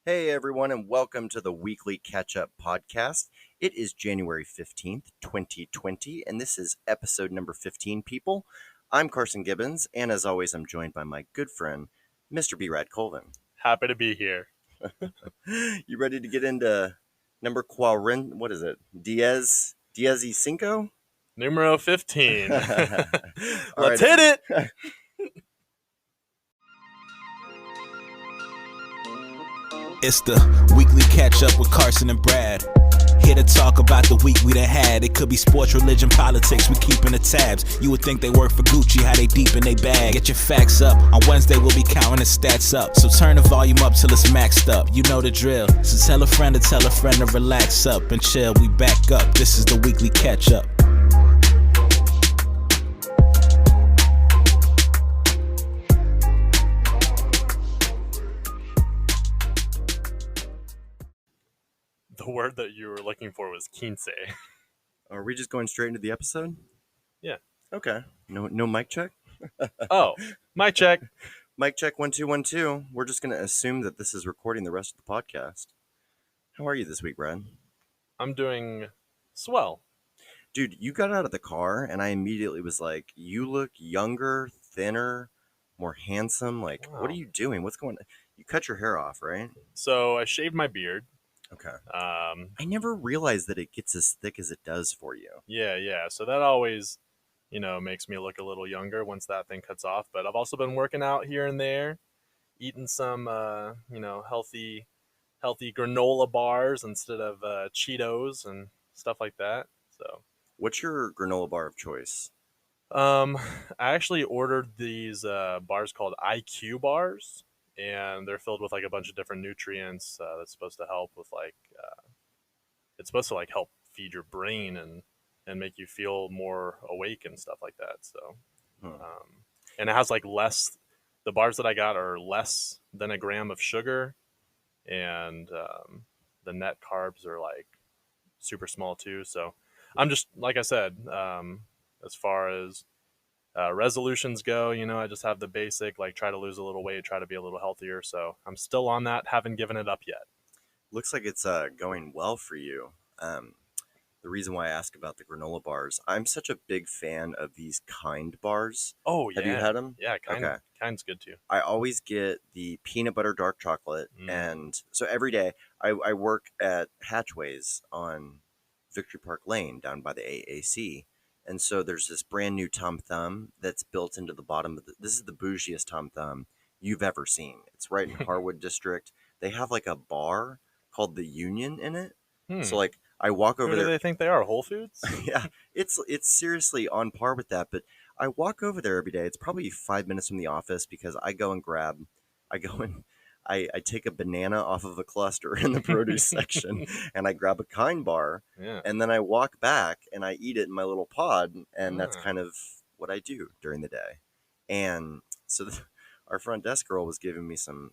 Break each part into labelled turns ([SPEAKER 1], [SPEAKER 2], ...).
[SPEAKER 1] Hey everyone, and welcome to the weekly catch-up podcast. It is January 15th, 2020, and this is episode number 15, people. I'm Carson Gibbons, and as always, I'm joined by my good friend, Mr. B-Rad Colvin.
[SPEAKER 2] Happy to be here.
[SPEAKER 1] You ready to get into number what is it? Diaz y Cinco?
[SPEAKER 2] Numero 15.
[SPEAKER 1] All
[SPEAKER 2] Let's
[SPEAKER 1] right.
[SPEAKER 2] hit it!
[SPEAKER 3] It's the weekly catch up with Carson and Brad. Here to talk about the week we done had. It could be sports, religion, politics, we keeping the tabs. You would think they work for Gucci, how they deep in they bag. Get your facts up. On Wednesday we'll be counting the stats up. So turn the volume up till it's maxed up. You know the drill. So tell a friend to relax up and chill. We back up. This is the weekly catch up.
[SPEAKER 2] The word that you were looking for was quince.
[SPEAKER 1] Are we just going straight into the episode?
[SPEAKER 2] Yeah.
[SPEAKER 1] Okay. No mic check?
[SPEAKER 2] Oh, mic check.
[SPEAKER 1] Mic check 1 2 1 2. We're just going to assume that this is recording the rest of the podcast. How are you this week, Brad?
[SPEAKER 2] I'm doing swell.
[SPEAKER 1] Dude, you got out of the car and I immediately was like, you look younger, thinner, more handsome. Like,
[SPEAKER 2] Wow.
[SPEAKER 1] What are you doing? What's going on? You cut your hair off, right?
[SPEAKER 2] So I shaved my beard.
[SPEAKER 1] Okay.
[SPEAKER 2] I
[SPEAKER 1] never realized that it gets as thick as it does for you.
[SPEAKER 2] Yeah. So that always, makes me look a little younger once that thing cuts off. But I've also been working out here and there, eating some, healthy granola bars instead of Cheetos and stuff like that. So.
[SPEAKER 1] What's your granola bar of choice?
[SPEAKER 2] I actually ordered these bars called IQ bars, and they're filled with like a bunch of different nutrients that's supposed to help with it's supposed to like help feed your brain and make you feel more awake and stuff like that. So, and it has like less. The bars that I got are less than a gram of sugar, and the net carbs are like super small too. So, I'm just like I said. As far as resolutions go, I just have the basic, like try to lose a little weight, try to be a little healthier. So I'm still on that, haven't given it up yet.
[SPEAKER 1] Looks like it's going well for you. The reason why I ask about the granola bars, I'm such a big fan of these Kind bars.
[SPEAKER 2] Oh, yeah.
[SPEAKER 1] Have you had them?
[SPEAKER 2] Yeah,
[SPEAKER 1] Okay.
[SPEAKER 2] Kind's good too.
[SPEAKER 1] I always get the peanut butter dark chocolate. And so every day I work at Hatchways on Victory Park Lane down by the AAC. And so there's this brand new Tom Thumb that's built into the bottom of this is the bougiest Tom Thumb you've ever seen. It's right in Harwood District. They have like a bar called the Union in it. So like I walk over
[SPEAKER 2] Who
[SPEAKER 1] there.
[SPEAKER 2] do they think they are? Whole Foods?
[SPEAKER 1] Yeah, it's seriously on par with that. But I walk over there every day. It's probably 5 minutes from the office because I take a banana off of a cluster in the produce section and I grab a Kind bar.
[SPEAKER 2] Yeah.
[SPEAKER 1] And then I walk back and I eat it in my little pod. And that's kind of what I do during the day. And so our front desk girl was giving me some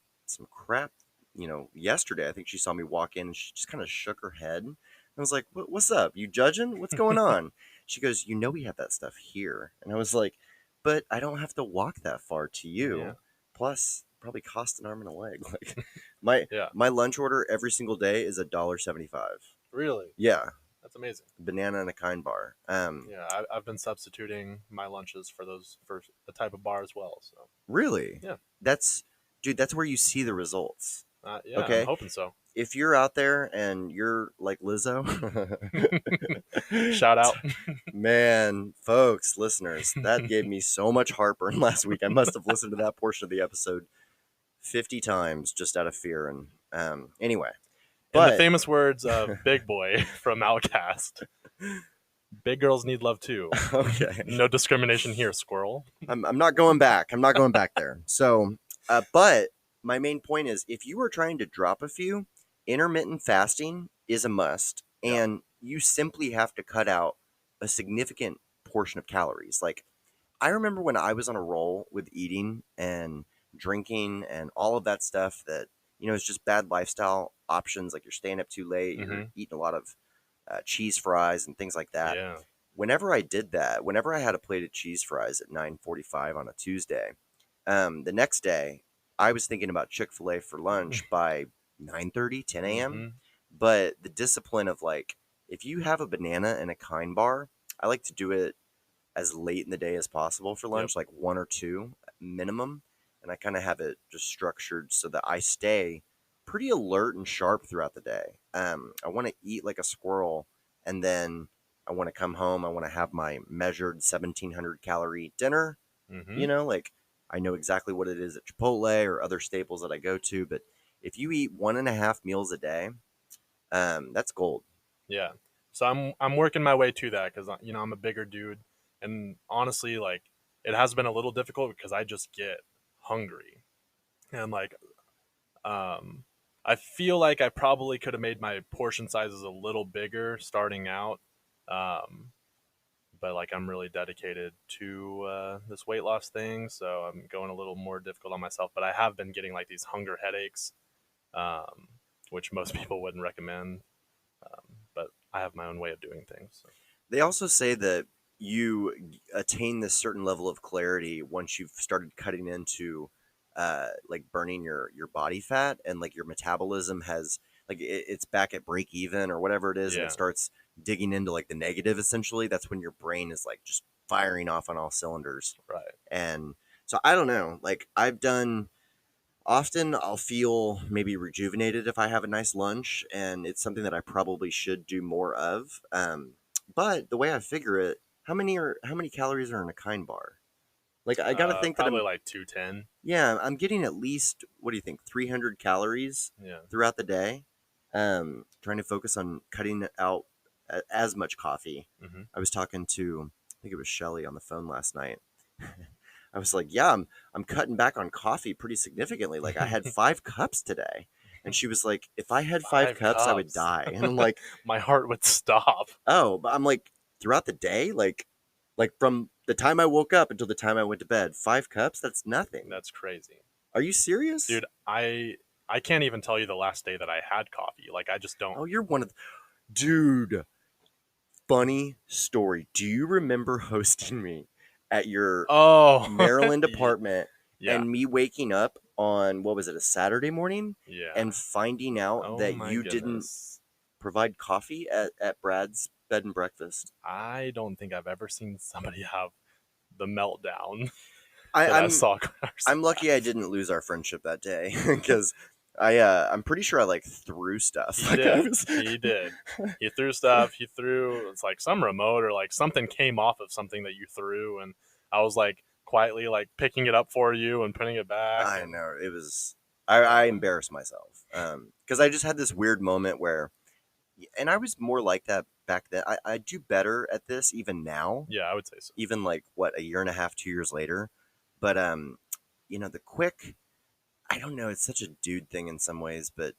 [SPEAKER 1] crap, yesterday. I think she saw me walk in and she just kind of shook her head. I was like, what's up? You judging? What's going on? She goes, we have that stuff here. And I was like, but I don't have to walk that far to you.
[SPEAKER 2] Yeah.
[SPEAKER 1] Plus, probably cost an arm and a leg. Like my lunch order every single day is $1.75.
[SPEAKER 2] Really?
[SPEAKER 1] Yeah.
[SPEAKER 2] That's amazing.
[SPEAKER 1] Banana and a Kind bar.
[SPEAKER 2] Yeah, I've been substituting my lunches for the type of bar as well. So.
[SPEAKER 1] Really?
[SPEAKER 2] Yeah.
[SPEAKER 1] That's where you see the results.
[SPEAKER 2] Yeah,
[SPEAKER 1] okay.
[SPEAKER 2] I'm hoping so.
[SPEAKER 1] If you're out there and you're like Lizzo,
[SPEAKER 2] shout out.
[SPEAKER 1] Man, folks, listeners, that gave me so much heartburn last week. I must have listened to that portion of the episode 50 times just out of fear. And anyway.
[SPEAKER 2] In the famous words of Big Boy from Outcast, big girls need love too.
[SPEAKER 1] Okay.
[SPEAKER 2] No discrimination here, squirrel.
[SPEAKER 1] I'm not going back. I'm not going back there. So, but my main point is if you are trying to drop a few, intermittent fasting is a must. And you simply have to cut out a significant portion of calories. Like, I remember when I was on a roll with eating and drinking and all of that stuff that, it's just bad lifestyle options. Like you're staying up too late, you're eating a lot of cheese fries and things like that.
[SPEAKER 2] Yeah.
[SPEAKER 1] Whenever I did that, whenever I had a plate of cheese fries at 9:45 on a Tuesday, the next day I was thinking about Chick-fil-A for lunch by 9:30, 10 a.m.
[SPEAKER 2] Mm-hmm.
[SPEAKER 1] But the discipline of like, if you have a banana and a kind bar, I like to do it as late in the day as possible for lunch, like 1 or 2 minimum. And I kind of have it just structured so that I stay pretty alert and sharp throughout the day. I want to eat like a squirrel, and then I want to come home. I want to have my measured 1,700 calorie dinner.
[SPEAKER 2] Mm-hmm.
[SPEAKER 1] Like I know exactly what it is at Chipotle or other staples that I go to. But if you eat 1.5 meals a day, that's gold.
[SPEAKER 2] Yeah. So I'm working my way to that because I'm a bigger dude, and honestly, like it has been a little difficult because I just get hungry, and like I feel like I probably could have made my portion sizes a little bigger starting out, um, but like I'm really dedicated to this weight loss thing, so I'm going a little more difficult on myself. But I have been getting like these hunger headaches, um, which most people wouldn't recommend. But I have my own way of doing things. So.
[SPEAKER 1] They also say that you attain this certain level of clarity once you've started cutting into like burning your body fat, and like your metabolism has like it's back at break even or whatever it is, and
[SPEAKER 2] Yeah.
[SPEAKER 1] it starts digging into like the negative. Essentially, that's when your brain is like just firing off on all cylinders.
[SPEAKER 2] Right.
[SPEAKER 1] And so I don't know, like often I'll feel maybe rejuvenated if I have a nice lunch, and it's something that I probably should do more of. But the way I figure it, how many calories are in a kind bar? Like I gotta think that
[SPEAKER 2] probably like 210.
[SPEAKER 1] I'm getting at least, what do you think, 300 calories
[SPEAKER 2] Yeah.
[SPEAKER 1] throughout the day. Trying to focus on cutting out as much coffee.
[SPEAKER 2] Mm-hmm.
[SPEAKER 1] I was talking to, I think it was Shelly on the phone last night. I was like, yeah, I'm cutting back on coffee pretty significantly. Like I had 5 cups today. And she was like, if I had 5 cups, I would
[SPEAKER 2] cups.
[SPEAKER 1] die. And I'm like,
[SPEAKER 2] My heart would stop.
[SPEAKER 1] oh, but I'm like, throughout the day, like from the time I woke up until the time I went to bed, 5 cups, that's nothing.
[SPEAKER 2] That's crazy.
[SPEAKER 1] Are you serious?
[SPEAKER 2] Dude, I can't even tell you the last day that I had coffee. Like I just don't.
[SPEAKER 1] Oh, you're one of the... Dude, funny story. Do you remember hosting me at your Maryland apartment
[SPEAKER 2] Yeah.
[SPEAKER 1] and me waking up on, what was it, a Saturday morning?
[SPEAKER 2] Yeah.
[SPEAKER 1] And finding out that you didn't provide coffee at Brad's bed and breakfast?
[SPEAKER 2] I don't think I've ever seen somebody have the meltdown.
[SPEAKER 1] I'm lucky I didn't lose our friendship that day, because I'm pretty sure I like threw stuff.
[SPEAKER 2] He did. He did. He threw stuff. He threw, it's like some remote or like something came off of something that you threw, and I was like quietly like picking it up for you and putting it back.
[SPEAKER 1] I know, it was. I embarrassed myself because I just had this weird moment where, and I was more like that back then. I do better at this even now.
[SPEAKER 2] Yeah, I would say so.
[SPEAKER 1] Even like what, a year and a half, 2 years later. But the quick, I don't know, it's such a dude thing in some ways, but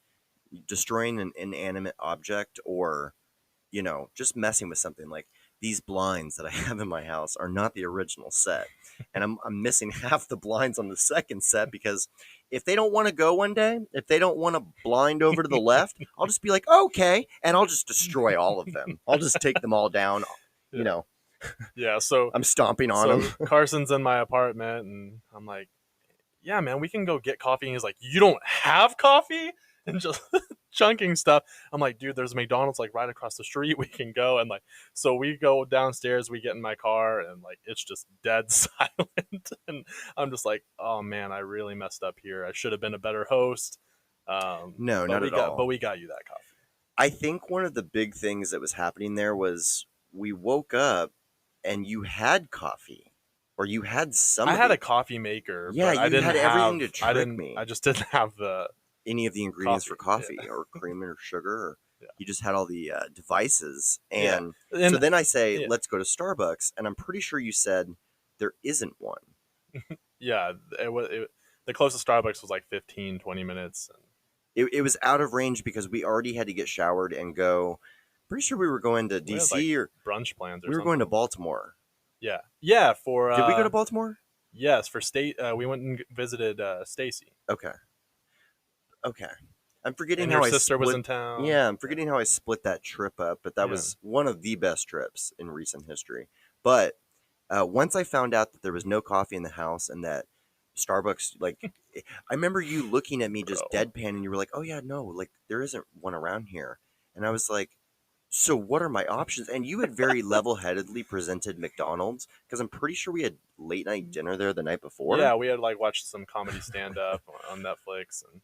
[SPEAKER 1] destroying an inanimate object, or just messing with something like these blinds that I have in my house are not the original set, and I'm missing half the blinds on the second set, because if they don't want to go one day, if they don't want to blind over to the left, I'll just be like, okay, and I'll just destroy all of them. I'll just take them all down,
[SPEAKER 2] Yeah, so
[SPEAKER 1] I'm stomping on them.
[SPEAKER 2] Carson's in my apartment, and I'm like, yeah, man, we can go get coffee. And he's like, you don't have coffee? And just chunking stuff. I'm like, dude, there's a McDonald's like right across the street. We can go. And like, so we go downstairs, we get in my car, and like, it's just dead silent. And I'm just like, oh man, I really messed up here. I should have been a better host.
[SPEAKER 1] No, not at all.
[SPEAKER 2] But we got you that coffee.
[SPEAKER 1] I think one of the big things that was happening there was we woke up and you had coffee, or you had something.
[SPEAKER 2] I had a coffee maker.
[SPEAKER 1] Yeah,
[SPEAKER 2] but I didn't
[SPEAKER 1] had
[SPEAKER 2] have
[SPEAKER 1] everything to trick me.
[SPEAKER 2] I just didn't have
[SPEAKER 1] any of the ingredients for coffee, or cream or sugar. Or you just had all the devices. And so then I say, let's go to Starbucks, and I'm pretty sure you said there isn't one.
[SPEAKER 2] Yeah, the closest Starbucks was like 15, 20 minutes.
[SPEAKER 1] It was out of range because we already had to get showered and go. Pretty sure we were going to DC, or
[SPEAKER 2] brunch plans.
[SPEAKER 1] We were going to Baltimore.
[SPEAKER 2] Yeah. For
[SPEAKER 1] did we go to Baltimore?
[SPEAKER 2] Yes, for state. We went and visited Stacy.
[SPEAKER 1] Okay. I'm forgetting
[SPEAKER 2] and
[SPEAKER 1] how
[SPEAKER 2] your sister was in town.
[SPEAKER 1] Yeah, I'm forgetting how I split that trip up, but that was one of the best trips in recent history. But once I found out that there was no coffee in the house, and that Starbucks, like, I remember you looking at me just
[SPEAKER 2] Bro.
[SPEAKER 1] deadpan, and you were like, "Oh yeah, no, like there isn't one around here," and I was like, "So what are my options?" And you had very level-headedly presented McDonald's because I'm pretty sure we had late night dinner there the night before.
[SPEAKER 2] Yeah, we had like watched some comedy stand up on Netflix, and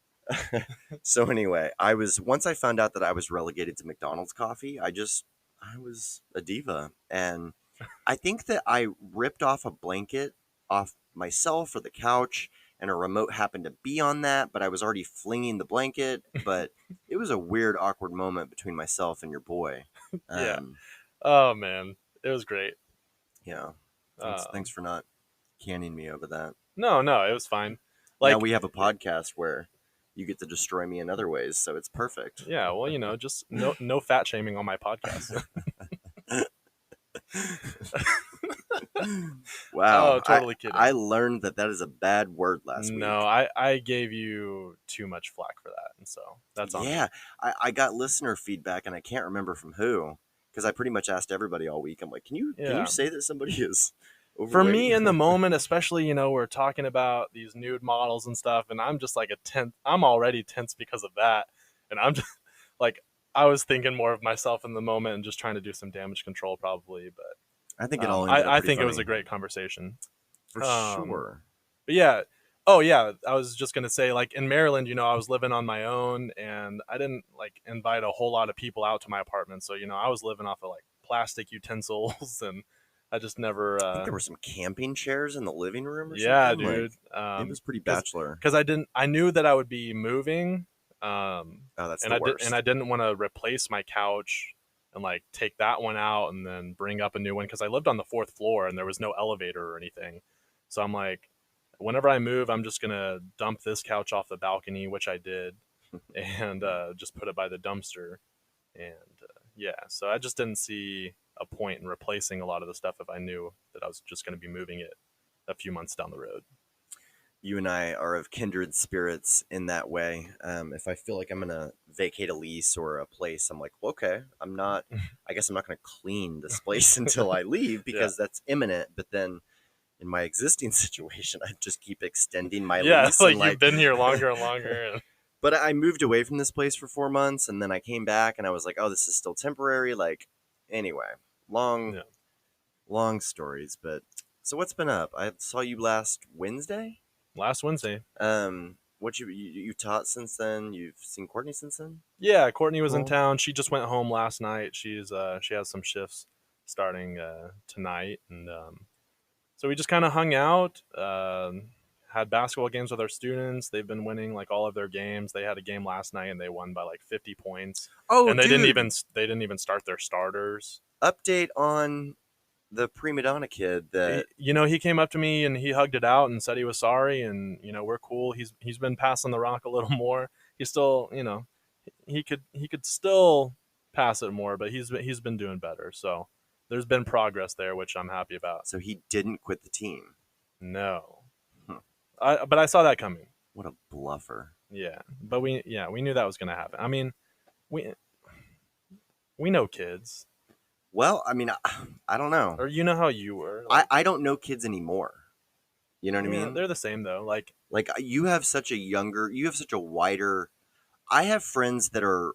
[SPEAKER 1] So anyway, once I found out that I was relegated to McDonald's coffee, I was a diva. And I think that I ripped off a blanket off myself or the couch, and a remote happened to be on that, but I was already flinging the blanket. But it was a weird, awkward moment between myself and your boy.
[SPEAKER 2] yeah.
[SPEAKER 1] Um,
[SPEAKER 2] Oh man, it was great.
[SPEAKER 1] yeah. Thanks
[SPEAKER 2] Um,
[SPEAKER 1] for not canning me over that.
[SPEAKER 2] no, it was fine.
[SPEAKER 1] Now
[SPEAKER 2] Like,
[SPEAKER 1] we have a podcast where you get to destroy me in other ways, so it's perfect.
[SPEAKER 2] yeah, well, just no fat shaming on my podcast.
[SPEAKER 1] Wow,
[SPEAKER 2] Oh, totally kidding.
[SPEAKER 1] I learned that is a bad word last week.
[SPEAKER 2] No, I gave you too much flack for that, and so that's on me.
[SPEAKER 1] Yeah, I got listener feedback, and I can't remember from who, because I pretty much asked everybody all week. I'm like, can you
[SPEAKER 2] Yeah.
[SPEAKER 1] say that somebody is overweight?
[SPEAKER 2] For me in the moment, especially, we're talking about these nude models and stuff, and I'm just like I'm already tense because of that, and I'm just like, I was thinking more of myself in the moment and just trying to do some damage control probably, but
[SPEAKER 1] I think it all ended up
[SPEAKER 2] I
[SPEAKER 1] pretty
[SPEAKER 2] think it was
[SPEAKER 1] funny.
[SPEAKER 2] a great conversation.
[SPEAKER 1] For sure.
[SPEAKER 2] But yeah. Oh yeah, I was just gonna say, like, in Maryland, I was living on my own, and I didn't like invite a whole lot of people out to my apartment. So I was living off of like plastic utensils, and I just never.
[SPEAKER 1] I think there were some camping chairs in the living room or
[SPEAKER 2] Yeah,
[SPEAKER 1] something.
[SPEAKER 2] dude.
[SPEAKER 1] It was pretty bachelor.
[SPEAKER 2] Because I knew that I would be moving.
[SPEAKER 1] Oh, that's
[SPEAKER 2] and
[SPEAKER 1] the worst.
[SPEAKER 2] I didn't want to replace my couch and like take that one out and then bring up a new one because I lived on the 4th floor and there was no elevator or anything. So I'm like, whenever I move, I'm just gonna dump this couch off the balcony, which I did, and just put it by the dumpster. And yeah, so I just didn't see a point in replacing a lot of the stuff if I knew that I was just going to be moving it a few months down the road.
[SPEAKER 1] You and I are of kindred spirits in that way. If I feel like I'm gonna vacate a lease or a place, I'm like, well, okay, I guess I'm not gonna clean this place until I leave because that's imminent. But then in my existing situation, I just keep extending my lease.
[SPEAKER 2] Like you've been here longer and longer.
[SPEAKER 1] But I moved away from this place for 4 months, and then I came back, and I was like, oh, this is still temporary. Like, anyway, long stories. But so what's been up? I saw you last Wednesday.
[SPEAKER 2] Last Wednesday.
[SPEAKER 1] What you taught since then? You've seen Courtney since then?
[SPEAKER 2] Yeah, Courtney was in town. She just went home last night. She has some shifts starting tonight, and so we just kind of hung out. Had basketball games with our students. They've been winning like all of their games. They had a game last night and they won by like 50 points.
[SPEAKER 1] Oh,
[SPEAKER 2] and they didn't even start their starters.
[SPEAKER 1] Update on the prima donna kid that
[SPEAKER 2] he came up to me and he hugged it out and said he was sorry, and we're cool. He's been passing the rock a little more. He's still, he could still pass it more, but he's been doing better. So there's been progress there, which I'm happy about.
[SPEAKER 1] So he didn't quit the team.
[SPEAKER 2] No. But I saw that coming.
[SPEAKER 1] What a bluffer.
[SPEAKER 2] Yeah, but we knew that was going to happen. I mean, we know kids.
[SPEAKER 1] Well, I mean, I don't know.
[SPEAKER 2] Or you know how you were.
[SPEAKER 1] Like, I don't know kids anymore. You know what I mean?
[SPEAKER 2] They're the same though. Like
[SPEAKER 1] you have such a wider. I have friends that are,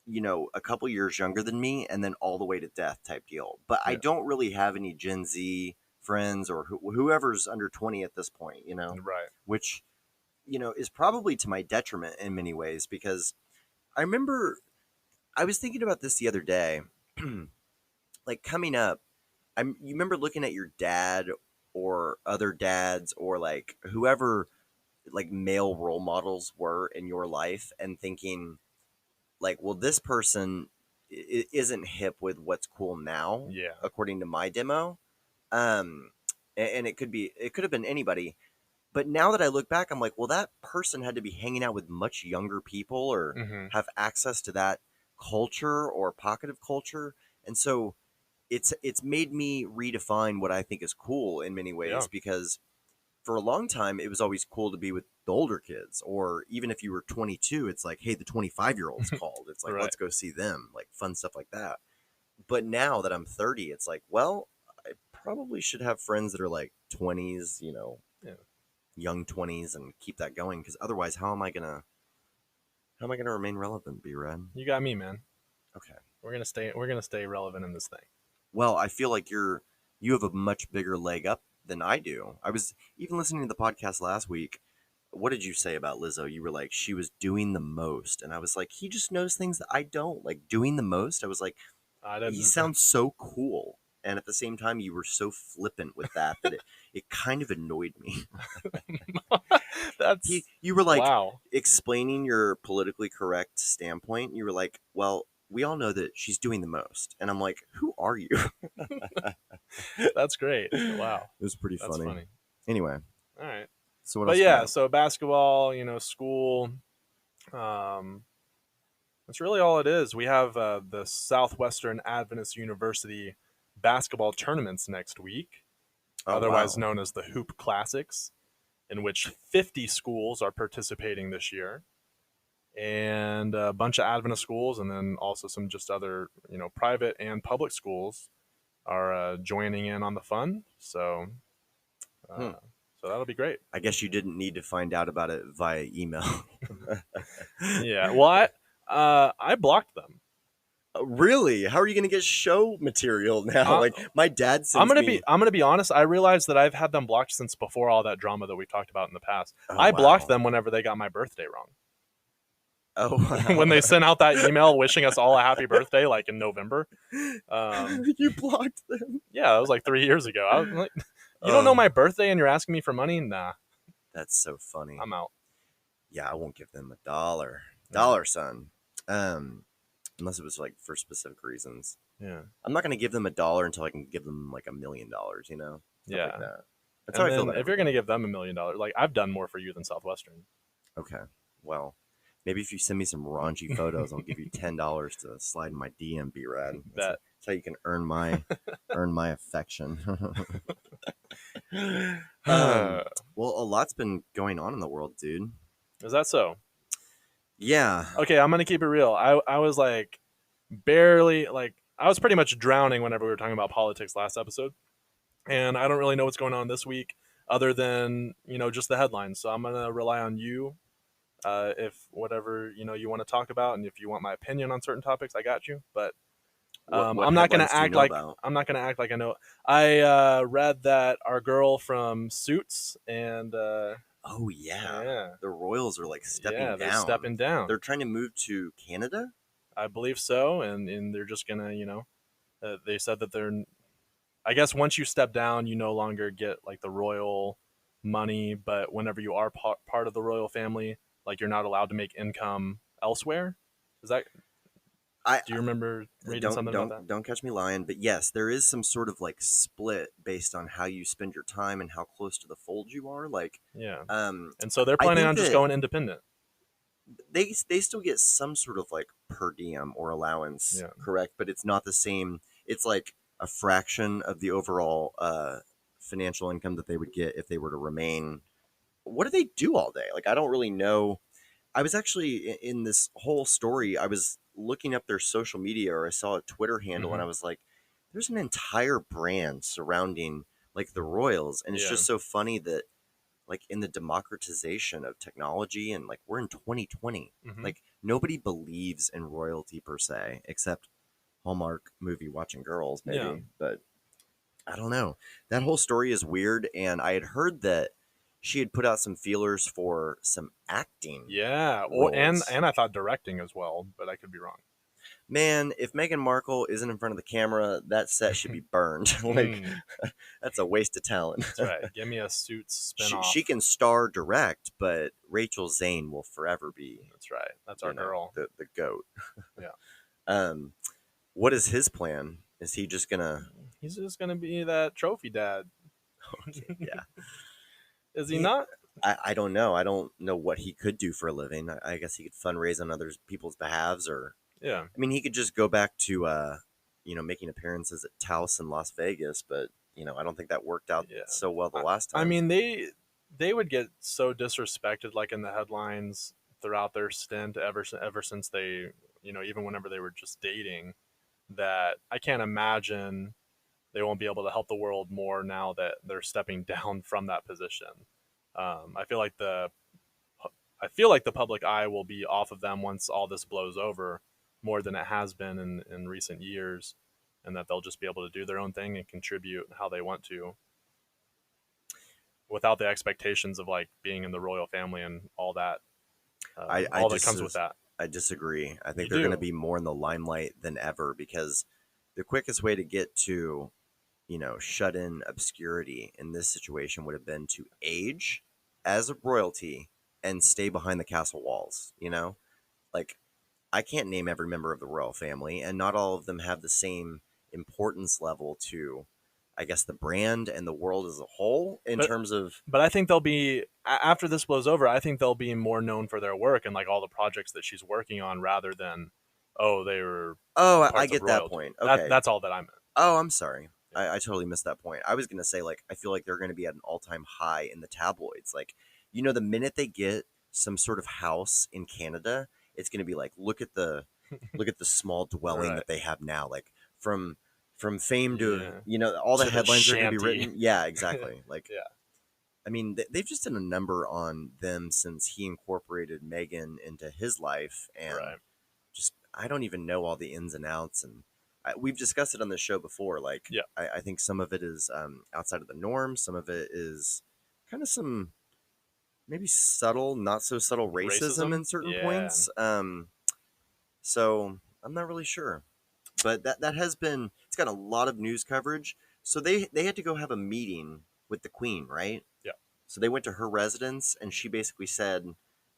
[SPEAKER 1] a couple years younger than me, and then all the way to death type deal. But I don't really have any Gen Z friends or whoever's under 20 at this point,
[SPEAKER 2] right?
[SPEAKER 1] Which, is probably to my detriment in many ways, because I remember I was thinking about this the other day, like coming up, you remember looking at your dad or other dads or like whoever like male role models were in your life and thinking like, well, this person isn't hip with what's cool now, according to my demo. And it could have been anybody. But now that I look back, I'm like, well, that person had to be hanging out with much younger people or have access to that culture or pocket of culture. And so it's made me redefine what I think is cool in many ways, because for a long time, it was always cool to be with the older kids, or even if you were 22, it's like, hey, the 25-year-old's called. It's like, let's go see them, like fun stuff like that. But now that I'm 30, it's like, well, I probably should have friends that are like 20s,
[SPEAKER 2] Yeah.
[SPEAKER 1] young 20s and keep that going, because otherwise how am I gonna remain relevant, B-Red?
[SPEAKER 2] You got me, man.
[SPEAKER 1] Okay.
[SPEAKER 2] We're gonna stay relevant in this thing.
[SPEAKER 1] Well, I feel like you have a much bigger leg up than I do. I was even listening to the podcast last week. What did you say about Lizzo? You were like, she was doing the most. And I was like, he just knows things that I don't. Like, doing the most. I was like,
[SPEAKER 2] I
[SPEAKER 1] he
[SPEAKER 2] didn't.
[SPEAKER 1] sounds so cool. And at the same time, you were so flippant with that it kind of annoyed me.
[SPEAKER 2] That's
[SPEAKER 1] You were like
[SPEAKER 2] wow.
[SPEAKER 1] explaining your politically correct standpoint. You were like, well, we all know that she's doing the most. And I'm like, who are you?
[SPEAKER 2] That's great. Wow.
[SPEAKER 1] It was pretty
[SPEAKER 2] That's funny.
[SPEAKER 1] Anyway,
[SPEAKER 2] All right.
[SPEAKER 1] so what
[SPEAKER 2] But
[SPEAKER 1] else?
[SPEAKER 2] yeah, so basketball, school. That's really all it is. We have the Southwestern Adventist University basketball tournaments next week, otherwise known as the Hoop Classics, in which 50 schools are participating this year, and a bunch of Adventist schools, and then also some just other, private and public schools are joining in on the fun. So, so that'll be great.
[SPEAKER 1] I guess you didn't need to find out about it via email.
[SPEAKER 2] Yeah. Well, I blocked them.
[SPEAKER 1] Really? How are you going to get show material now? Like my dad sends
[SPEAKER 2] I'm gonna be honest. I realized that I've had them blocked since before all that drama that we talked about in the past. I blocked them whenever they got my birthday wrong.
[SPEAKER 1] Oh, wow.
[SPEAKER 2] When they sent out that email wishing us all a happy birthday, like in November.
[SPEAKER 1] You blocked them?
[SPEAKER 2] Yeah, that was like 3 years ago. I was like, you don't know my birthday and you're asking me for money? Nah.
[SPEAKER 1] That's so funny.
[SPEAKER 2] I'm out.
[SPEAKER 1] Yeah, I won't give them $1, son. Unless it was like for specific reasons.
[SPEAKER 2] Yeah.
[SPEAKER 1] I'm not going to give them $1 until I can give them like $1 million, Stuff
[SPEAKER 2] yeah.
[SPEAKER 1] like that.
[SPEAKER 2] That's how I feel. If you're going to give them $1 million, like I've done more for you than Southwestern.
[SPEAKER 1] Okay. Well, maybe if you send me some raunchy photos, I'll give you $10 to slide in my DM, B-Rad. That's how you can earn my affection. Well, a lot's been going on in the world, dude.
[SPEAKER 2] Is that so?
[SPEAKER 1] Yeah.
[SPEAKER 2] Okay, I'm gonna keep it real. I was like barely I was pretty much drowning whenever we were talking about politics last episode, and I don't really know what's going on this week other than just the headlines. So I'm gonna rely on you. If whatever you want to talk about, and if you want my opinion on certain topics, I got you. But
[SPEAKER 1] what
[SPEAKER 2] I'm not gonna act like
[SPEAKER 1] about?
[SPEAKER 2] I'm not gonna act like I know. I read that our girl from Suits and
[SPEAKER 1] oh yeah, the Royals are like stepping down.
[SPEAKER 2] They're stepping down.
[SPEAKER 1] They're trying to move to Canada.
[SPEAKER 2] I believe so, and they're just gonna they said that they're. I guess once you step down, you no longer get like the royal money, but whenever you are part of the royal family, like you're not allowed to make income elsewhere. Is that? Do you remember reading something about that?
[SPEAKER 1] Don't catch me lying, but yes, there is some sort of like split based on how you spend your time and how close to the fold you are. Like,
[SPEAKER 2] yeah. And so they're planning on just going independent.
[SPEAKER 1] They still get some sort of like per diem or allowance, correct? But it's not the same. It's like a fraction of the overall financial income that they would get if they were to remain. What do they do all day? Like, I don't really know. I was actually in this whole story, I was looking up their social media, or I saw a Twitter handle, and I was like, there's an entire brand surrounding like the Royals. And it's just so funny that like in the democratization of technology, and like we're in 2020, like nobody believes in royalty per se, except Hallmark movie watching girls, maybe. Yeah. But I don't know. That whole story is weird. And I had heard that she had put out some feelers for some acting.
[SPEAKER 2] Yeah. Well, and I thought directing as well, but I could be wrong.
[SPEAKER 1] Man, if Meghan Markle isn't in front of the camera, that set should be burned. Like, that's a waste of talent.
[SPEAKER 2] That's right. Give me a Suits spinoff.
[SPEAKER 1] She can star direct, but Rachel Zane will forever be.
[SPEAKER 2] That's right. That's our girl.
[SPEAKER 1] The goat.
[SPEAKER 2] Yeah.
[SPEAKER 1] What is his plan? Is he just gonna?
[SPEAKER 2] He's just gonna be that trophy dad.
[SPEAKER 1] Okay, yeah.
[SPEAKER 2] Is he not?
[SPEAKER 1] I don't know. I don't know what he could do for a living. I guess he could fundraise on other people's behalves, or
[SPEAKER 2] yeah.
[SPEAKER 1] I mean, he could just go back to making appearances at Taos in Las Vegas, but I don't think that worked out so well the last time.
[SPEAKER 2] I mean, they would get so disrespected, like in the headlines throughout their stint, ever since they, even whenever they were just dating, that I can't imagine they won't be able to help the world more now that they're stepping down from that position. I feel like the public eye will be off of them once all this blows over, more than it has been in recent years, and that they'll just be able to do their own thing and contribute how they want to, without the expectations of like being in the royal family and all that. All that comes with that.
[SPEAKER 1] I disagree. I think
[SPEAKER 2] You
[SPEAKER 1] they're
[SPEAKER 2] do.
[SPEAKER 1] going to be more in the limelight than ever because the quickest way to get to, shut in obscurity in this situation would have been to age as a royalty and stay behind the castle walls. Like I can't name every member of the royal family, and not all of them have the same importance level to, I guess, the brand and the world as a whole in terms of.
[SPEAKER 2] But I think they'll be, after this blows over, I think they'll be more known for their work and like all the projects that she's working on, rather than, they were.
[SPEAKER 1] Oh, I
[SPEAKER 2] parts of
[SPEAKER 1] get that
[SPEAKER 2] royalty.
[SPEAKER 1] point. Okay.
[SPEAKER 2] That's all that I meant.
[SPEAKER 1] Oh, I'm sorry. I totally missed that point. I was going to say, like, I feel like they're going to be at an all-time high in the tabloids. Like, the minute they get some sort of house in Canada, it's going to be like, look at the small dwelling
[SPEAKER 2] Right.
[SPEAKER 1] that they have now. Like, from fame to, all
[SPEAKER 2] To
[SPEAKER 1] the
[SPEAKER 2] the
[SPEAKER 1] headlines are going to be
[SPEAKER 2] shanty.
[SPEAKER 1] written. Yeah, exactly. Like,
[SPEAKER 2] Yeah.
[SPEAKER 1] I mean, they've just done a number on them since he incorporated Meghan into his life. And
[SPEAKER 2] Right.
[SPEAKER 1] just, I don't even know all the ins and outs. And we've discussed it on this show before. Like,
[SPEAKER 2] Yeah.
[SPEAKER 1] I think some of it is outside of the norm. Some of it is kind of some maybe subtle, not so subtle racism in certain
[SPEAKER 2] Yeah.
[SPEAKER 1] points. So I'm not really sure, but that has been, it's got a lot of news coverage. So they had to go have a meeting with the Queen, right?
[SPEAKER 2] Yeah.
[SPEAKER 1] So they went to her residence, and she basically said,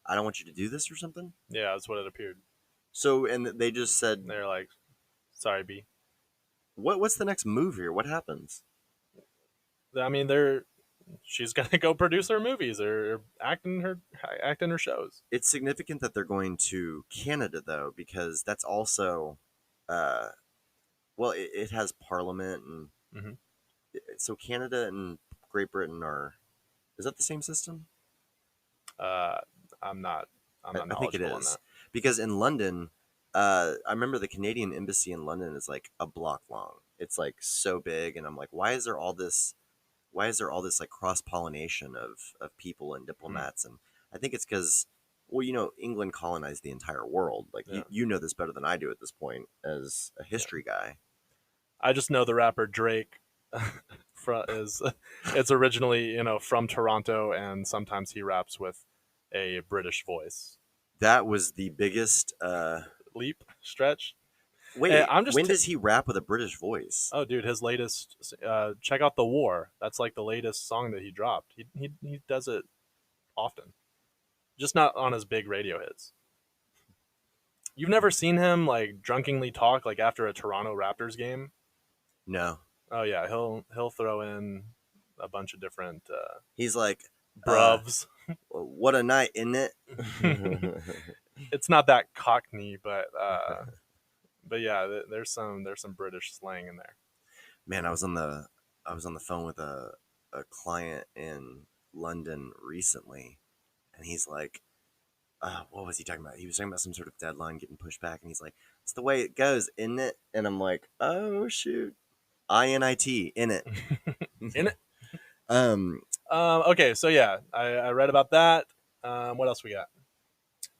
[SPEAKER 1] "I don't want you to do this" or something.
[SPEAKER 2] Yeah, that's what it appeared.
[SPEAKER 1] So, and they just said,
[SPEAKER 2] They're like, sorry, B.
[SPEAKER 1] What's the next move here? What happens?
[SPEAKER 2] I mean, she's gonna go produce her movies or act in her shows.
[SPEAKER 1] It's significant that they're going to Canada, though, because that's also, well, it has Parliament, and
[SPEAKER 2] Mhm.
[SPEAKER 1] so Canada and Great Britain is that the same system?
[SPEAKER 2] I'm not
[SPEAKER 1] I think it
[SPEAKER 2] knowledgeable on
[SPEAKER 1] is,
[SPEAKER 2] that.
[SPEAKER 1] because in London, I remember the Canadian embassy in London is like a block long. It's like so big, and I'm like, why is there all this? Why is there all this like cross pollination of people and diplomats? And I think it's because, well, England colonized the entire world. Like
[SPEAKER 2] Yeah.
[SPEAKER 1] you know this better than I do at this point as a history guy.
[SPEAKER 2] I just know the rapper Drake it's originally from Toronto, and sometimes he raps with a British voice.
[SPEAKER 1] That was the biggest.
[SPEAKER 2] Leap stretch.
[SPEAKER 1] Wait,
[SPEAKER 2] Hey, I'm just
[SPEAKER 1] when does he rap with a British voice?
[SPEAKER 2] Oh, dude, his latest. Check out "The War." That's like the latest song that he dropped. He does it often, just not on his big radio hits. You've never seen him like drunkenly talk like after a Toronto Raptors game?
[SPEAKER 1] No,
[SPEAKER 2] Oh yeah, he'll throw in a bunch of different
[SPEAKER 1] he's like,
[SPEAKER 2] bruvs.
[SPEAKER 1] what a night, isn't it?
[SPEAKER 2] It's not that Cockney, but yeah, there's some British slang in there.
[SPEAKER 1] Man, I was on the phone with a client in London recently, and he's like, what was he talking about? He was talking about some sort of deadline getting pushed back, and he's like, "It's the way it goes, isn't it?" And I'm like, "Oh shoot, INIT, in it,
[SPEAKER 2] In it.
[SPEAKER 1] Um,
[SPEAKER 2] Okay, so yeah, I read about that. What else we got?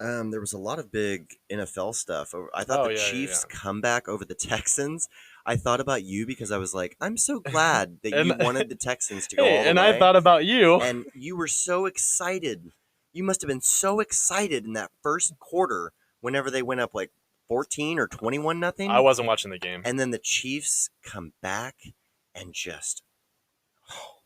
[SPEAKER 1] there was a lot of big NFL stuff. I thought the Chiefs' comeback over the Texans. I thought about you because I was like, I'm so glad that you wanted the Texans to go all the way.
[SPEAKER 2] And I thought about you.
[SPEAKER 1] And you were so excited. You must have been so excited in that first quarter whenever they went up like 14 or 21 nothing.
[SPEAKER 2] I wasn't watching the game.
[SPEAKER 1] And then the Chiefs come back and just...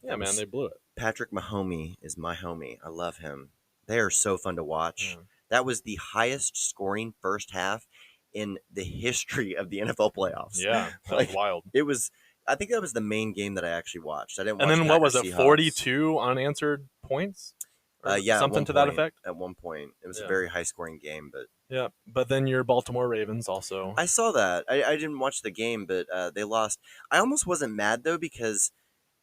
[SPEAKER 2] yeah, man, they blew it.
[SPEAKER 1] Patrick Mahomes is my homie. I love him. They are so fun to watch. Yeah. That was the highest scoring first half in the history of the NFL playoffs.
[SPEAKER 2] Yeah, that was wild.
[SPEAKER 1] It was. I think that was the main game that I actually watched. I didn't.
[SPEAKER 2] And
[SPEAKER 1] watch
[SPEAKER 2] then
[SPEAKER 1] Packers
[SPEAKER 2] what was it?
[SPEAKER 1] Seahawks.
[SPEAKER 2] 42 unanswered points.
[SPEAKER 1] Yeah,
[SPEAKER 2] something to that effect.
[SPEAKER 1] At one point, it was a very high scoring game, but
[SPEAKER 2] yeah. But then your Baltimore Ravens also.
[SPEAKER 1] I saw that. I didn't watch the game, but they lost. I almost wasn't mad though because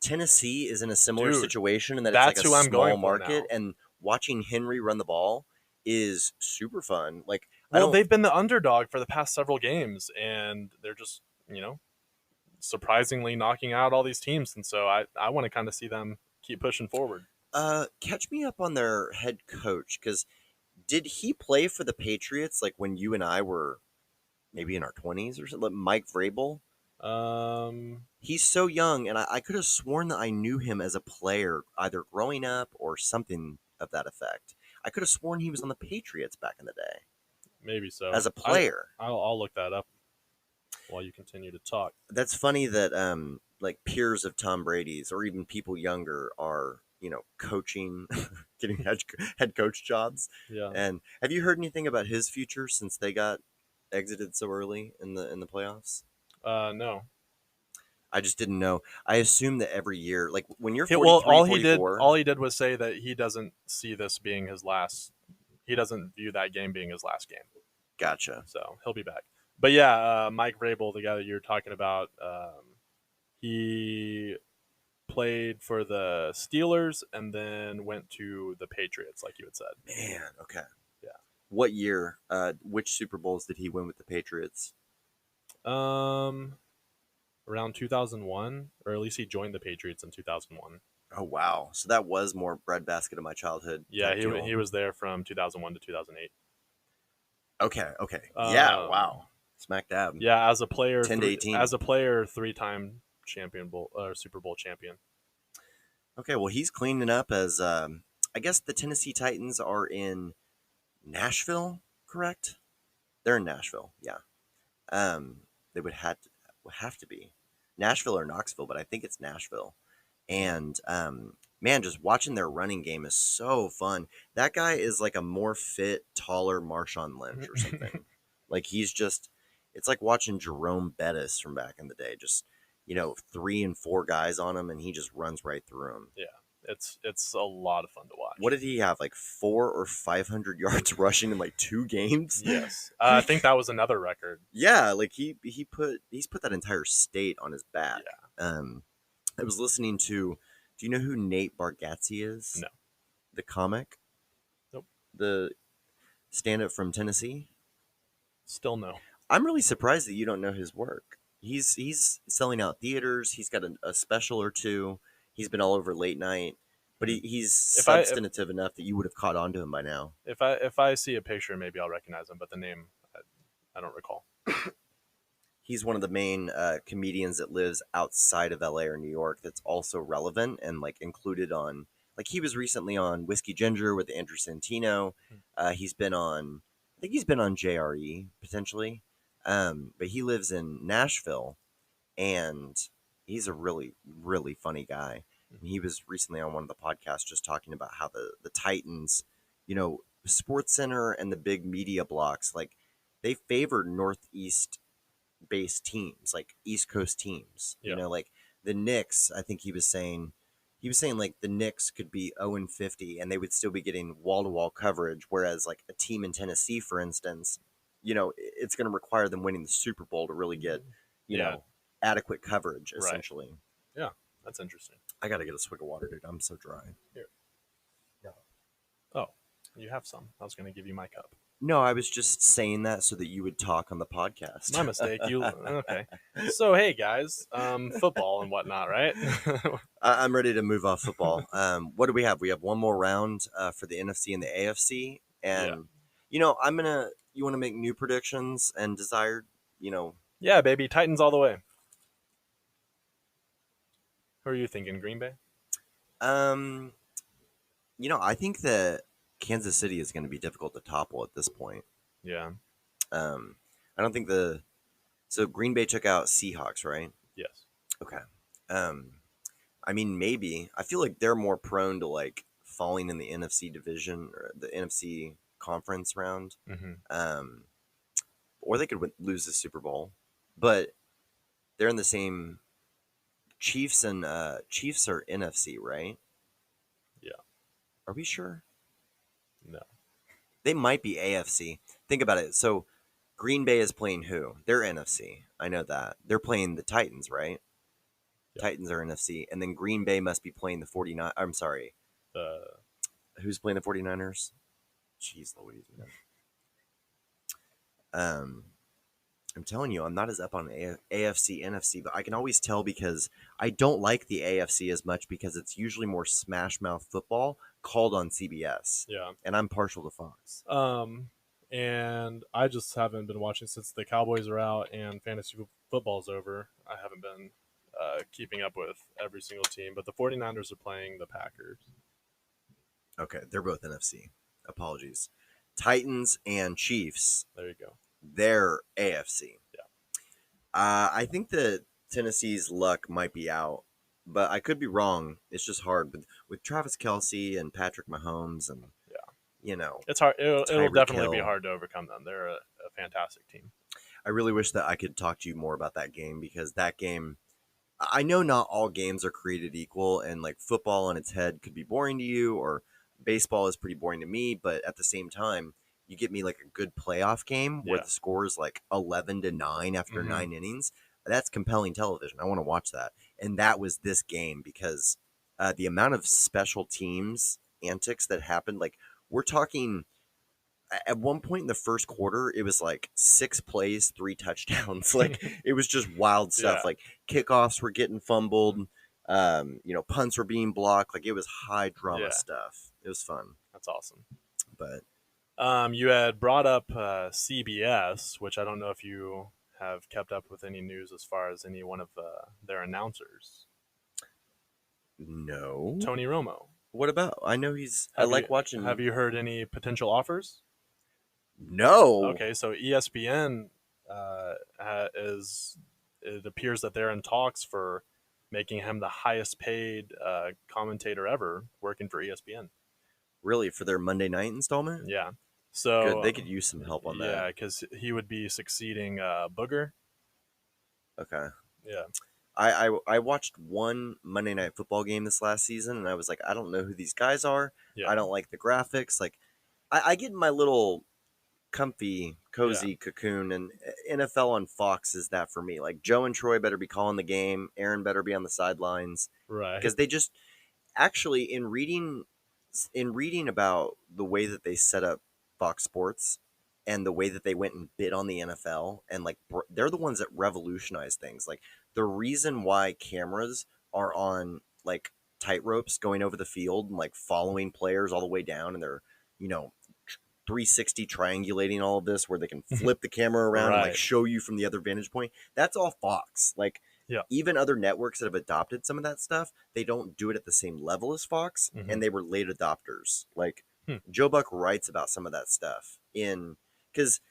[SPEAKER 1] Tennessee is in a similar situation, and that it's like a small market, and watching Henry run the ball is super fun. Like,
[SPEAKER 2] well, they've been the underdog for the past several games, and they're just surprisingly knocking out all these teams, and so I want to kind of see them keep pushing forward.
[SPEAKER 1] Catch me up on their head coach, because did he play for the Patriots like when you and I were maybe in our 20s or something? Like Mike Vrabel? He's so young, and I could have sworn that I knew him as a player, either growing up or something of that effect. I could have sworn he was on the Patriots back in the day
[SPEAKER 2] maybe so.
[SPEAKER 1] as a player.
[SPEAKER 2] I'll look that up while you continue to talk.
[SPEAKER 1] That's funny that like peers of Tom Brady's or even people younger are coaching, getting head coach jobs.
[SPEAKER 2] Yeah.
[SPEAKER 1] And have you heard anything about his future since they got exited so early in the playoffs?
[SPEAKER 2] No.
[SPEAKER 1] I just didn't know. I assume that every year, like when you're
[SPEAKER 2] Well,
[SPEAKER 1] 43,
[SPEAKER 2] all he did was say that he doesn't see this being his last. He doesn't view that game being his last game.
[SPEAKER 1] Gotcha.
[SPEAKER 2] So he'll be back. But yeah, Mike Vrabel, the guy that you're talking about, he played for the Steelers and then went to the Patriots, like you had said.
[SPEAKER 1] Man, okay.
[SPEAKER 2] Yeah.
[SPEAKER 1] What year? Which Super Bowls did he win with the Patriots?
[SPEAKER 2] Around 2001, or at least he joined the Patriots in 2001.
[SPEAKER 1] Oh wow! So that was more breadbasket of my childhood.
[SPEAKER 2] Yeah, he was there from 2001 to 2008.
[SPEAKER 1] Okay. Yeah. Wow. Smack dab.
[SPEAKER 2] Yeah, as a player,
[SPEAKER 1] 10 to 18.
[SPEAKER 2] As a player, 3-time Super Bowl champion.
[SPEAKER 1] Okay, well he's cleaning up as I guess the Tennessee Titans are in Nashville, correct? They're in Nashville. Yeah. They would have to be Nashville or Knoxville, but I think it's Nashville. And man, just watching their running game is so fun. That guy is like a more fit, taller Marshawn Lynch or something. Like it's like watching Jerome Bettis from back in the day. Just 3 and 4 guys on him, and he just runs right through them.
[SPEAKER 2] Yeah, it's a lot of fun to watch.
[SPEAKER 1] What did he have? Like 400 or 500 yards rushing in like 2 games?
[SPEAKER 2] Yes, I think that was another record.
[SPEAKER 1] Yeah, like he's put that entire state on his back.
[SPEAKER 2] Yeah.
[SPEAKER 1] I was listening to. Do you know who Nate Bargatze is?
[SPEAKER 2] No.
[SPEAKER 1] The comic.
[SPEAKER 2] Nope.
[SPEAKER 1] The stand-up from Tennessee.
[SPEAKER 2] Still no.
[SPEAKER 1] I'm really surprised that you don't know his work. He's selling out theaters. He's got a special or 2. He's been all over late night, but he's substantive enough that you would have caught on to him by now.
[SPEAKER 2] If I see a picture, maybe I'll recognize him, but the name I don't recall.
[SPEAKER 1] He's one of the main comedians that lives outside of LA or New York that's also relevant and like included on. Like he was recently on Whiskey Ginger with Andrew Santino. He's been on, I think he's been on JRE potentially, but he lives in Nashville, and he's a really, really funny guy. And he was recently on one of the podcasts just talking about how the Titans, Sports Center and the big media blocks, like they favor Northeast based teams, like East Coast teams.
[SPEAKER 2] Yeah.
[SPEAKER 1] Like the Knicks, I think he was saying like the Knicks could be 0-50 and they would still be getting wall-to-wall coverage, whereas like a team in Tennessee, for instance, it's going to require them winning the Super Bowl to really get adequate coverage, essentially.
[SPEAKER 2] Right. Yeah, that's interesting.
[SPEAKER 1] I got to get a swig of water, dude. I'm so dry.
[SPEAKER 2] Here. Yeah. Oh, you have some. I was going to give you my cup.
[SPEAKER 1] No, I was just saying that so that you would talk on the podcast.
[SPEAKER 2] My mistake. Okay. So, hey, guys, football and whatnot, right?
[SPEAKER 1] I'm ready to move off football. What do we have? We have one more round for the NFC and the AFC. And, you want to make new predictions and desired,
[SPEAKER 2] Yeah, baby. Titans all the way. Who are you thinking? Green Bay?
[SPEAKER 1] I think that Kansas City is going to be difficult to topple at this point.
[SPEAKER 2] Yeah.
[SPEAKER 1] I don't think so Green Bay took out Seahawks, right?
[SPEAKER 2] Yes.
[SPEAKER 1] Okay. I mean, maybe. I feel like they're more prone to like falling in the NFC division or the NFC conference round.
[SPEAKER 2] Mm-hmm.
[SPEAKER 1] Or they could lose the Super Bowl, but they're in the same. Chiefs are NFC, right?
[SPEAKER 2] Yeah.
[SPEAKER 1] Are we sure?
[SPEAKER 2] No.
[SPEAKER 1] They might be AFC. Think about it. So Green Bay is playing who? They're NFC. I know that. They're playing the Titans, right? Yep. Titans are NFC. And then Green Bay must be playing the 49. I'm sorry. Who's playing the 49ers? Jeez Louise, man. I'm telling you, I'm not as up on AFC, NFC, but I can always tell because I don't like the AFC as much because it's usually more smash mouth football called on CBS,
[SPEAKER 2] Yeah.
[SPEAKER 1] and I'm partial to Fox.
[SPEAKER 2] And I just haven't been watching since the Cowboys are out and fantasy football's over. I haven't been keeping up with every single team, but the 49ers are playing the Packers.
[SPEAKER 1] Okay, they're both NFC. Apologies. Titans and Chiefs,
[SPEAKER 2] There you go.
[SPEAKER 1] they're AFC.
[SPEAKER 2] Yeah.
[SPEAKER 1] I think that Tennessee's luck might be out, but I could be wrong. It's just hard. But with Travis Kelce and Patrick Mahomes and,
[SPEAKER 2] It's hard. It'll
[SPEAKER 1] Tyreek
[SPEAKER 2] definitely be
[SPEAKER 1] Hill.
[SPEAKER 2] hard to overcome them. They're a fantastic team.
[SPEAKER 1] I really wish that I could talk to you more about that game because that game, I know not all games are created equal, and like football on its head could be boring to you, or baseball is pretty boring to me, but at the same time, you get me like a good playoff game where
[SPEAKER 2] Yeah.
[SPEAKER 1] the score is like 11-9 after
[SPEAKER 2] Mhm.
[SPEAKER 1] 9 innings. That's compelling television. I want to watch that. And that was this game because the amount of special teams antics that happened, like we're talking at one point in the first quarter, it was like 6 plays, 3 touchdowns. Like it was just wild stuff.
[SPEAKER 2] Yeah.
[SPEAKER 1] Like kickoffs were getting fumbled. Punts were being blocked. Like it was high drama
[SPEAKER 2] Yeah.
[SPEAKER 1] stuff. It was fun.
[SPEAKER 2] That's awesome.
[SPEAKER 1] But
[SPEAKER 2] You had brought up CBS, which I don't know if you have kept up with any news as far as any one of their announcers.
[SPEAKER 1] no.
[SPEAKER 2] Tony Romo.
[SPEAKER 1] What about? I know he's. I
[SPEAKER 2] Have
[SPEAKER 1] like
[SPEAKER 2] you-
[SPEAKER 1] watching.
[SPEAKER 2] Have you heard any potential offers?
[SPEAKER 1] No.
[SPEAKER 2] Okay, so ESPN is. It appears that they're in talks for making him the highest paid commentator ever, working for ESPN.
[SPEAKER 1] Really, for their Monday night installment?
[SPEAKER 2] Yeah. So
[SPEAKER 1] Good. They could use some help on
[SPEAKER 2] Yeah,
[SPEAKER 1] that.
[SPEAKER 2] because he would be succeeding Booger.
[SPEAKER 1] Okay.
[SPEAKER 2] Yeah.
[SPEAKER 1] I watched one Monday Night Football game this last season, and I was like, I don't know who these guys are.
[SPEAKER 2] Yeah.
[SPEAKER 1] I don't like the graphics. Like, I get in my little comfy, cozy cocoon, and NFL on Fox is that for me. Like, Joe and Troy better be calling the game. Aaron better be on the sidelines
[SPEAKER 2] Right.
[SPEAKER 1] because they just actually in reading about the way that they set up Fox Sports and the way that they went and bid on the NFL and like they're the ones that revolutionized things. Like the reason why cameras are on like tightropes going over the field and like following players all the way down and they're, 360 triangulating all of this where they can flip the camera around and like
[SPEAKER 2] Right.
[SPEAKER 1] show you from the other vantage point. That's all Fox. Like
[SPEAKER 2] Yeah.
[SPEAKER 1] even other networks that have adopted some of that stuff, they don't do it at the same level as Fox,
[SPEAKER 2] Mhm.
[SPEAKER 1] and they were late adopters. Like
[SPEAKER 2] Hmm.
[SPEAKER 1] Joe Buck writes about some of that stuff because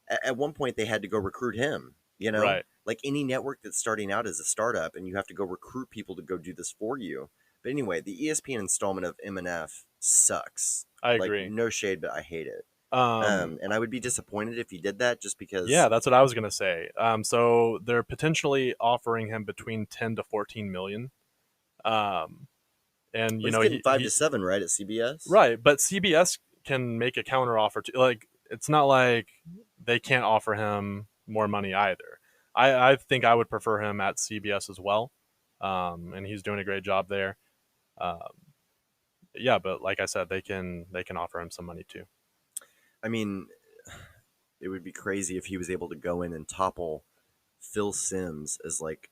[SPEAKER 1] at one point they had to go recruit him.
[SPEAKER 2] Right.
[SPEAKER 1] Like any network that's starting out as a startup, and you have to go recruit people to go do this for you. But anyway, the ESPN installment of M&F sucks.
[SPEAKER 2] I
[SPEAKER 1] Like,
[SPEAKER 2] agree.
[SPEAKER 1] no shade, but I hate it.
[SPEAKER 2] Um,
[SPEAKER 1] And I would be disappointed if he did that just because.
[SPEAKER 2] yeah, that's what I was gonna say. So they're potentially offering him between 10 to 14 million. And
[SPEAKER 1] He's getting 5 to 7, right, at CBS?
[SPEAKER 2] right, but CBS can make a counter offer to like it's not like they can't offer him more money either. I think I would prefer him at CBS as well. And he's doing a great job there. Yeah, but like I said, they can offer him some money too.
[SPEAKER 1] I mean, it would be crazy if he was able to go in and topple Phil Simms as like,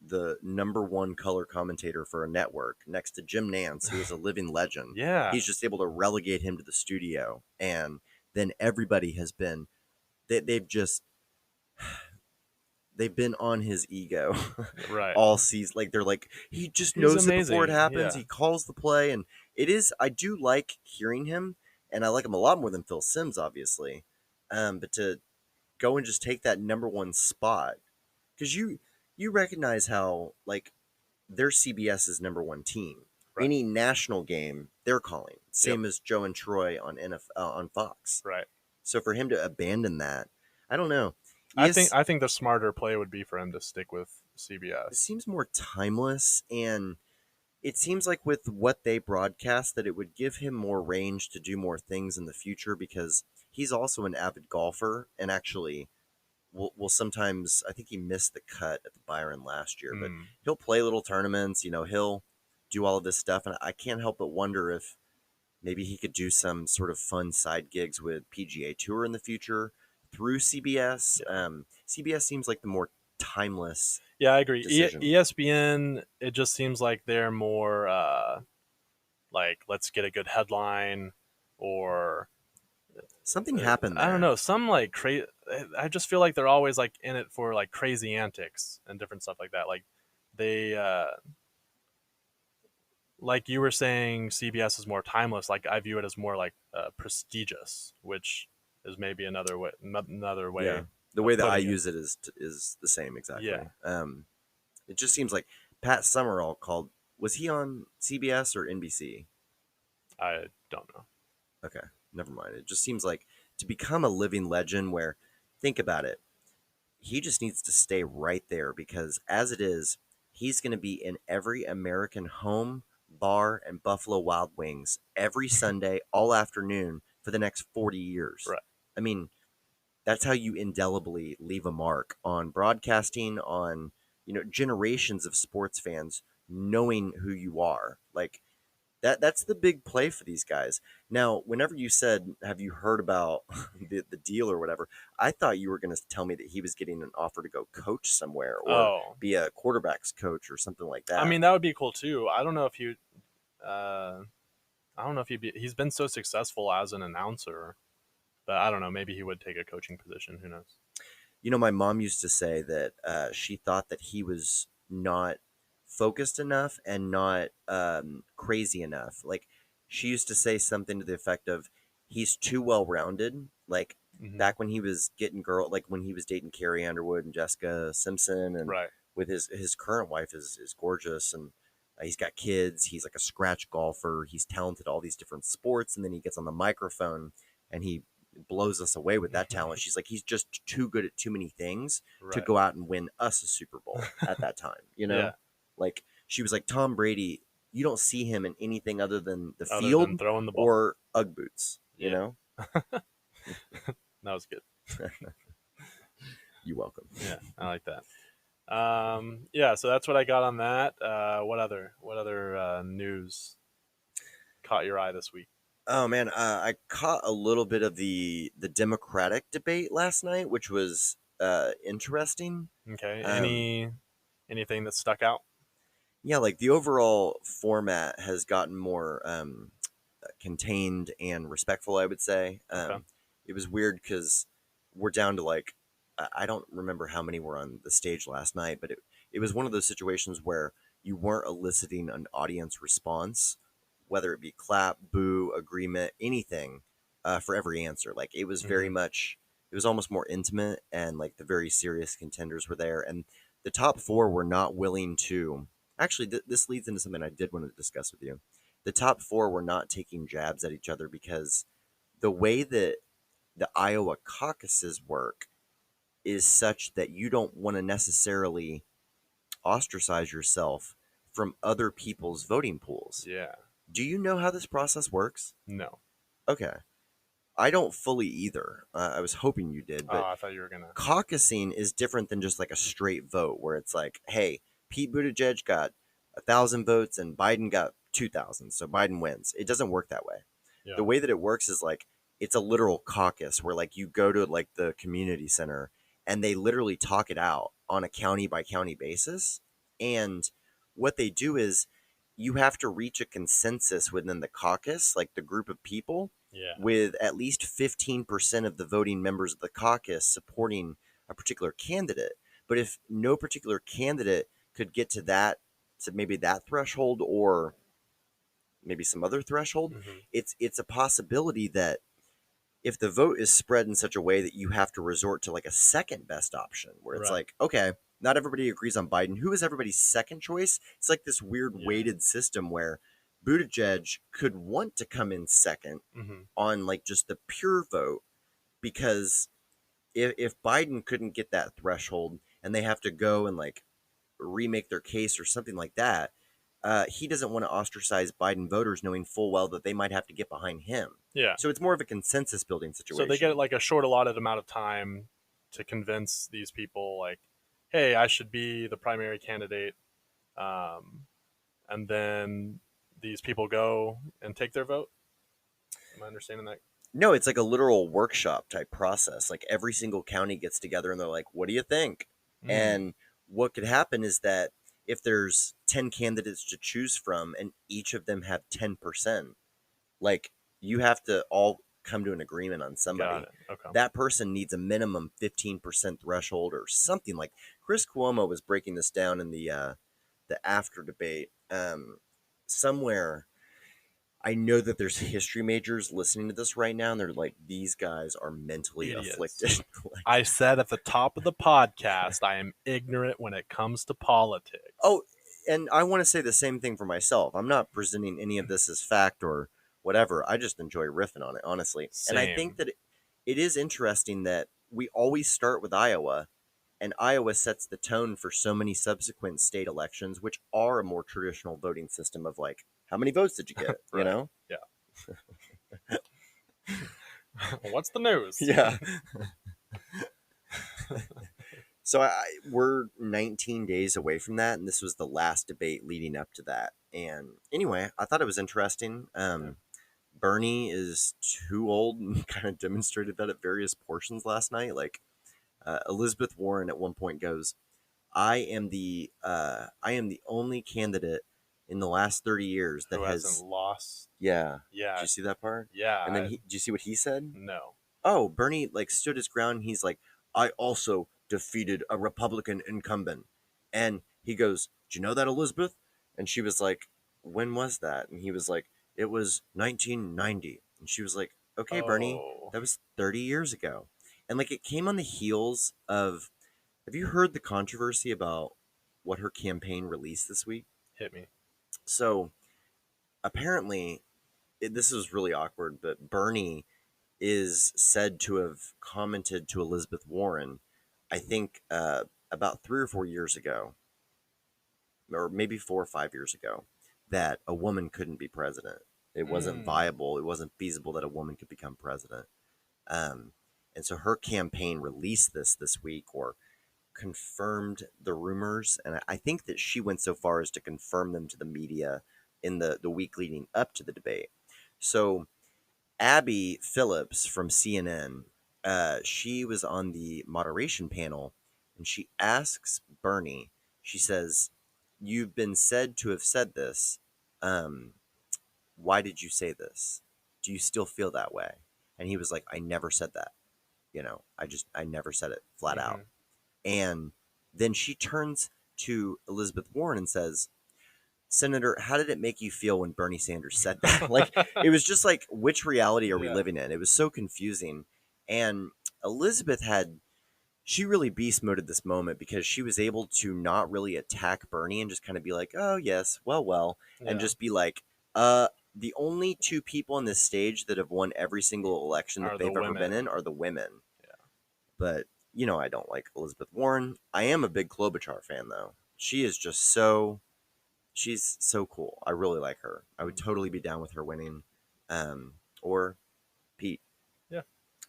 [SPEAKER 1] the number one color commentator for a network next to Jim Nance, who is a living legend.
[SPEAKER 2] Yeah.
[SPEAKER 1] He's just able to relegate him to the studio. And then everybody has been, they've been on his ego
[SPEAKER 2] Right.
[SPEAKER 1] all season. Like they're like, he just
[SPEAKER 2] He's
[SPEAKER 1] knows it before it
[SPEAKER 2] amazing,
[SPEAKER 1] happens.
[SPEAKER 2] yeah.
[SPEAKER 1] He calls the play. And I do like hearing him. And I like him a lot more than Phil Simms, obviously. But to go and just take that number one spot, because you recognize how like they're CBS's number one team.
[SPEAKER 2] Right.
[SPEAKER 1] Any national game they're calling, same as Joe and Troy on on Fox.
[SPEAKER 2] Right.
[SPEAKER 1] So for him to abandon that, I don't know.
[SPEAKER 2] I think the smarter play would be for him to stick with
[SPEAKER 1] It
[SPEAKER 2] CBS.
[SPEAKER 1] seems more timeless, and it seems like with what they broadcast that it would give him more range to do more things in the future because he's also an avid golfer and actually will sometimes, I think he missed the cut at the Byron last year, but he'll play little tournaments, he'll do all of this stuff, and I can't help but wonder if maybe he could do some sort of fun side gigs with PGA Tour in the future. through CBS.
[SPEAKER 2] Yeah.
[SPEAKER 1] CBS seems like the more timeless
[SPEAKER 2] Yeah, I agree.
[SPEAKER 1] decision.
[SPEAKER 2] ESPN, it just seems like they're more like, let's get a good headline, or
[SPEAKER 1] Something happened
[SPEAKER 2] I don't
[SPEAKER 1] there.
[SPEAKER 2] know, some like crazy. I just feel like they're always like in it for like crazy antics and different stuff like that. Like they, like you were saying, CBS is more timeless. Like I view it as more like prestigious, which is maybe another way. Another
[SPEAKER 1] Yeah,
[SPEAKER 2] way
[SPEAKER 1] the
[SPEAKER 2] of
[SPEAKER 1] way that I
[SPEAKER 2] putting it.
[SPEAKER 1] use it is the same exactly.
[SPEAKER 2] Yeah.
[SPEAKER 1] It just seems like Pat Summerall called. Was he on CBS or NBC?
[SPEAKER 2] I don't know.
[SPEAKER 1] Okay, never mind. It just seems like to become a living legend. Where, think about it, he just needs to stay right there because as it is, he's going to be in every American home, bar, and Buffalo Wild Wings every Sunday, all afternoon for the next 40 years.
[SPEAKER 2] Right.
[SPEAKER 1] I mean, that's how you indelibly leave a mark on broadcasting, on generations of sports fans knowing who you are. Like that's the big play for these guys. Now, whenever you said, have you heard about the deal or whatever, I thought you were going to tell me that he was getting an offer to go coach somewhere or
[SPEAKER 2] Oh,
[SPEAKER 1] be a quarterback's coach or something like
[SPEAKER 2] I
[SPEAKER 1] that.
[SPEAKER 2] mean that would be cool too. I don't know if you. Uh, I don't know if he's been so successful as an announcer, but I don't know. Maybe he would take a coaching position. Who knows?
[SPEAKER 1] My mom used to say that she thought that he was not focused enough and not crazy enough. Like she used to say something to the effect of, "He's too well rounded." Like
[SPEAKER 2] Hmm.
[SPEAKER 1] back when he was getting like when he was dating Carrie Underwood and Jessica Simpson, and
[SPEAKER 2] Right.
[SPEAKER 1] with his current wife is gorgeous, and he's got kids. He's like a scratch golfer. He's talented at all these different sports, and then he gets on the microphone and he blows us away with that talent. She's like, he's just too good at too many things to
[SPEAKER 2] Right.
[SPEAKER 1] go out and win us a Super Bowl at that time,
[SPEAKER 2] Yeah.
[SPEAKER 1] Like she was like, Tom Brady, you don't see him in anything other than the
[SPEAKER 2] Other
[SPEAKER 1] field
[SPEAKER 2] than throwing the ball.
[SPEAKER 1] or Ugg boots,
[SPEAKER 2] Yeah. That was good.
[SPEAKER 1] You're welcome.
[SPEAKER 2] Yeah, I like that. Yeah, so that's what I got on that. What other news caught your eye this week?
[SPEAKER 1] Oh man, I caught a little bit of the Democratic debate last night, which was interesting.
[SPEAKER 2] Okay.
[SPEAKER 1] Um,
[SPEAKER 2] Anything that stuck out?
[SPEAKER 1] yeah, like the overall format has gotten more contained and respectful, I would say.
[SPEAKER 2] Okay.
[SPEAKER 1] It was weird because we're down to like, I don't remember how many were on the stage last night, but it was one of those situations where you weren't eliciting an audience response, whether it be clap, boo, agreement, anything, for every answer. Like it was very
[SPEAKER 2] Hmm.
[SPEAKER 1] much, it was almost more intimate, and like the very serious contenders were there. And the top four were not willing to. Actually, this leads into something I did want to discuss with you. The top four were not taking jabs at each other because the way that the Iowa caucuses work is such that you don't want to necessarily ostracize yourself from other people's voting pools.
[SPEAKER 2] Yeah.
[SPEAKER 1] Do you know how this process works?
[SPEAKER 2] No.
[SPEAKER 1] Okay. I don't fully either. I was hoping you did,
[SPEAKER 2] Oh,
[SPEAKER 1] but
[SPEAKER 2] I thought you were gonna.
[SPEAKER 1] caucusing is different than just like a straight vote where it's like, hey, Pete Buttigieg got 1,000 votes and Biden got 2,000, so Biden wins. It doesn't work that way.
[SPEAKER 2] Yeah.
[SPEAKER 1] The way that it works is like it's a literal caucus where like you go to like the community center and they literally talk it out on a county by county basis. And what they do is you have to reach a consensus within the caucus, like the group of people,
[SPEAKER 2] Yeah.
[SPEAKER 1] with at least 15% of the voting members of the caucus supporting a particular candidate. But if no particular candidate could get to maybe that threshold or maybe some other threshold,
[SPEAKER 2] Hmm.
[SPEAKER 1] it's a possibility that if the vote is spread in such a way that you have to resort to like a second best option where it's
[SPEAKER 2] Right.
[SPEAKER 1] like, okay, not everybody agrees on Biden. Who is everybody's second choice? It's like this weird
[SPEAKER 2] Yeah.
[SPEAKER 1] weighted system where Buttigieg could want to come in second
[SPEAKER 2] Hmm.
[SPEAKER 1] on like just the pure vote because if Biden couldn't get that threshold and they have to go and like remake their case or something like that, he doesn't want to ostracize Biden voters knowing full well that they might have to get behind him.
[SPEAKER 2] Yeah.
[SPEAKER 1] So it's more of a consensus building situation.
[SPEAKER 2] So they get like a short allotted amount of time to convince these people, like, hey, I should be the primary candidate, and then these people go and take their vote. Am I understanding that?
[SPEAKER 1] No, it's like a literal workshop type process. Like every single county gets together and they're like, "What do you think?" And what could happen is that if there's 10 candidates to choose from and each of them have 10%, like you have to all come to an agreement on somebody.
[SPEAKER 2] Got it. Okay.
[SPEAKER 1] That person needs a minimum 15% threshold or something. Like Chris Cuomo was breaking this down in the after debate. Somewhere I know that there's history majors listening to this right now, and they're like, these guys are mentally
[SPEAKER 2] Idiots.
[SPEAKER 1] afflicted. Like,
[SPEAKER 2] I said at the top of the podcast, I am ignorant when it comes to politics.
[SPEAKER 1] oh, and I want to say the same thing for myself. I'm not presenting any of this as fact or whatever. I just enjoy riffing on it, honestly. And I think that it is interesting that we always start with Iowa, and Iowa sets the tone for so many subsequent state elections, which are a more traditional voting system of like, how many votes did you get?
[SPEAKER 2] Right.
[SPEAKER 1] You know?
[SPEAKER 2] Yeah. What's the news?
[SPEAKER 1] Yeah. So we're 19 days away from that, and this was the last debate leading up to that. And anyway, I thought it was interesting. Bernie is too old and kind of demonstrated that at various portions last night. Like Elizabeth Warren at one point goes, I am the only candidate in the last 30 years that
[SPEAKER 2] Who
[SPEAKER 1] has
[SPEAKER 2] hasn't lost.
[SPEAKER 1] Yeah.
[SPEAKER 2] Yeah.
[SPEAKER 1] Did you see that part?
[SPEAKER 2] Yeah.
[SPEAKER 1] And then did you see what he said?
[SPEAKER 2] No.
[SPEAKER 1] Oh, Bernie like stood his ground. He's like, I also defeated a Republican incumbent. And he goes, do you know that, Elizabeth? And she was like, when was that? And he was like, it was 1990. And she was like, okay, Bernie, that was 30 years ago. And like it came on the heels of, have you heard the controversy about what her campaign released this week?
[SPEAKER 2] Hit me.
[SPEAKER 1] So apparently, this is really awkward, but Bernie is said to have commented to Elizabeth Warren, I think about 3 or 4 years ago, or maybe 4 or 5 years ago, that a woman couldn't be president. It wasn't viable. It wasn't feasible that a woman could become president. And so her campaign released this week, or confirmed the rumors. And I think that she went so far as to confirm them to the media in the week leading up to the debate. So Abby Phillips from CNN, she was on the moderation panel, and she asks Bernie, she says, you've been said to have said this. Why did you say this? Do you still feel that way? And he was like, I never said that. I never said it flat out. And then she turns to Elizabeth Warren and says, Senator, how did it make you feel when Bernie Sanders said that? Like, it was just like, which reality are we living in? It was so confusing. And Elizabeth she really beast moded this moment because she was able to not really attack Bernie and just kind of be like, oh, yes, well, and just be like, the only two people on this stage that have won every single election that they've ever been in are the women. Yeah. But, I don't like Elizabeth Warren. I am a big Klobuchar fan, though. She is just she's so cool. I really like her. I would totally be down with her winning, or Pete.
[SPEAKER 2] Yeah.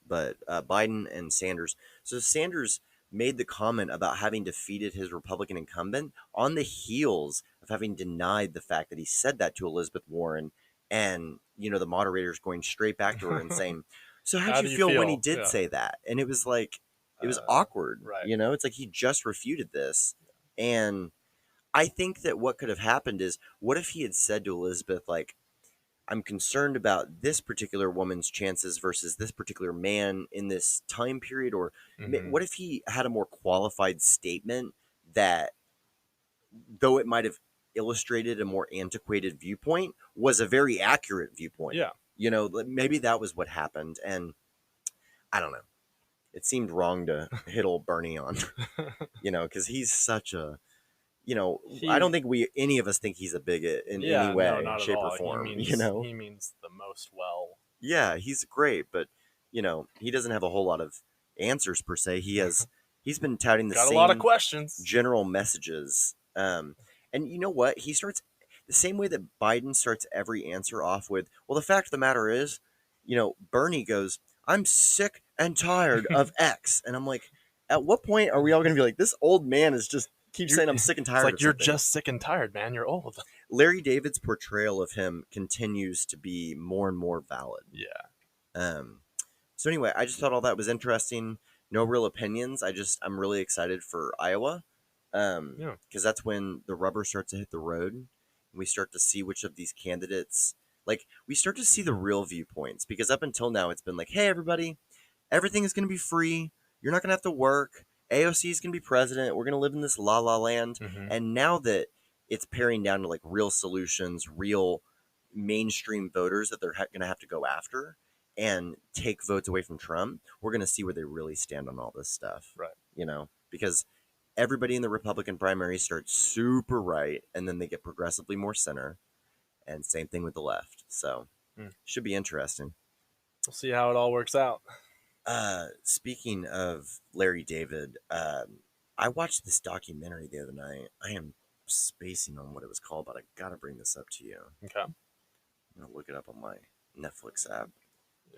[SPEAKER 1] But Biden and Sanders. So Sanders made the comment about having defeated his Republican incumbent on the heels of having denied the fact that he said that to Elizabeth Warren, and the moderators going straight back to her and saying, "So how did you feel when he did say that?" And it was like, it was awkward.
[SPEAKER 2] Right.
[SPEAKER 1] It's like he just refuted this, and I think that what could have happened is, what if he had said to Elizabeth, like, I'm concerned about this particular woman's chances versus this particular man in this time period? Or what if he had a more qualified statement that, though it might have illustrated a more antiquated viewpoint, was a very accurate viewpoint?
[SPEAKER 2] Yeah.
[SPEAKER 1] Maybe that was what happened. And I don't know. It seemed wrong to hit old Bernie on, because he's such a, I don't think any of us think he's a bigot in any way, shape, or form.
[SPEAKER 2] He means the most well.
[SPEAKER 1] Yeah, he's great, but he doesn't have a whole lot of answers per se. He's been touting the
[SPEAKER 2] Got
[SPEAKER 1] same
[SPEAKER 2] a lot of questions,
[SPEAKER 1] general messages. And you know what? He starts the same way that Biden starts every answer off with, well, the fact of the matter is, Bernie goes, I'm sick and tired of X. And I'm like, at what point are we all going to be like, this old man is just keeps saying I'm sick and tired.
[SPEAKER 2] It's like, you're just sick and tired, man. You're old.
[SPEAKER 1] Larry David's portrayal of him continues to be more and more valid.
[SPEAKER 2] Yeah.
[SPEAKER 1] So anyway, I just thought all that was interesting. No real opinions. I'm really excited for Iowa.
[SPEAKER 2] Yeah.
[SPEAKER 1] Because that's when the rubber starts to hit the road. And we start to see which of these candidates, like, we start to see the real viewpoints. Because up until now, it's been like, hey, everybody, everything is going to be free. You're not going to have to work. AOC is going to be president. We're going to live in this la la land.
[SPEAKER 2] Mm-hmm.
[SPEAKER 1] And now that it's paring down to like real solutions, real mainstream voters that they're going to have to go after and take votes away from Trump, we're going to see where they really stand on all this stuff.
[SPEAKER 2] Right.
[SPEAKER 1] You know, because everybody in the Republican primary starts super right and then they get progressively more center. And same thing with the left. So should be interesting.
[SPEAKER 2] We'll see how it all works out.
[SPEAKER 1] Speaking of Larry David, I watched this documentary the other night. I am spacing on what it was called, but I gotta bring this up to you.
[SPEAKER 2] Okay.
[SPEAKER 1] I'm gonna look it up on my Netflix app.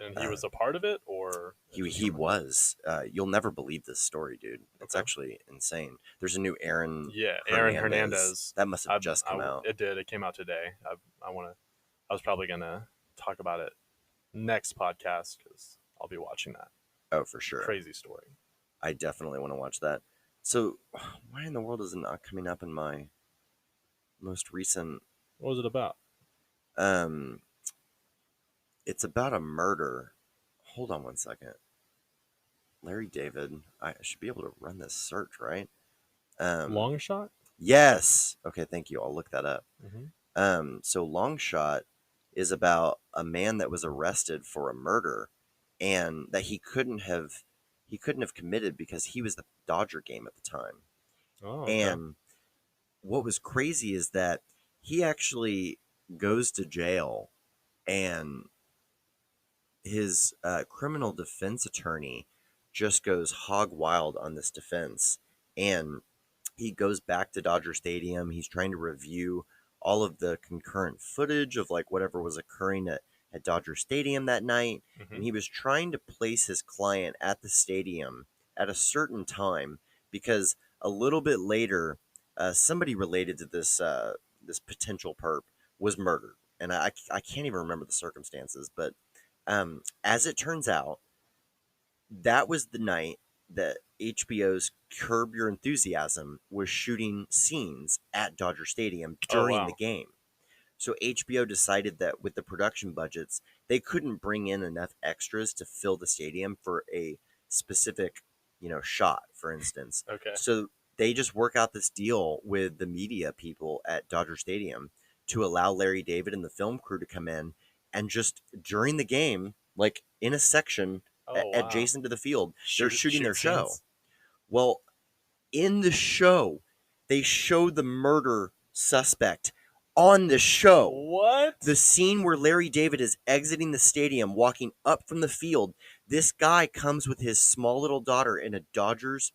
[SPEAKER 2] And he was a part of it, or
[SPEAKER 1] He was. You'll never believe this story, dude. It's actually insane. There's a new Aaron.
[SPEAKER 2] Yeah, Aaron Hernandez.
[SPEAKER 1] That must have just come out.
[SPEAKER 2] It did. It came out today. I was probably gonna talk about it next podcast because I'll be watching that.
[SPEAKER 1] Oh, for sure.
[SPEAKER 2] Crazy story.
[SPEAKER 1] I definitely want to watch that. So, why in the world is it not coming up in my most recent?
[SPEAKER 2] What was it about?
[SPEAKER 1] It's about a murder. Hold on one second. Larry David. I should be able to run this search, right?
[SPEAKER 2] Long shot?
[SPEAKER 1] Yes. Okay, thank you. I'll look that up.
[SPEAKER 2] Mm-hmm.
[SPEAKER 1] So Long Shot is about a man that was arrested for a murder, and that he couldn't have committed because he was the Dodger game at the time.
[SPEAKER 2] Oh. Okay.
[SPEAKER 1] And what was crazy is that he actually goes to jail, and his criminal defense attorney just goes hog wild on this defense. And he goes back to Dodger Stadium. He's trying to review all of the concurrent footage of like whatever was occurring at Dodger Stadium that night.
[SPEAKER 2] Mm-hmm.
[SPEAKER 1] And he was trying to place his client at the stadium at a certain time because a little bit later, somebody related to this this potential perp was murdered. And I can't even remember the circumstances, but as it turns out, that was the night that HBO's Curb Your Enthusiasm was shooting scenes at Dodger Stadium during the game. So HBO decided that with the production budgets, they couldn't bring in enough extras to fill the stadium for a specific, shot, for instance.
[SPEAKER 2] Okay.
[SPEAKER 1] So they just work out this deal with the media people at Dodger Stadium to allow Larry David and the film crew to come in and just during the game, like in a section adjacent to the field, they're shooting their show.
[SPEAKER 2] Scenes.
[SPEAKER 1] Well, in the show, they show the murder suspect on the show.
[SPEAKER 2] What?
[SPEAKER 1] The scene where Larry David is exiting the stadium, walking up from the field. This guy comes with his small little daughter in a Dodgers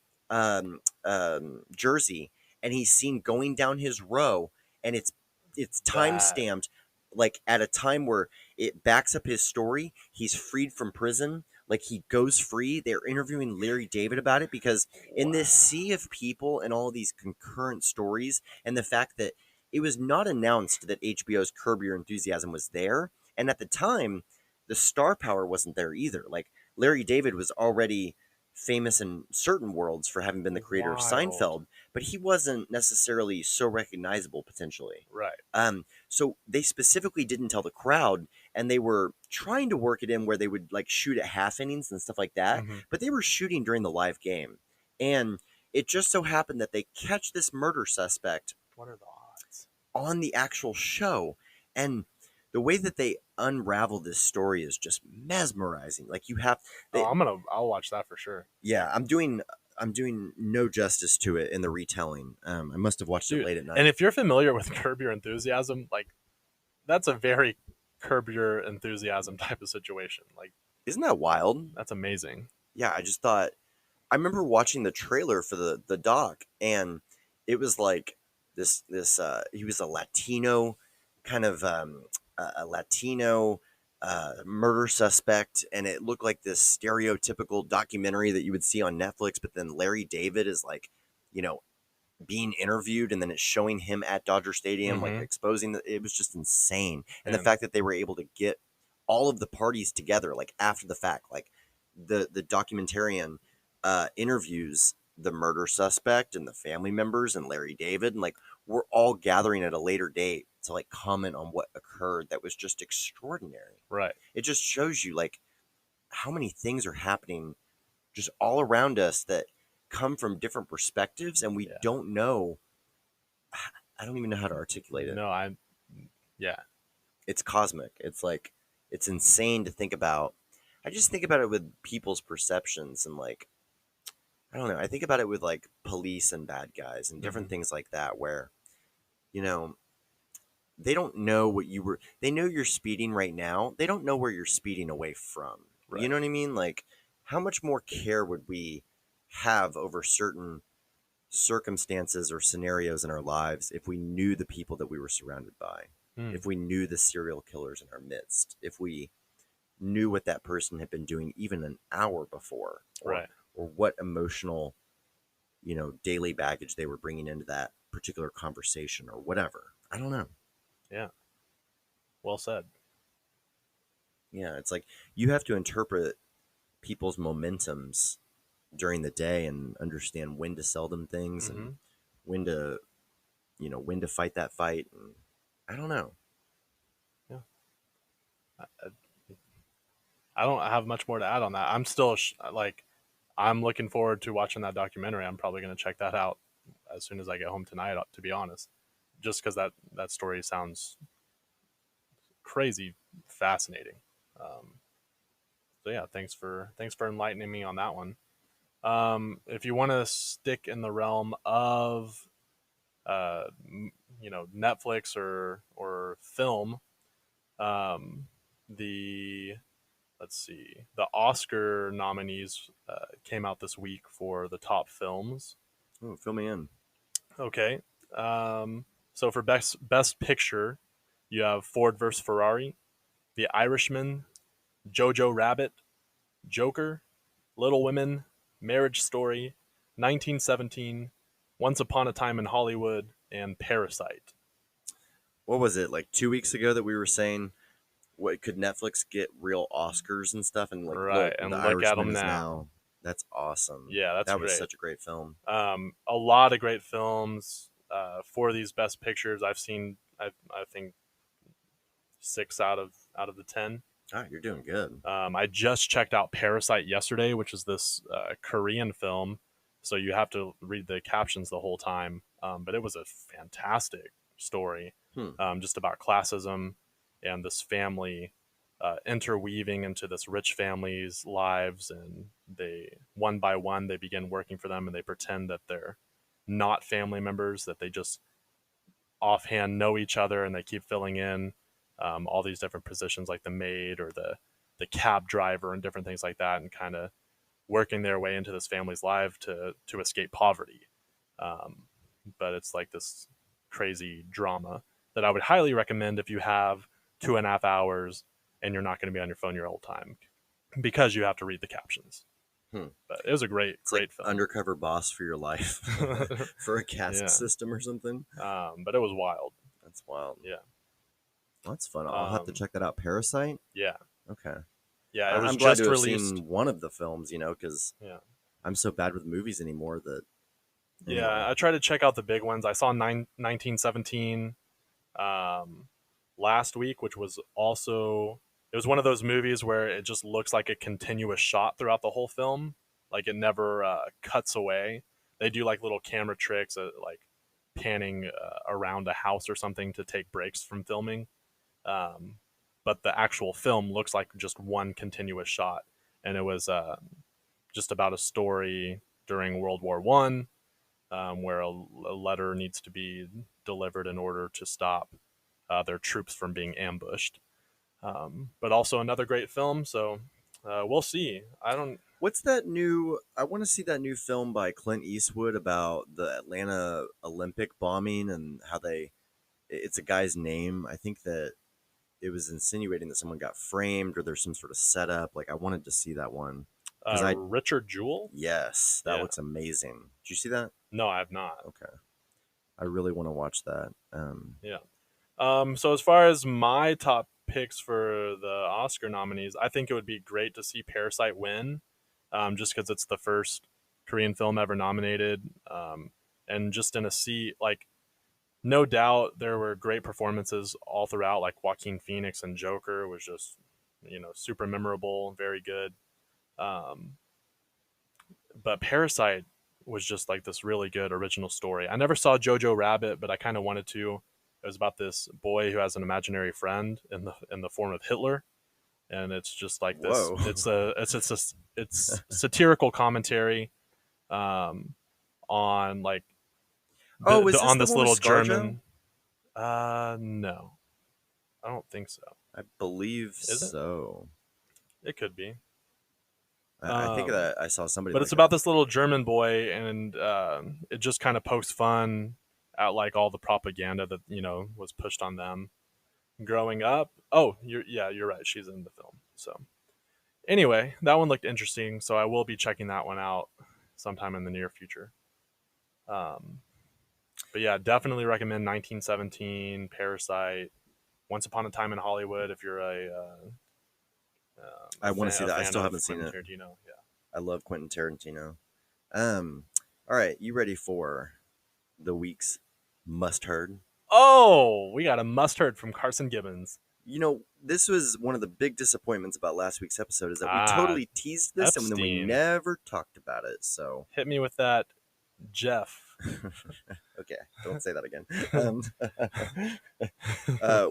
[SPEAKER 1] jersey, and he's seen going down his row, and it's time stamped, like at a time where it backs up his story. He's freed from prison. Like he goes free. They're interviewing Larry David about it because in this sea of people and all of these concurrent stories, and the fact that it was not announced that HBO's Curb Your Enthusiasm was there, and at the time, the star power wasn't there either. Like Larry David was already famous in certain worlds for having been the creator of Seinfeld, but he wasn't necessarily so recognizable potentially.
[SPEAKER 2] Right.
[SPEAKER 1] So they specifically didn't tell the crowd, and they were trying to work it in where they would like shoot at half innings and stuff like that, but they were shooting during the live game. And it just so happened that they catch this murder suspect
[SPEAKER 2] What are the odds?
[SPEAKER 1] on the actual show. And the way that they unravel this story is just mesmerizing. Like you have,
[SPEAKER 2] I'll watch that for sure.
[SPEAKER 1] Yeah, I'm doing no justice to it in the retelling. I must have watched it late at night.
[SPEAKER 2] And if you're familiar with Curb Your Enthusiasm, like that's a very Curb Your Enthusiasm type of situation. Like,
[SPEAKER 1] isn't that wild?
[SPEAKER 2] That's amazing.
[SPEAKER 1] Yeah, I remember watching the trailer for the doc, and it was like this he was a Latino kind of a Latino murder suspect, and it looked like this stereotypical documentary that you would see on Netflix, but then Larry David is like, being interviewed, and then it's showing him at Dodger Stadium, like exposing it was just insane. And the fact that they were able to get all of the parties together, like after the fact. Like the documentarian interviews the murder suspect and the family members and Larry David, and like we're all gathering at a later date to like comment on what occurred. That was just extraordinary.
[SPEAKER 2] Right.
[SPEAKER 1] It just shows you like how many things are happening just all around us that come from different perspectives, and we
[SPEAKER 2] Yeah.
[SPEAKER 1] don't know. I don't even know how to articulate it.
[SPEAKER 2] No, yeah.
[SPEAKER 1] It's cosmic. It's like, it's insane to think about. I just think about it with people's perceptions, and like, I don't know. I think about it with like police and bad guys and different things like that, where, you know, they don't know what you were, they know you're speeding right now. They don't know where you're speeding away from.
[SPEAKER 2] Right.
[SPEAKER 1] You know what I mean? Like, how much more care would we have over certain circumstances or scenarios in our lives if we knew the people that we were surrounded by? If we knew the serial killers in our midst, if we knew what that person had been doing even an hour before,
[SPEAKER 2] Right.
[SPEAKER 1] or what emotional, daily baggage they were bringing into that particular conversation or whatever. I don't know.
[SPEAKER 2] Yeah. Well said.
[SPEAKER 1] Yeah, it's like you have to interpret people's momentums during the day and understand when to sell them things and when to, when to fight that fight. And I don't know.
[SPEAKER 2] Yeah. I don't have much more to add on that. I'm still I'm looking forward to watching that documentary. I'm probably going to check that out as soon as I get home tonight, to be honest, just because that story sounds crazy fascinating. So yeah, thanks for enlightening me on that one. If you want to stick in the realm of Netflix or film, the the Oscar nominees came out this week for the top films.
[SPEAKER 1] Oh, fill me in.
[SPEAKER 2] Okay. So for best picture, you have Ford vs. Ferrari, The Irishman, Jojo Rabbit, Joker, Little Women, Marriage Story, 1917, Once Upon a Time in Hollywood, and Parasite.
[SPEAKER 1] What was it, like 2 weeks ago that we were saying, what could Netflix get real Oscars and stuff? And like,
[SPEAKER 2] Right,
[SPEAKER 1] look,
[SPEAKER 2] and
[SPEAKER 1] The
[SPEAKER 2] look at
[SPEAKER 1] Irishman
[SPEAKER 2] them
[SPEAKER 1] is
[SPEAKER 2] now.
[SPEAKER 1] That's awesome.
[SPEAKER 2] Yeah, that
[SPEAKER 1] was
[SPEAKER 2] great.
[SPEAKER 1] such a great film.
[SPEAKER 2] A lot of great films for these best pictures. I've seen, I think, 6 out of the 10.
[SPEAKER 1] All right, you're doing good.
[SPEAKER 2] I just checked out Parasite yesterday, which is this Korean film, so you have to read the captions the whole time. But it was a fantastic story, just about classism and this family interweaving into this rich family's lives, and they, one by one, they begin working for them, and they pretend that they're not family members, that they just offhand know each other, and they keep filling in all these different positions, like the maid or the cab driver and different things like that, and kind of working their way into this family's life to escape poverty. But it's like this crazy drama that I would highly recommend if you have 2.5 hours and you're not going to be on your phone your whole time, because you have to read the captions. But it was a great
[SPEAKER 1] like
[SPEAKER 2] film.
[SPEAKER 1] Undercover Boss for your life for a caste system or something.
[SPEAKER 2] But it was wild.
[SPEAKER 1] That's wild.
[SPEAKER 2] Yeah.
[SPEAKER 1] That's fun. I'll have to check that out. Parasite?
[SPEAKER 2] Yeah.
[SPEAKER 1] Okay.
[SPEAKER 2] Yeah, it was
[SPEAKER 1] I'm glad
[SPEAKER 2] just
[SPEAKER 1] to have
[SPEAKER 2] released.
[SPEAKER 1] seen one of the films, because I'm so bad with movies anymore that. Anyway.
[SPEAKER 2] Yeah, I try to check out the big ones. I saw 1917 last week, which was also, it was one of those movies where it just looks like a continuous shot throughout the whole film. Like it never cuts away. They do like little camera tricks, like panning around a house or something to take breaks from filming. But the actual film looks like just one continuous shot. And it was just about a story during World War I, where a letter needs to be delivered in order to stop their troops from being ambushed. But also another great film, so we'll see.
[SPEAKER 1] What's that new? I want to see that new film by Clint Eastwood about the Atlanta Olympic bombing and how it's a guy's name. I think that it was insinuating that someone got framed or there's some sort of setup. Like, I wanted to see that one.
[SPEAKER 2] Richard Jewell?
[SPEAKER 1] Yes, that looks amazing. Did you see that?
[SPEAKER 2] No, I have not.
[SPEAKER 1] Okay. I really want to watch that.
[SPEAKER 2] Yeah. So as far as my top picks for the Oscar nominees, I think it would be great to see Parasite win, just because it's the first Korean film ever nominated, and just in a seat like. No doubt there were great performances all throughout, like Joaquin Phoenix and Joker was just, super memorable, very good. Um, but Parasite was just like this really good original story. I never saw Jojo Rabbit, but I kind of wanted to. It was about this boy who has an imaginary friend in the form of Hitler, and it's just like this.
[SPEAKER 1] Whoa.
[SPEAKER 2] It's satirical commentary, on like
[SPEAKER 1] Oh, is this
[SPEAKER 2] on
[SPEAKER 1] the
[SPEAKER 2] this
[SPEAKER 1] one with
[SPEAKER 2] little
[SPEAKER 1] ScarJo?
[SPEAKER 2] German. No, I don't think so.
[SPEAKER 1] I believe
[SPEAKER 2] Is it?
[SPEAKER 1] so.
[SPEAKER 2] It could be.
[SPEAKER 1] I think that I saw somebody.
[SPEAKER 2] But
[SPEAKER 1] like
[SPEAKER 2] it's about this little German boy, and it just kind of pokes fun at like all the propaganda that was pushed on them growing up. Oh, you're right. She's in the film. So anyway, that one looked interesting, so I will be checking that one out sometime in the near future. But yeah, definitely recommend 1917, Parasite, Once Upon a Time in Hollywood. If you're
[SPEAKER 1] I want to see that. I still
[SPEAKER 2] of
[SPEAKER 1] haven't seen
[SPEAKER 2] Quentin
[SPEAKER 1] it.
[SPEAKER 2] Tarantino, yeah.
[SPEAKER 1] I love Quentin Tarantino. All right, you ready for the week's must heard?
[SPEAKER 2] Oh, we got a must heard from Carson Gibbons.
[SPEAKER 1] This was one of the big disappointments about last week's episode is that we
[SPEAKER 2] Ah,
[SPEAKER 1] totally teased this and then we
[SPEAKER 2] Epstein.
[SPEAKER 1] never talked about it. So
[SPEAKER 2] Hit me with that, Jeff.
[SPEAKER 1] okay, don't say that again.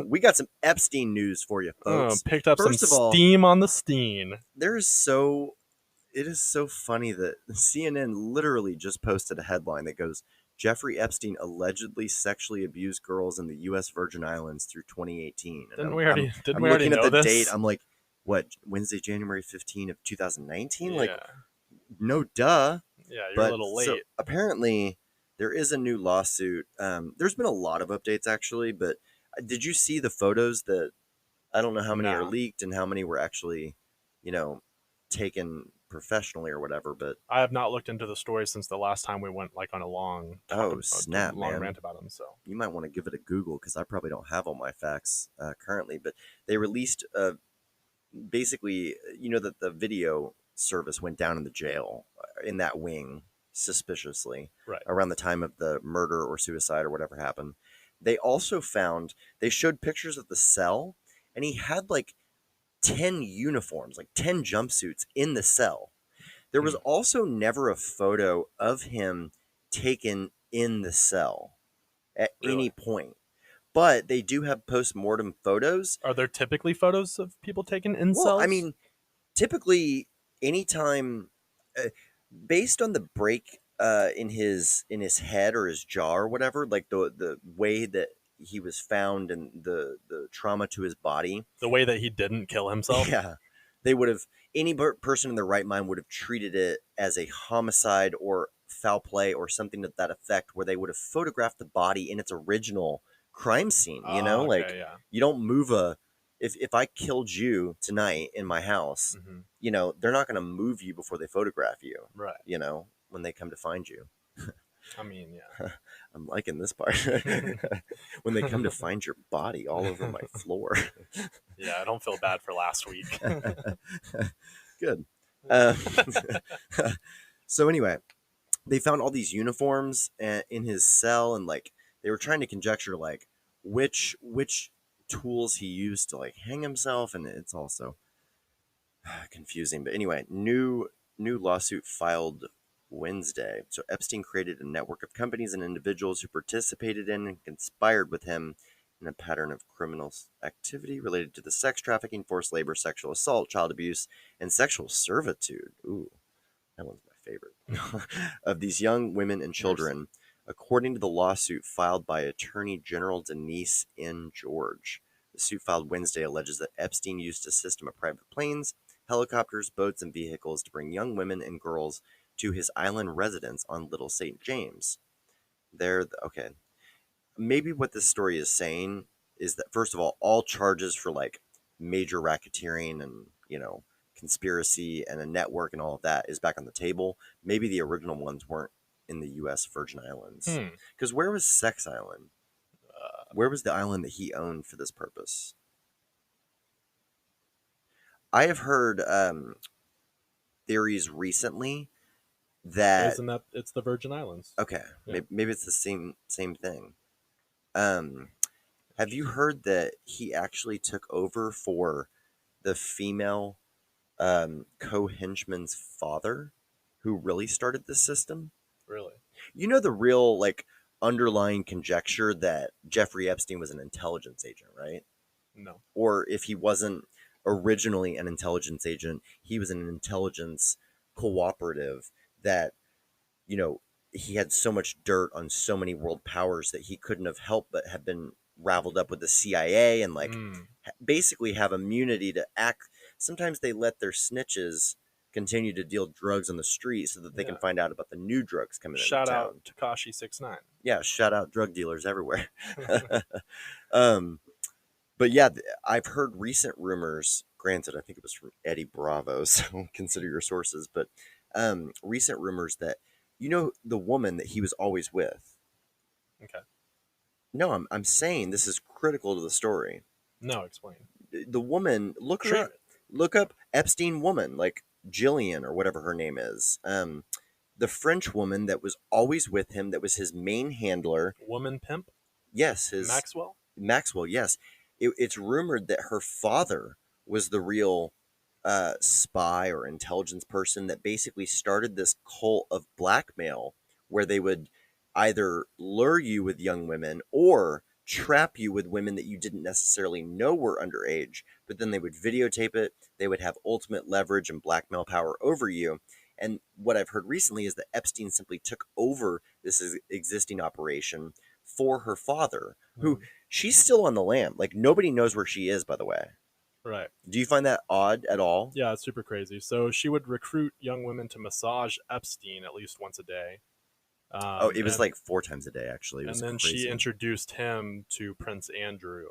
[SPEAKER 1] We got some Epstein news for you, folks.
[SPEAKER 2] Picked up
[SPEAKER 1] First
[SPEAKER 2] some
[SPEAKER 1] of all,
[SPEAKER 2] steam on the Steen.
[SPEAKER 1] It is so funny that CNN literally just posted a headline that goes, Jeffrey Epstein allegedly sexually abused girls in the U.S. Virgin Islands through 2018. And
[SPEAKER 2] Didn't we already
[SPEAKER 1] looking at
[SPEAKER 2] know
[SPEAKER 1] the
[SPEAKER 2] this?
[SPEAKER 1] date. I'm like, what, Wednesday, January 15 of 2019?
[SPEAKER 2] Yeah.
[SPEAKER 1] Like, no duh.
[SPEAKER 2] Yeah, you're a little late.
[SPEAKER 1] So apparently, there is a new lawsuit. There's been a lot of updates, actually, but did you see the photos that, I don't know how many are leaked and how many were actually, taken professionally or whatever, but
[SPEAKER 2] I have not looked into the story since the last time we went like on a long
[SPEAKER 1] snap,
[SPEAKER 2] long
[SPEAKER 1] man.
[SPEAKER 2] rant about them. So
[SPEAKER 1] you might want to give it a Google because I probably don't have all my facts currently. But they released basically, that the video service went down in the jail in that wing suspiciously around the time of the murder or suicide or whatever happened. They also they showed pictures of the cell, and he had like 10 uniforms, like 10 jumpsuits in the cell. There was also never a photo of him taken in the cell at any point. But they do have post-mortem photos.
[SPEAKER 2] Are there typically photos of people taken in cells?
[SPEAKER 1] I mean, typically anytime based on the break in his head or his jaw or whatever, like the way that he was found and the trauma to his body,
[SPEAKER 2] the way that he didn't kill himself.
[SPEAKER 1] Yeah, they would have, any person in their right mind would have treated it as a homicide or foul play or something to that effect, where they would have photographed the body in its original crime scene. You don't move if I killed you tonight in my house, they're not going to move you before they photograph you,
[SPEAKER 2] right?
[SPEAKER 1] When they come to find you.
[SPEAKER 2] I mean, yeah.
[SPEAKER 1] I'm liking this part. When they come to find your body all over my floor.
[SPEAKER 2] Yeah, I don't feel bad for last week.
[SPEAKER 1] Good. So anyway, they found all these uniforms in his cell, and like they were trying to conjecture like which tools he used to like hang himself, and it's also confusing. But anyway, new lawsuit filed Wednesday. So Epstein created a network of companies and individuals who participated in and conspired with him in a pattern of criminal activity related to the sex trafficking, forced labor, sexual assault, child abuse, and sexual servitude. Ooh, that one's my favorite. Of these young women and children, according to the lawsuit filed by Attorney General Denise N. George. The suit filed Wednesday alleges that Epstein used a system of private planes, helicopters, boats, and vehicles to bring young women and girls to his island residence on Little St. James. Okay. Maybe what this story is saying is that, first of all charges for like major racketeering and, conspiracy and a network and all of that is back on the table. Maybe the original ones weren't in the U.S. Virgin Islands. Because where was Sex Island? Where was the island that he owned for this purpose? I have heard theories recently that
[SPEAKER 2] Isn't that it's the Virgin Islands?
[SPEAKER 1] okay,
[SPEAKER 2] Yeah.
[SPEAKER 1] maybe it's the same thing. Um, have you heard that he actually took over for the female co-henchman's father, who really started this system?
[SPEAKER 2] Really?
[SPEAKER 1] You know the real like underlying conjecture that Jeffrey Epstein was an intelligence agent, right?
[SPEAKER 2] No.
[SPEAKER 1] Or if he wasn't originally an intelligence agent, he was an intelligence cooperative that, you know, he had so much dirt on so many world powers that he couldn't have helped but have been raveled up with the CIA and like
[SPEAKER 2] Mm.
[SPEAKER 1] basically have immunity to act. Sometimes they let their snitches continue to deal drugs on the street so that they can
[SPEAKER 2] Yeah.
[SPEAKER 1] find out about the new drugs coming into
[SPEAKER 2] Shout
[SPEAKER 1] town.
[SPEAKER 2] out Takashi 69.
[SPEAKER 1] Yeah, shout out drug dealers everywhere. um, but yeah, I've heard recent rumors. Granted, I think it was from Eddie Bravo, so consider your sources. But recent rumors that the woman that he was always with.
[SPEAKER 2] Okay.
[SPEAKER 1] No, I'm saying this is critical to the story.
[SPEAKER 2] No, explain.
[SPEAKER 1] The woman, look her
[SPEAKER 2] Treat
[SPEAKER 1] up. Look up Epstein woman, like Jillian or whatever her name is. The French woman that was always with him, that was his main handler.
[SPEAKER 2] Woman pimp?
[SPEAKER 1] Yes, his
[SPEAKER 2] Maxwell?
[SPEAKER 1] Maxwell, yes. It's rumored that her father was the real spy or intelligence person that basically started this cult of blackmail where they would either lure you with young women or trap you with women that you didn't necessarily know were underage, but then they would videotape it. They would have ultimate leverage and blackmail power over you. And what I've heard recently is that Epstein simply took over this existing operation for her father, who she's still on the lam. Like nobody knows where she is, by the way.
[SPEAKER 2] Right.
[SPEAKER 1] Do you find that odd at all?
[SPEAKER 2] Yeah, it's super crazy. So she would recruit young women to massage Epstein at least once a day.
[SPEAKER 1] Oh, it was like 4 times a day, actually. It was
[SPEAKER 2] and then
[SPEAKER 1] crazy.
[SPEAKER 2] she introduced him to Prince Andrew,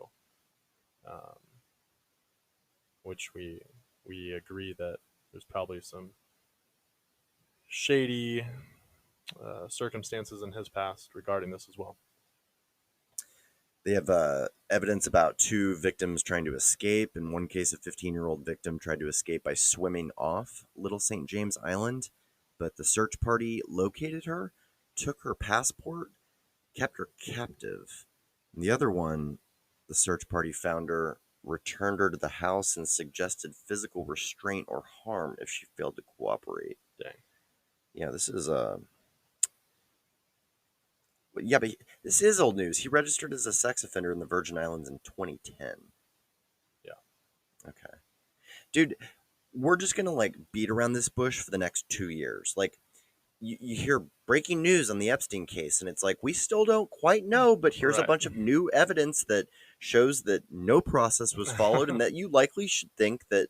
[SPEAKER 2] which we agree that there's probably some shady circumstances in his past regarding this as well.
[SPEAKER 1] They have evidence about 2 victims trying to escape. In one case, a 15-year-old victim tried to escape by swimming off Little St. James Island, but the search party located her, took her passport, kept her captive. And the other one, the search party found her, returned her to the house, and suggested physical restraint or harm if she failed to cooperate.
[SPEAKER 2] Dang.
[SPEAKER 1] Yeah, this is yeah, but this is old news. He registered as a sex offender in the Virgin Islands in 2010.
[SPEAKER 2] Yeah.
[SPEAKER 1] Okay. Dude, we're just going to like beat around this bush for the next 2 years. Like, you hear breaking news on the Epstein case, and it's like, we still don't quite know, but here's a
[SPEAKER 2] Right.
[SPEAKER 1] bunch of new evidence that shows that no process was followed and that you likely should think that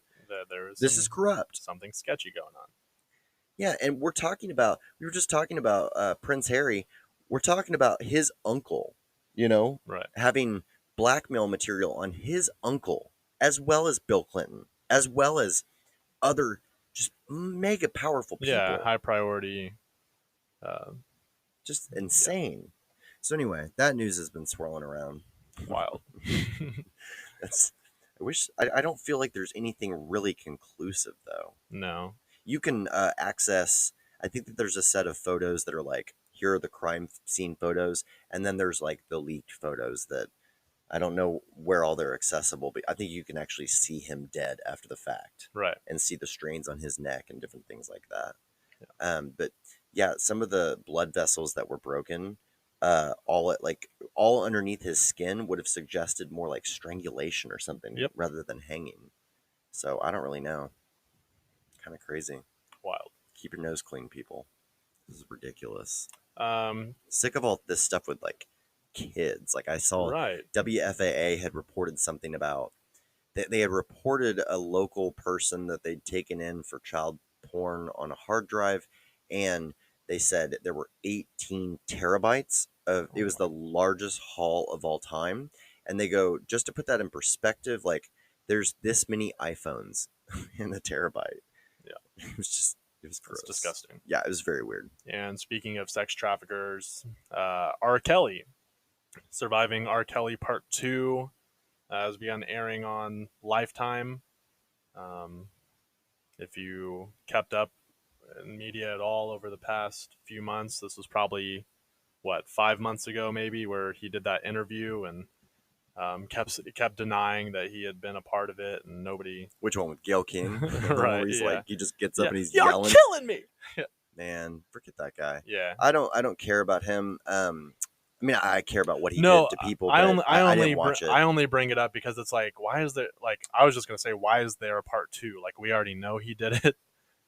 [SPEAKER 2] There is
[SPEAKER 1] this is corrupt.
[SPEAKER 2] something sketchy going on.
[SPEAKER 1] Yeah, and we were just talking about Prince Harry. We're talking about his uncle,
[SPEAKER 2] Right.
[SPEAKER 1] having blackmail material on his uncle, as well as Bill Clinton, as well as other just mega powerful people.
[SPEAKER 2] Yeah, high priority.
[SPEAKER 1] Just insane. So anyway, that news has been swirling around.
[SPEAKER 2] Wild.
[SPEAKER 1] I don't feel like there's anything really conclusive though.
[SPEAKER 2] No.
[SPEAKER 1] You can access, I think that there's a set of photos that are like, here are the crime scene photos, and then there's like the leaked photos that I don't know where all they're accessible, but I think you can actually see him dead after the fact.
[SPEAKER 2] Right.
[SPEAKER 1] And see the strains on his neck and different things like that.
[SPEAKER 2] Yeah.
[SPEAKER 1] But yeah, some of the blood vessels that were broken, all underneath his skin would have suggested more like strangulation or something,
[SPEAKER 2] Yep.
[SPEAKER 1] rather than hanging. So I don't really know. Kind of crazy.
[SPEAKER 2] Wild.
[SPEAKER 1] Keep your nose clean, people. This is ridiculous.
[SPEAKER 2] Um,
[SPEAKER 1] Sick of all this stuff with like kids. Like I saw
[SPEAKER 2] right.
[SPEAKER 1] WFAA had reported something about they had reported a local person that they'd taken in for child porn on a hard drive, and they said there were 18 terabytes of it was the largest haul of all time. And they go, just to put that in perspective, like there's this many iPhones in a terabyte.
[SPEAKER 2] Yeah.
[SPEAKER 1] It was gross.
[SPEAKER 2] It's disgusting.
[SPEAKER 1] Yeah, it was very weird.
[SPEAKER 2] And speaking of sex traffickers, R. Kelly, Surviving R. Kelly Part 2 has begun airing on Lifetime. If you kept up in media at all over the past few months, this was probably 5 months ago, maybe, where he did that interview and kept denying that he had been a part of it, and nobody.
[SPEAKER 1] Which one, with Gail King? The one
[SPEAKER 2] Right?
[SPEAKER 1] where he's
[SPEAKER 2] Yeah.
[SPEAKER 1] like, he just gets up and he's
[SPEAKER 2] Y'all
[SPEAKER 1] yelling.
[SPEAKER 2] killing me.
[SPEAKER 1] Man, forget that guy.
[SPEAKER 2] Yeah.
[SPEAKER 1] I don't care about him. I mean, I care about what he
[SPEAKER 2] No,
[SPEAKER 1] did to people,
[SPEAKER 2] I
[SPEAKER 1] but
[SPEAKER 2] only
[SPEAKER 1] I didn't watch it.
[SPEAKER 2] I only bring it up because it's like, why is there, like, I was just gonna say, why is there a part 2? Like, we already know he did it,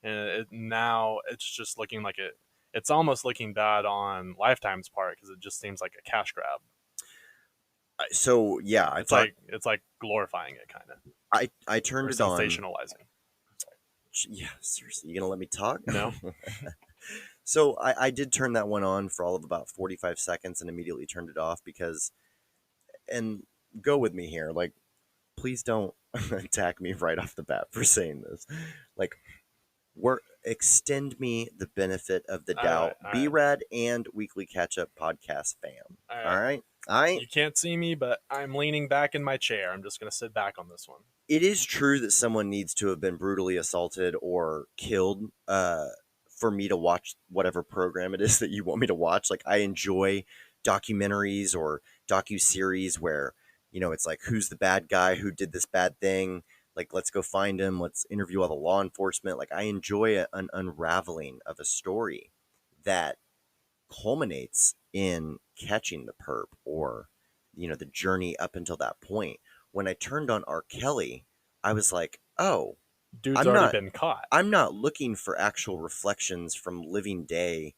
[SPEAKER 2] and now it's just looking like it's almost looking bad on Lifetime's part because it just seems like a cash grab.
[SPEAKER 1] So yeah,
[SPEAKER 2] It's like glorifying it, kind of.
[SPEAKER 1] I turned
[SPEAKER 2] Or
[SPEAKER 1] it on.
[SPEAKER 2] sensationalizing.
[SPEAKER 1] Yeah, seriously, you gonna let me talk?
[SPEAKER 2] No.
[SPEAKER 1] So I did turn that one on for all of about 45 seconds and immediately turned it off because, and go with me here, like, please don't attack me right off the bat for saying this. Like, extend me the benefit of the doubt.
[SPEAKER 2] All right.
[SPEAKER 1] B-Rad and Weekly Catch Up Podcast fam. All right.
[SPEAKER 2] You can't see me, but I'm leaning back in my chair. I'm just gonna sit back on this one.
[SPEAKER 1] It is true that someone needs to have been brutally assaulted or killed for me to watch whatever program it is that you want me to watch. Like, I enjoy documentaries or docu-series where, it's like, who's the bad guy, who did this bad thing, like, let's go find him, let's interview all the law enforcement. Like, I enjoy an unraveling of a story that culminates in catching the perp or, the journey up until that point. When I turned on R. Kelly, I was like, oh,
[SPEAKER 2] Dude's already been caught.
[SPEAKER 1] I'm not looking for actual reflections from living day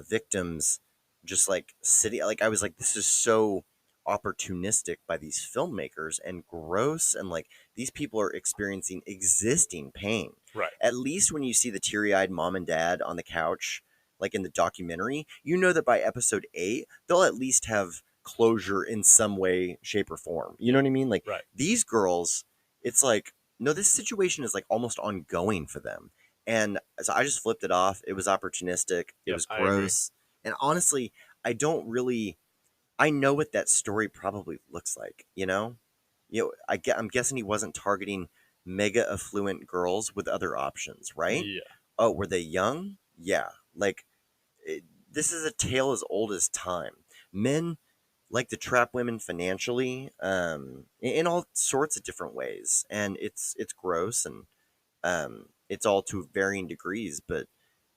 [SPEAKER 1] victims, just like city. Like, I was like, this is so opportunistic by these filmmakers and gross. And like, these people are experiencing existing pain.
[SPEAKER 2] Right.
[SPEAKER 1] At least when you see the teary-eyed mom and dad on the couch, like in the documentary, that by episode 8, they'll at least have closure in some way, shape, or form. You know what I mean? Like,
[SPEAKER 2] right.
[SPEAKER 1] These girls, it's like, no, this situation is like almost ongoing for them. And so I just flipped it off. It was opportunistic. It was gross. And honestly, I know what that story probably looks like, I'm guessing he wasn't targeting mega affluent girls with other options, right?
[SPEAKER 2] Yeah.
[SPEAKER 1] Oh, were they young? Yeah. Like, this is a tale as old as time. Men like to trap women financially, in all sorts of different ways, and it's gross, and it's all to varying degrees. But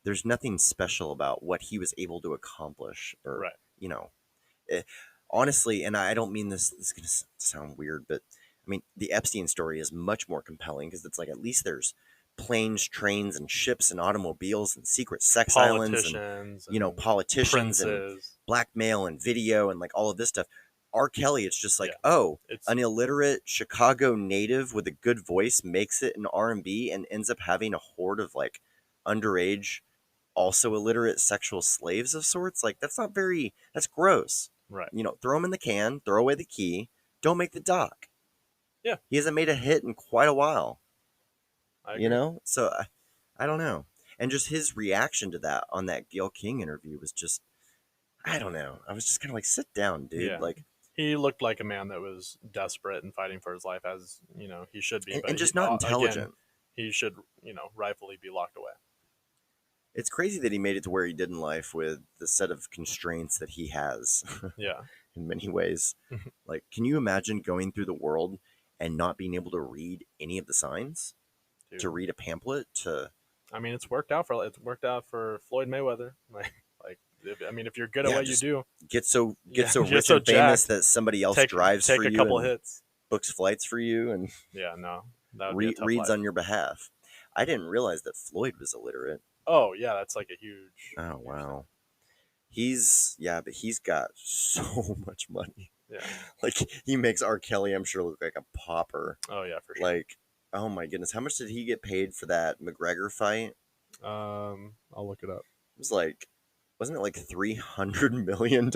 [SPEAKER 1] there's nothing special about what he was able to accomplish, or
[SPEAKER 2] right.
[SPEAKER 1] Honestly, and I don't mean this. This is gonna sound weird, but I mean the Epstein story is much more compelling because it's like at least there's planes, trains, and ships, and automobiles, and secret sex islands, and politicians,
[SPEAKER 2] princes,
[SPEAKER 1] and blackmail, and video, and like all of this stuff. R. Kelly, it's just like, an illiterate Chicago native with a good voice makes it in R&B and ends up having a horde of like underage, also illiterate sexual slaves of sorts. Like, that's gross.
[SPEAKER 2] Right.
[SPEAKER 1] Throw him in the can, throw away the key, don't make the doc.
[SPEAKER 2] Yeah.
[SPEAKER 1] He hasn't made a hit in quite a while. So I don't know. And just his reaction to that on that Gayle King interview was just, I don't know. I was just kind of like, sit down, dude.
[SPEAKER 2] Yeah.
[SPEAKER 1] Like,
[SPEAKER 2] he looked like a man that was desperate and fighting for his life, as he should be,
[SPEAKER 1] and just not intelligent.
[SPEAKER 2] Again, he should, rightfully be locked away.
[SPEAKER 1] It's crazy that he made it to where he did in life with the set of constraints that he has.
[SPEAKER 2] Yeah.
[SPEAKER 1] In many ways. Like, can you imagine going through the world and not being able to read any of the signs? Dude. To read a pamphlet?
[SPEAKER 2] I mean, it's worked out for Floyd Mayweather. If you're good at what you do,
[SPEAKER 1] get so rich and famous that somebody else drives for you,
[SPEAKER 2] take a couple hits,
[SPEAKER 1] books flights for you, and reads on your behalf. I didn't realize that Floyd was illiterate.
[SPEAKER 2] Oh yeah, that's like a huge.
[SPEAKER 1] Oh wow, but he's got so much money.
[SPEAKER 2] Yeah,
[SPEAKER 1] like he makes R. Kelly, I'm sure, look like a pauper.
[SPEAKER 2] Oh yeah, for sure.
[SPEAKER 1] Like, oh my goodness, how much did he get paid for that McGregor fight?
[SPEAKER 2] I'll look it up.
[SPEAKER 1] It was like, wasn't it like $300 million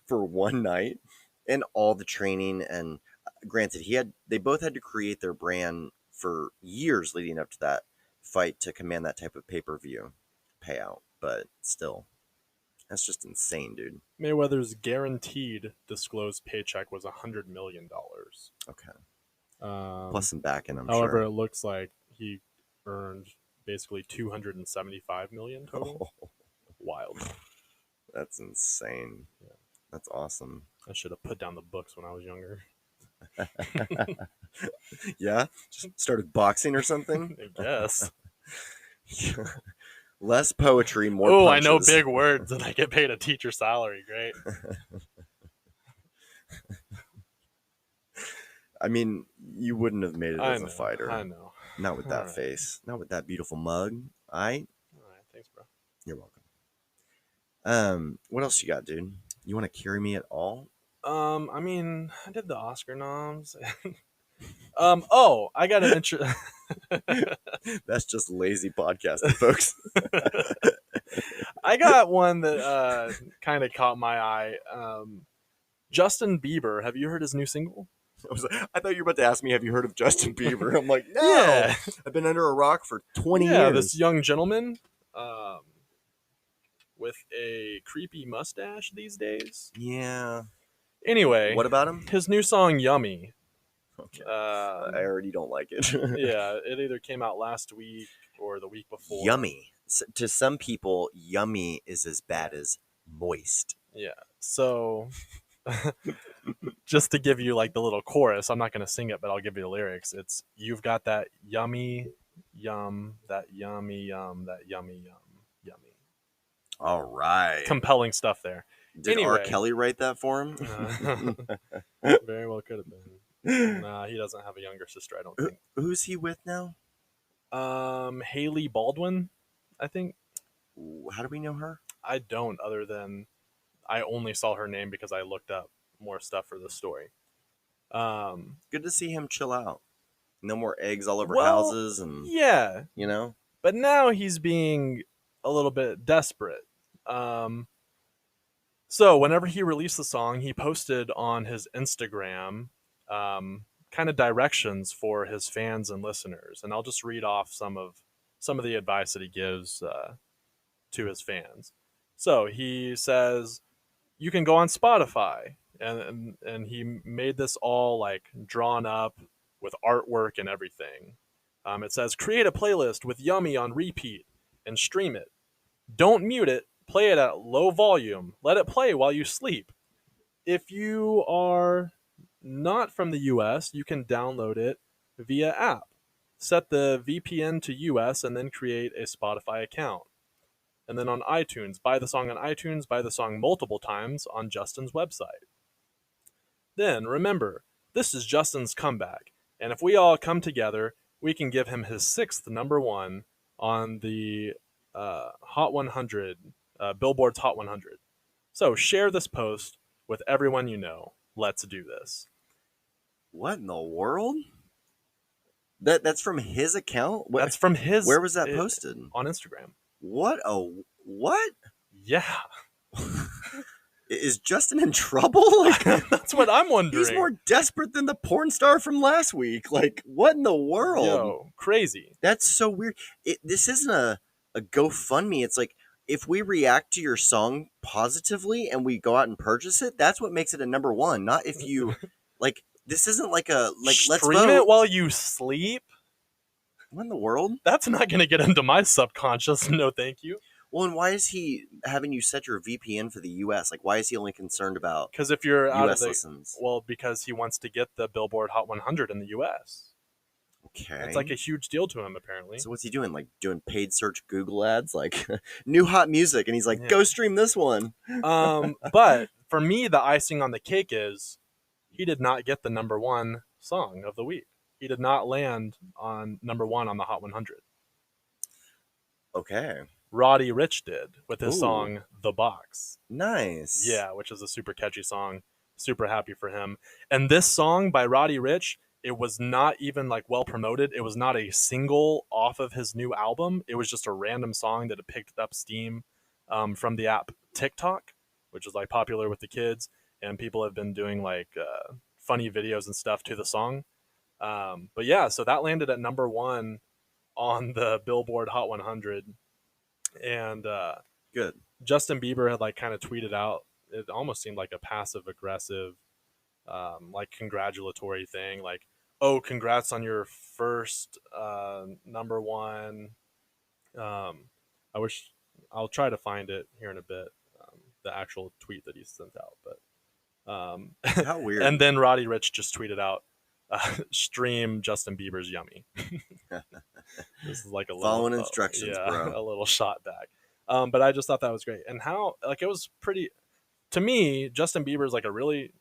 [SPEAKER 1] for one night, and all the training? And granted, they both had to create their brand for years leading up to that fight to command that type of pay-per-view payout, but still, that's just insane, dude.
[SPEAKER 2] Mayweather's guaranteed disclosed paycheck was $100 million.
[SPEAKER 1] Okay. Plus some backing, I'm
[SPEAKER 2] However,
[SPEAKER 1] sure.
[SPEAKER 2] it looks like he earned basically 275 million total.
[SPEAKER 1] Oh,
[SPEAKER 2] Wild.
[SPEAKER 1] that's insane.
[SPEAKER 2] Yeah.
[SPEAKER 1] That's awesome.
[SPEAKER 2] I should have put down the books when I was younger.
[SPEAKER 1] Yeah? Just started boxing or something?
[SPEAKER 2] I guess.
[SPEAKER 1] Less poetry, more
[SPEAKER 2] Oh,
[SPEAKER 1] punches.
[SPEAKER 2] I know big words and I get paid a teacher salary. Great.
[SPEAKER 1] I mean, you wouldn't have made it as
[SPEAKER 2] know,
[SPEAKER 1] a fighter.
[SPEAKER 2] I know.
[SPEAKER 1] Not with that
[SPEAKER 2] All right.
[SPEAKER 1] face. Not with that beautiful mug.
[SPEAKER 2] All right, thanks, bro.
[SPEAKER 1] You're welcome. What else you got, dude? You want to carry me at all?
[SPEAKER 2] I mean, I did the Oscar noms. Oh, I got an intro.
[SPEAKER 1] That's just lazy podcasting, folks.
[SPEAKER 2] I got one that kind of caught my eye. Justin Bieber. Have you heard his new single?
[SPEAKER 1] I thought you were about to ask me, have you heard of Justin Bieber? I'm like, no.
[SPEAKER 2] Yeah.
[SPEAKER 1] I've been under a rock for 20
[SPEAKER 2] Yeah,
[SPEAKER 1] years.
[SPEAKER 2] this young gentleman with a creepy mustache these days.
[SPEAKER 1] Yeah.
[SPEAKER 2] Anyway,
[SPEAKER 1] What about him?
[SPEAKER 2] his new song "Yummy."
[SPEAKER 1] Okay. I already don't like it.
[SPEAKER 2] Yeah, it either came out last week or the week before.
[SPEAKER 1] Yummy. To some people, yummy is as bad as moist.
[SPEAKER 2] Yeah. So, just to give you like the little chorus, I'm not going to sing it, but I'll give you the lyrics. It's "You've got that yummy yum, that yummy yum, that yummy yum, yummy."
[SPEAKER 1] All right.
[SPEAKER 2] Compelling stuff there.
[SPEAKER 1] Did
[SPEAKER 2] Anyway.
[SPEAKER 1] R. Kelly write that for him?
[SPEAKER 2] Very well could have been. Nah, he doesn't have a younger sister, I don't think.
[SPEAKER 1] Who's he with now?
[SPEAKER 2] Haley Baldwin, I think.
[SPEAKER 1] How do we know her?
[SPEAKER 2] I don't, other than I only saw her name because I looked up more stuff for the story.
[SPEAKER 1] Good to see him chill out. No more eggs all over
[SPEAKER 2] Well,
[SPEAKER 1] houses and,
[SPEAKER 2] Yeah,
[SPEAKER 1] you know?
[SPEAKER 2] but now he's being a little bit desperate. So whenever he released the song, he posted on his Instagram kind of directions for his fans and listeners, and I'll just read off some of the advice that he gives to his fans. So he says, you can go on Spotify, and he made this all like drawn up with artwork and everything. It says, create a playlist with Yummy on repeat and stream it. Don't mute it. Play it at low volume. Let it play while you sleep. If you are not from the US, you can download it via app. Set the VPN to US and then create a Spotify account. And then on iTunes, buy the song on iTunes, buy the song multiple times on Justin's website. Then remember, this is Justin's comeback, and if we all come together, we can give him his 6th number one on the Hot 100, Billboard's Hot 100. So share this post with everyone you know. Let's do this.
[SPEAKER 1] What in the world? That's from his account?
[SPEAKER 2] That's from his...
[SPEAKER 1] Where was that posted?
[SPEAKER 2] On Instagram.
[SPEAKER 1] What? What?
[SPEAKER 2] Yeah.
[SPEAKER 1] Is Justin in trouble? Like,
[SPEAKER 2] that's what I'm wondering.
[SPEAKER 1] He's more desperate than the porn star from last week. Like, what in the world?
[SPEAKER 2] Yo, crazy.
[SPEAKER 1] That's so weird. This isn't a GoFundMe. It's like, if we react to your song positively and we go out and purchase it, that's what makes it a number one. Not if you, like, this isn't like a, like, let's
[SPEAKER 2] stream
[SPEAKER 1] vote.
[SPEAKER 2] It while you sleep?
[SPEAKER 1] What in the world?
[SPEAKER 2] That's not going to get into my subconscious. No, thank you.
[SPEAKER 1] Well, and why is he having you set your VPN for the U.S.? Like, why is he only concerned about
[SPEAKER 2] because if you're out
[SPEAKER 1] US
[SPEAKER 2] of the
[SPEAKER 1] listens?
[SPEAKER 2] Well, because he wants to get the Billboard Hot 100 in the U.S.
[SPEAKER 1] Okay,
[SPEAKER 2] it's like a huge deal to him, apparently.
[SPEAKER 1] So what's he doing? Like doing paid search Google ads, like new hot music, and he's like,
[SPEAKER 2] Yeah.
[SPEAKER 1] "Go stream this one."
[SPEAKER 2] But for me, the icing on the cake is he did not get the number one song of the week. He did not land on number one on the Hot 100.
[SPEAKER 1] Okay.
[SPEAKER 2] Roddy Ricch did with his
[SPEAKER 1] Ooh.
[SPEAKER 2] song "The Box."
[SPEAKER 1] Nice.
[SPEAKER 2] Yeah, which is a super catchy song. Super happy for him. And this song by Roddy Ricch, it was not even like well promoted. It was not a single off of his new album. It was just a random song that had picked up steam from the app TikTok, which is like popular with the kids, and people have been doing like funny videos and stuff to the song. But yeah, so that landed at number one on the Billboard Hot 100. And
[SPEAKER 1] Good.
[SPEAKER 2] Justin Bieber had like kind of tweeted out, it almost seemed like a passive aggressive like congratulatory thing, like, Oh, congrats on your first number one. I wish I'll try to find it here in a bit. The actual tweet that he sent out, but
[SPEAKER 1] How weird.
[SPEAKER 2] and then Roddy Rich just tweeted out, "Stream Justin Bieber's Yummy." This is like a
[SPEAKER 1] Following
[SPEAKER 2] little,
[SPEAKER 1] instructions,
[SPEAKER 2] yeah,
[SPEAKER 1] bro.
[SPEAKER 2] a little shot back. But I just thought that was great, and how like it was pretty. To me, Justin Bieber is like a really,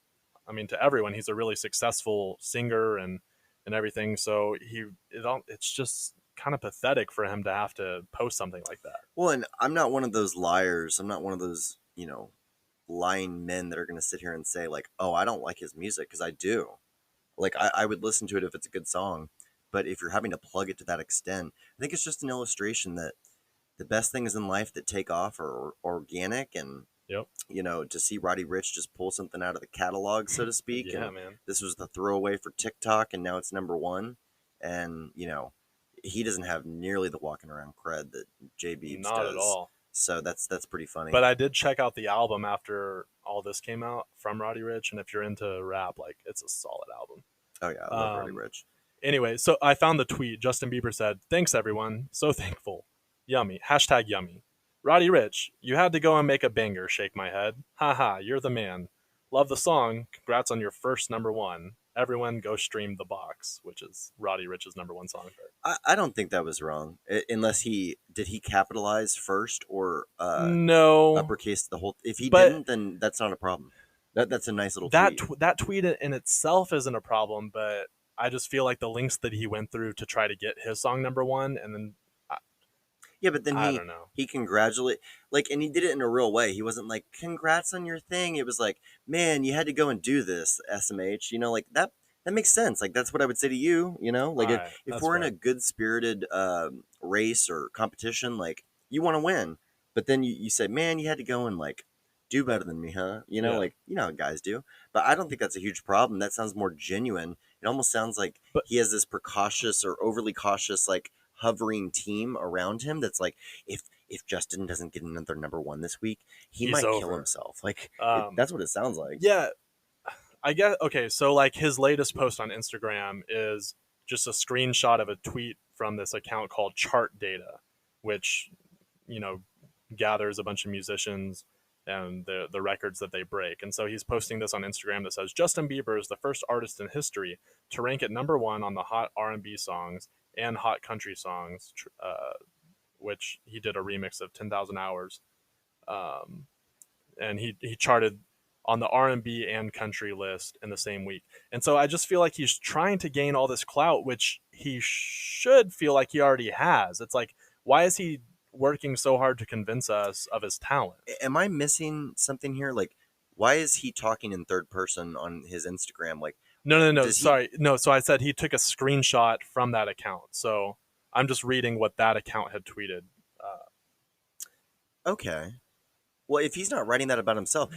[SPEAKER 2] I mean, to everyone, he's a really successful singer and everything. So it's just kind of pathetic for him to have to post something like that.
[SPEAKER 1] Well, and I'm not one of those liars. I'm not one of those, lying men that are going to sit here and say, like, oh, I don't like his music, because I do. Like, I would listen to it if it's a good song. But if you're having to plug it to that extent, I think it's just an illustration that the best things in life that take off are organic. And,
[SPEAKER 2] Yep.
[SPEAKER 1] to see Roddy Rich just pull something out of the catalog, so to speak.
[SPEAKER 2] Yeah,
[SPEAKER 1] and
[SPEAKER 2] man.
[SPEAKER 1] This was the throwaway for TikTok, and now it's number one. And, he doesn't have nearly the walking around cred that J Beebs
[SPEAKER 2] Not
[SPEAKER 1] does.
[SPEAKER 2] at all.
[SPEAKER 1] So that's pretty funny.
[SPEAKER 2] But I did check out the album after all this came out from Roddy Rich, and if you're into rap, like it's a solid album.
[SPEAKER 1] Oh yeah, I love Roddy Rich.
[SPEAKER 2] Anyway, so I found the tweet. Justin Bieber said, "Thanks everyone, so thankful. Yummy. #yummy. Roddy Rich, you had to go and make a banger. Shake my head. Haha, you're the man. Love the song. Congrats on your first number one. Everyone go stream The Box," which is Roddy Rich's number one song.
[SPEAKER 1] I don't think that was wrong, unless he capitalize first or
[SPEAKER 2] No,
[SPEAKER 1] uppercase the whole. If he
[SPEAKER 2] But-
[SPEAKER 1] didn't, then that's not a problem. That's a nice little
[SPEAKER 2] that
[SPEAKER 1] tweet.
[SPEAKER 2] that tweet in itself isn't a problem, but I just feel like the links that he went through to try to get his song number one, and then
[SPEAKER 1] Yeah, but then
[SPEAKER 2] I don't know.
[SPEAKER 1] he congratulate, like, and he did it in a real way. He wasn't like, "Congrats on your thing." It was like, "Man, you had to go and do this, SMH." Like that. That makes sense. Like that's what I would say to you. Like
[SPEAKER 2] Alright,
[SPEAKER 1] if
[SPEAKER 2] that's
[SPEAKER 1] we're in
[SPEAKER 2] fair.
[SPEAKER 1] a good spirited race or competition, like you want to win, but then you say, "Man, you had to go and like do better than me, huh?"
[SPEAKER 2] Yeah.
[SPEAKER 1] Like how guys do. But I don't think that's a huge problem. That sounds more genuine. It almost sounds like
[SPEAKER 2] But-
[SPEAKER 1] he has this precautious or overly cautious, like hovering team around him. That's like, if Justin doesn't get another number one this week, he
[SPEAKER 2] He's
[SPEAKER 1] might kill
[SPEAKER 2] over.
[SPEAKER 1] himself. Like
[SPEAKER 2] Um,
[SPEAKER 1] that's what it sounds like.
[SPEAKER 2] Yeah, I guess. Okay, so like his latest post on Instagram is just a screenshot of a tweet from this account called Chart Data, which gathers a bunch of musicians and the records that they break. And so he's posting this on Instagram that says Justin Bieber is the first artist in history to rank at number one on the hot R&B songs and hot country songs, which he did a remix of 10,000 Hours. And he charted on the R&B and country list in the same week. And so I just feel like he's trying to gain all this clout, which he should feel like he already has. It's like, why is he working so hard to convince us of his talent?
[SPEAKER 1] Am I missing something here? Like, why is he talking in third person on his Instagram? Like,
[SPEAKER 2] No.
[SPEAKER 1] Does he-
[SPEAKER 2] Sorry. No, so I said he took a screenshot from that account. So I'm just reading what that account had tweeted.
[SPEAKER 1] okay. Well, if he's not writing that about himself,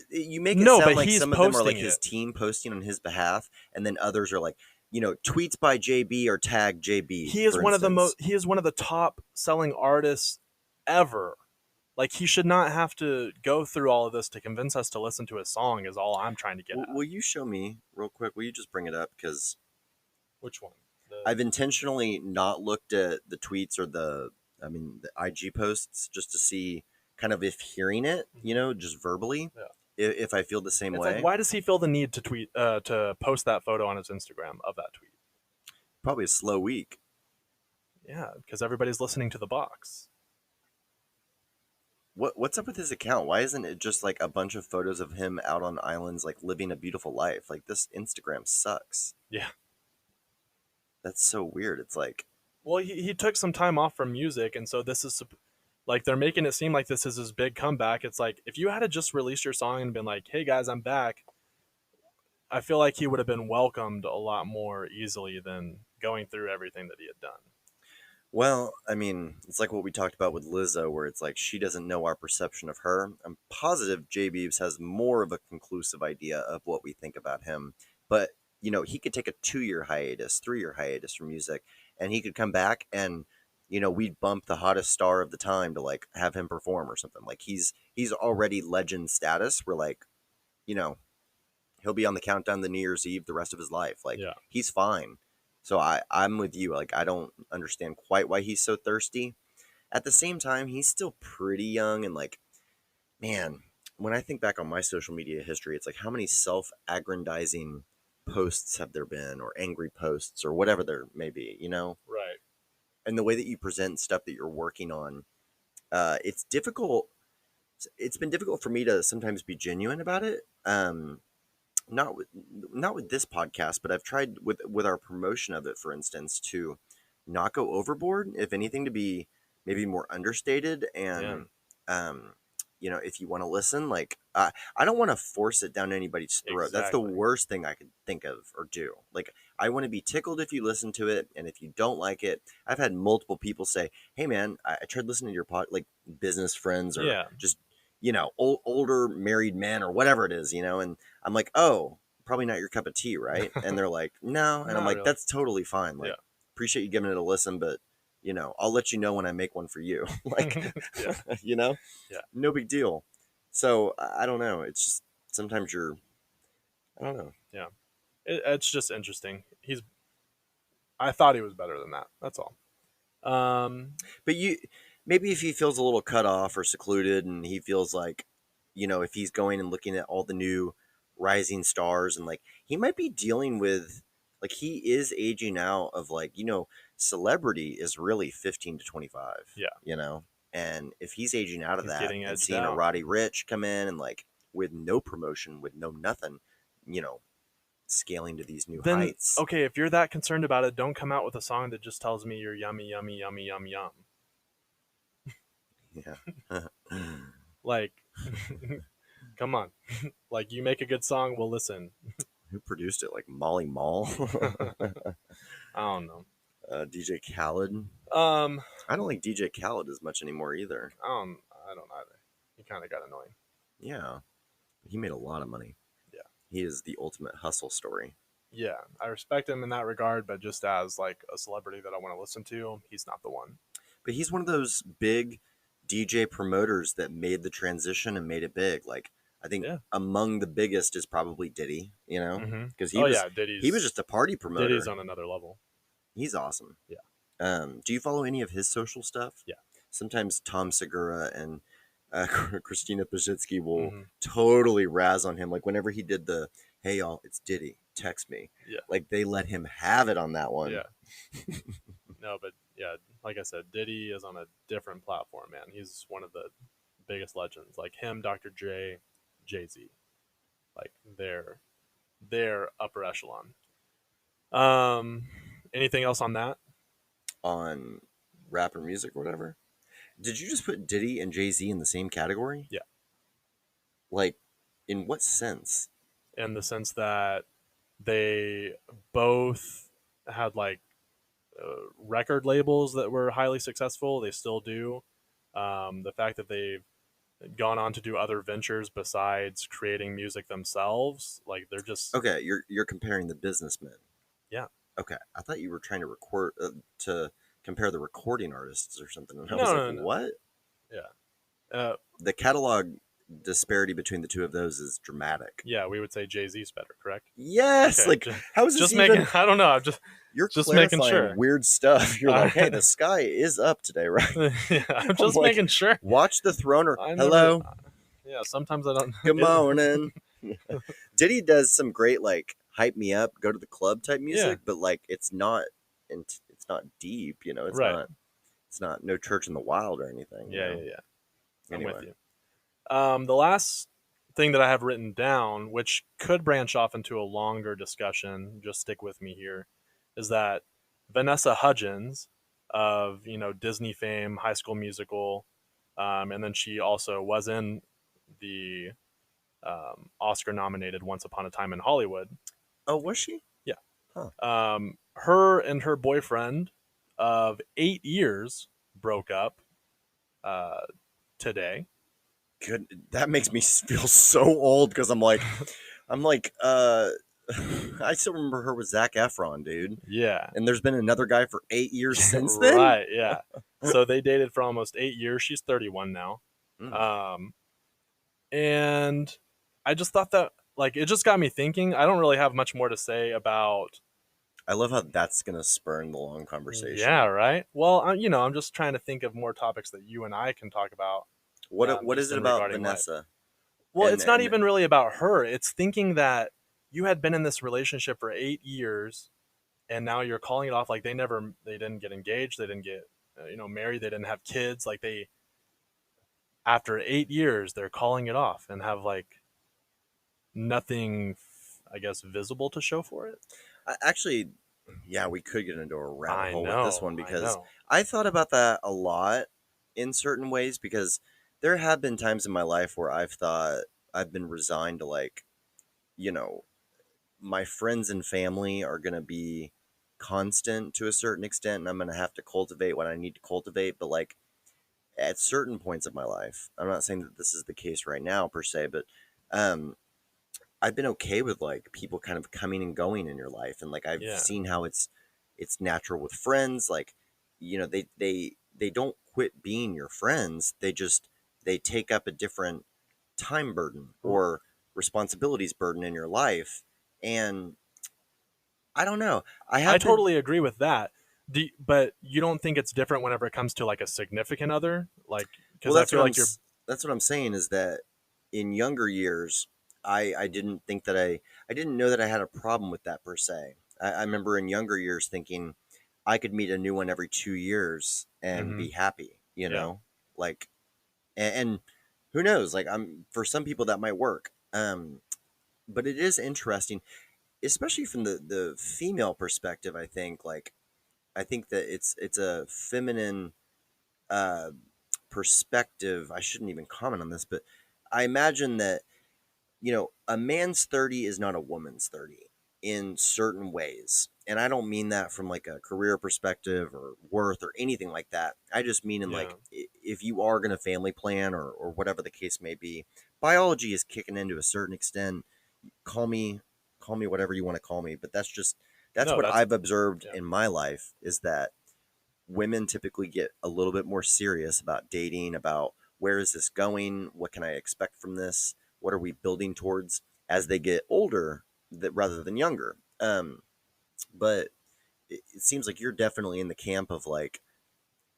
[SPEAKER 1] you make it
[SPEAKER 2] No,
[SPEAKER 1] sound
[SPEAKER 2] but
[SPEAKER 1] like
[SPEAKER 2] he's
[SPEAKER 1] some of them are like
[SPEAKER 2] posting
[SPEAKER 1] his
[SPEAKER 2] it.
[SPEAKER 1] team posting on his behalf, and then others are like, tweets by JB or tag JB.
[SPEAKER 2] He is
[SPEAKER 1] for
[SPEAKER 2] one of the
[SPEAKER 1] instance.
[SPEAKER 2] he is one of the top selling artists ever. Like, he should not have to go through all of this to convince us to listen to his song, is all I'm trying to get at.
[SPEAKER 1] Will you show me real quick? Will you just bring it up? Because
[SPEAKER 2] Which one?
[SPEAKER 1] I've intentionally not looked at the tweets or the IG posts just to see kind of if hearing it, just verbally, if I feel the same
[SPEAKER 2] It's
[SPEAKER 1] way.
[SPEAKER 2] like, why does he feel the need to to post that photo on his Instagram of that tweet?
[SPEAKER 1] Probably a slow week.
[SPEAKER 2] Yeah, because everybody's listening to The Box.
[SPEAKER 1] What's up with his account? Why isn't it just like a bunch of photos of him out on islands, like living a beautiful life? Like, this Instagram sucks.
[SPEAKER 2] Yeah.
[SPEAKER 1] That's so weird. It's like,
[SPEAKER 2] Well, he took some time off from music, and so this is like, they're making it seem like this is his big comeback. It's like, if you had to just release your song and been like, "Hey guys, I'm back," I feel like he would have been welcomed a lot more easily than going through everything that he had done.
[SPEAKER 1] well, it's like what we talked about with Lizzo, where it's like she doesn't know our perception of her. I'm positive J Beebs has more of a conclusive idea of what we think about him. But, he could take a 2-year hiatus, 3-year hiatus from music, and he could come back and, we'd bump the hottest star of the time to like have him perform or something. Like, he's already legend status. We're like, who he'll be on the countdown to New Year's Eve the rest of his life. Like,
[SPEAKER 2] Yeah.
[SPEAKER 1] he's fine. So I'm with you. Like, I don't understand quite why he's so thirsty. At the same time, he's still pretty young, and like, man, when I think back on my social media history, it's like, how many self-aggrandizing posts have there been, or angry posts, or whatever there may be, you know?
[SPEAKER 2] Right.
[SPEAKER 1] And the way that you present stuff that you're working on, it's difficult. It's been difficult for me to sometimes be genuine about it. Not with this podcast, but I've tried with our promotion of it, for instance, to not go overboard. If anything, to be maybe more understated. And if you want to listen, like, I don't want to force it down anybody's throat. That's the
[SPEAKER 2] Exactly.
[SPEAKER 1] worst thing I could think of or do. Like, I want to be tickled if you listen to it, and if you don't like it, I've had multiple people say, "Hey, man, I tried listening to your pod," like business friends or just older married men or whatever it is, and I'm like, "Oh, probably not your cup of tea, right?" And they're like, "No," and I'm
[SPEAKER 2] Not
[SPEAKER 1] like,
[SPEAKER 2] really.
[SPEAKER 1] "That's totally fine. Like, appreciate you giving it a listen, but I'll let you know when I make one for you." Like,
[SPEAKER 2] Yeah.
[SPEAKER 1] no big deal. So I don't know. It's just sometimes I don't know.
[SPEAKER 2] Yeah. It's just interesting. I thought he was better than that. That's all.
[SPEAKER 1] But maybe if he feels a little cut off or secluded, and he feels like, if he's going and looking at all the new rising stars, and like, he might be dealing with, like, he is aging out of, like, celebrity is really 15 to 25.
[SPEAKER 2] Yeah.
[SPEAKER 1] And if he's aging out of
[SPEAKER 2] He's
[SPEAKER 1] that
[SPEAKER 2] getting
[SPEAKER 1] and
[SPEAKER 2] edged
[SPEAKER 1] seeing a
[SPEAKER 2] out.
[SPEAKER 1] Roddy Rich come in and, like, with no promotion, with no nothing, scaling to these new
[SPEAKER 2] Then,
[SPEAKER 1] heights.
[SPEAKER 2] okay, if you're that concerned about it, don't come out with a song that just tells me you're yummy, yummy, yummy, yum, yum.
[SPEAKER 1] Yeah.
[SPEAKER 2] Like, come on. Like, you make a good song, we'll listen.
[SPEAKER 1] Who produced it? Like Molly Mall?
[SPEAKER 2] I don't know.
[SPEAKER 1] DJ Khaled?
[SPEAKER 2] I
[SPEAKER 1] I don't like DJ Khaled as much anymore either.
[SPEAKER 2] don't either. He kind of got annoying.
[SPEAKER 1] Yeah. He made a lot of money.
[SPEAKER 2] Yeah.
[SPEAKER 1] He is the ultimate hustle story.
[SPEAKER 2] Yeah, I respect him in that regard, but just as like a celebrity that I want to listen to, he's not the one.
[SPEAKER 1] But he's one of those big DJ promoters that made the transition and made it big. Like, I think among the biggest is probably Diddy, because he was just a party promoter.
[SPEAKER 2] Diddy's on another level.
[SPEAKER 1] He's awesome.
[SPEAKER 2] Yeah.
[SPEAKER 1] Do you follow any of his social stuff?
[SPEAKER 2] Yeah.
[SPEAKER 1] Sometimes Tom Segura and Christina Pajitsky will totally razz on him. Like, whenever he did the, "Hey y'all, it's Diddy, text me."
[SPEAKER 2] Yeah.
[SPEAKER 1] Like, they let him have it on that one.
[SPEAKER 2] Yeah. No, but yeah, like I said, Diddy is on a different platform, man. He's one of the biggest legends. Like him, Dr. Dre, Jay-Z. Like they're upper echelon. Anything else on that?
[SPEAKER 1] On rap or music or whatever? Did you just put Diddy and Jay-Z in the same category?
[SPEAKER 2] Yeah.
[SPEAKER 1] Like, in what sense?
[SPEAKER 2] In the sense that they both had like record labels that were highly successful. They still do. The fact that they've gone on to do other ventures besides creating music themselves, like they're just
[SPEAKER 1] okay. You're comparing the businessmen.
[SPEAKER 2] Yeah.
[SPEAKER 1] Okay, I thought you were trying to to compare the recording artists or something. And I
[SPEAKER 2] No,
[SPEAKER 1] was
[SPEAKER 2] no.
[SPEAKER 1] What?
[SPEAKER 2] Yeah.
[SPEAKER 1] The catalog disparity between the two of those is dramatic.
[SPEAKER 2] Yeah, we would say Jay-Z's better, correct?
[SPEAKER 1] Yes.
[SPEAKER 2] Okay,
[SPEAKER 1] like, how is this
[SPEAKER 2] just
[SPEAKER 1] even?
[SPEAKER 2] making? I don't know.
[SPEAKER 1] You're
[SPEAKER 2] just
[SPEAKER 1] clarifying
[SPEAKER 2] making sure.
[SPEAKER 1] Weird stuff. You're like, hey, the sky is up today, right?
[SPEAKER 2] Yeah, I'm just making sure.
[SPEAKER 1] Watch the throne or hello.
[SPEAKER 2] Yeah, sometimes I don't.
[SPEAKER 1] Good morning. Diddy does some great, like, hype me up, go to the club type music, but like it's not deep, It's
[SPEAKER 2] right.
[SPEAKER 1] not. It's not No Church in the Wild or anything.
[SPEAKER 2] Yeah.
[SPEAKER 1] Anyway.
[SPEAKER 2] I'm with you. The last thing that I have written down, which could branch off into a longer discussion, just stick with me here, is that Vanessa Hudgens of Disney fame, High School Musical, and then she also was in the Oscar-nominated Once Upon a Time in Hollywood.
[SPEAKER 1] Oh, was she?
[SPEAKER 2] Yeah.
[SPEAKER 1] Huh.
[SPEAKER 2] Her and her boyfriend of 8 years broke up today.
[SPEAKER 1] Good. That makes me feel so old because I'm like, I still remember her with Zac Efron, dude.
[SPEAKER 2] Yeah.
[SPEAKER 1] And there's been another guy for 8 years since then.
[SPEAKER 2] Right. Yeah. So they dated for almost 8 years. She's 31 now. And I just thought that like it just got me thinking. I don't really have much more to say about.
[SPEAKER 1] I love how that's gonna spurn the long conversation.
[SPEAKER 2] Yeah, right. Well, I'm just trying to think of more topics that you and I can talk about.
[SPEAKER 1] What
[SPEAKER 2] Just
[SPEAKER 1] is it
[SPEAKER 2] in
[SPEAKER 1] about
[SPEAKER 2] regarding life.
[SPEAKER 1] Vanessa?
[SPEAKER 2] Well,
[SPEAKER 1] And
[SPEAKER 2] it's not
[SPEAKER 1] and
[SPEAKER 2] even really about her. It's thinking that you had been in this relationship for 8 years, and now you're calling it off. Like they didn't get engaged, they didn't get, married, they didn't have kids. Like after 8 years, they're calling it off and have like nothing, I guess, visible to show for it.
[SPEAKER 1] actually, yeah, we could get into a rabbit hole with this one
[SPEAKER 2] I
[SPEAKER 1] because
[SPEAKER 2] know.
[SPEAKER 1] I thought about that a lot in certain ways because there have been times in my life where I've thought I've been resigned to like, you know, my friends and family are going to be constant to a certain extent and I'm going to have to cultivate what I need to cultivate, but like at certain points of my life, I'm not saying that this is the case right now per se, but um I've been okay with like people kind of coming and going in your life, and like I've
[SPEAKER 2] Yeah.
[SPEAKER 1] seen how it's natural with friends. Like, they don't quit being your friends. They take up a different time burden or responsibilities burden in your life, and I don't know. I
[SPEAKER 2] I
[SPEAKER 1] have been
[SPEAKER 2] totally agree with that. But you don't think it's different whenever it comes to like a significant other? Like,
[SPEAKER 1] well.
[SPEAKER 2] because I feel like you're.
[SPEAKER 1] That's what I'm saying is that in younger years, I didn't think that I didn't know that I had a problem with that per se. I remember in younger years thinking I could meet a new one every 2 years and
[SPEAKER 2] Hmm.
[SPEAKER 1] be happy.
[SPEAKER 2] Yeah.
[SPEAKER 1] Like and who knows? Like I'm for some people that might work. But it is interesting, especially from the female perspective. I think that it's a feminine uh, perspective. I shouldn't even comment on this, but I imagine that a man's 30 is not a woman's 30 in certain ways. And I don't mean that from like a career perspective or worth or anything like that. I just mean in
[SPEAKER 2] Yeah.
[SPEAKER 1] like if you are going to family plan or whatever the case may be, biology is kicking in to a certain extent. Call me call me whatever you want to call me, but that's
[SPEAKER 2] No,
[SPEAKER 1] what
[SPEAKER 2] that's
[SPEAKER 1] I've observed
[SPEAKER 2] yeah.
[SPEAKER 1] in my life is that women typically get a little bit more serious about dating, about where is this going? What can I expect from this? What are we building towards as they get older rather than younger? But it seems like you're definitely in the camp of like,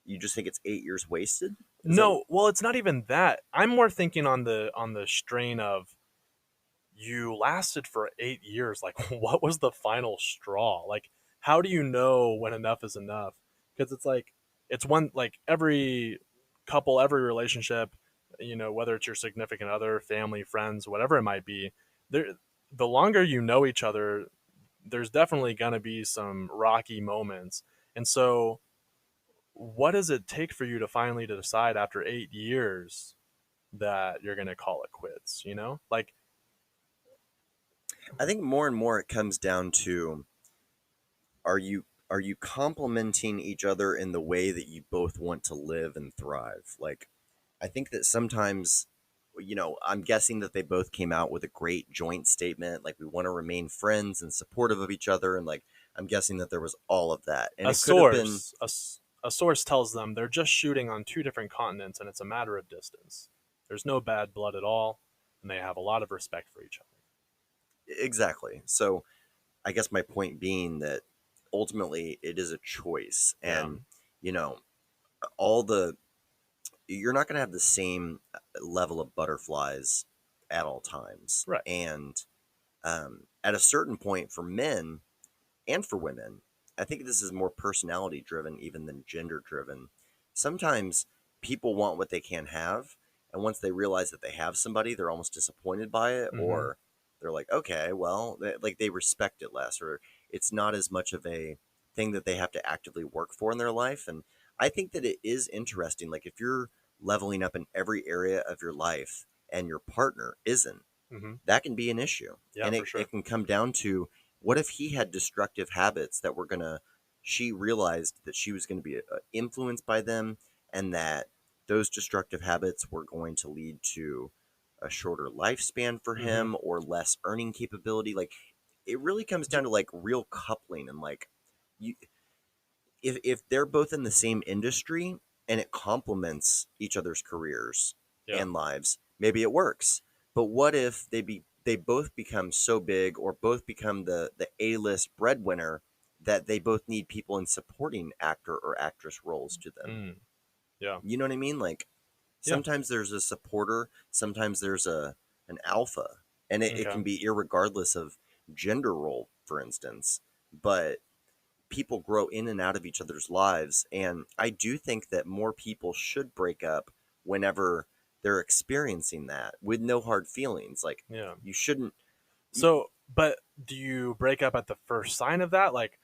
[SPEAKER 1] you just think it's 8 years wasted. Is that
[SPEAKER 2] No, well, it's not even that. I'm more thinking on the strain of you lasted for 8 years. Like, what was the final straw? Like, how do you know when enough is enough? Because it's like it's one like every couple, every relationship, whether it's your significant other, family, friends, whatever it might be, there the longer you know each other, there's definitely gonna be some rocky moments. And so what does it take for you to finally decide after 8 years that you're gonna call it quits? Like,
[SPEAKER 1] I think more and more it comes down to are you complementing each other in the way that you both want to live and thrive? Like, I think that sometimes, I'm guessing that they both came out with a great joint statement. Like, we want to remain friends and supportive of each other. And, like, I'm guessing that there was all of that. And
[SPEAKER 2] a
[SPEAKER 1] it could have been,
[SPEAKER 2] source a source tells them they're just shooting on two different continents and it's a matter of distance. There's no bad blood at all, and they have a lot of respect for each other.
[SPEAKER 1] exactly. So, I guess my point being that ultimately it is a choice.
[SPEAKER 2] Yeah.
[SPEAKER 1] And, you know, all the, you're not going to have the same level of butterflies at all times.
[SPEAKER 2] Right.
[SPEAKER 1] And at a certain point for men, and for women, I think this is more personality driven even than gender driven. Sometimes people want what they can't have, and once they realize that they have somebody, they're almost disappointed by it,
[SPEAKER 2] Mm-hmm.
[SPEAKER 1] or they're like, okay, well, like they respect it less, or it's not as much of a thing that they have to actively work for in their life. And I think that it is interesting. Like if you're leveling up in every area of your life and your partner isn't,
[SPEAKER 2] Mm-hmm.
[SPEAKER 1] that can be an issue.
[SPEAKER 2] Yeah,
[SPEAKER 1] And
[SPEAKER 2] for sure.
[SPEAKER 1] it can come down to what if he had destructive habits that were going to, she realized that she was going to be influenced by them and that those destructive habits were going to lead to a shorter lifespan for
[SPEAKER 2] Mm-hmm.
[SPEAKER 1] him or less earning capability. Like it really comes down to like real coupling and like you, if they're both in the same industry and it complements each other's careers
[SPEAKER 2] Yeah.
[SPEAKER 1] and lives, maybe it works. But what if they both become so big or both become the A-list breadwinner that they both need people in supporting actor or actress roles to them.
[SPEAKER 2] Mm. Yeah.
[SPEAKER 1] You know what I mean? Like
[SPEAKER 2] Yeah.
[SPEAKER 1] sometimes there's a supporter, sometimes there's an alpha, and it
[SPEAKER 2] Okay.
[SPEAKER 1] can be irregardless of gender role, for instance. But people grow in and out of each other's lives, and I do think that more people should break up whenever they're experiencing that with no hard feelings. Like
[SPEAKER 2] Yeah.
[SPEAKER 1] you shouldn't.
[SPEAKER 2] So, but do you break up at the first sign of that? Like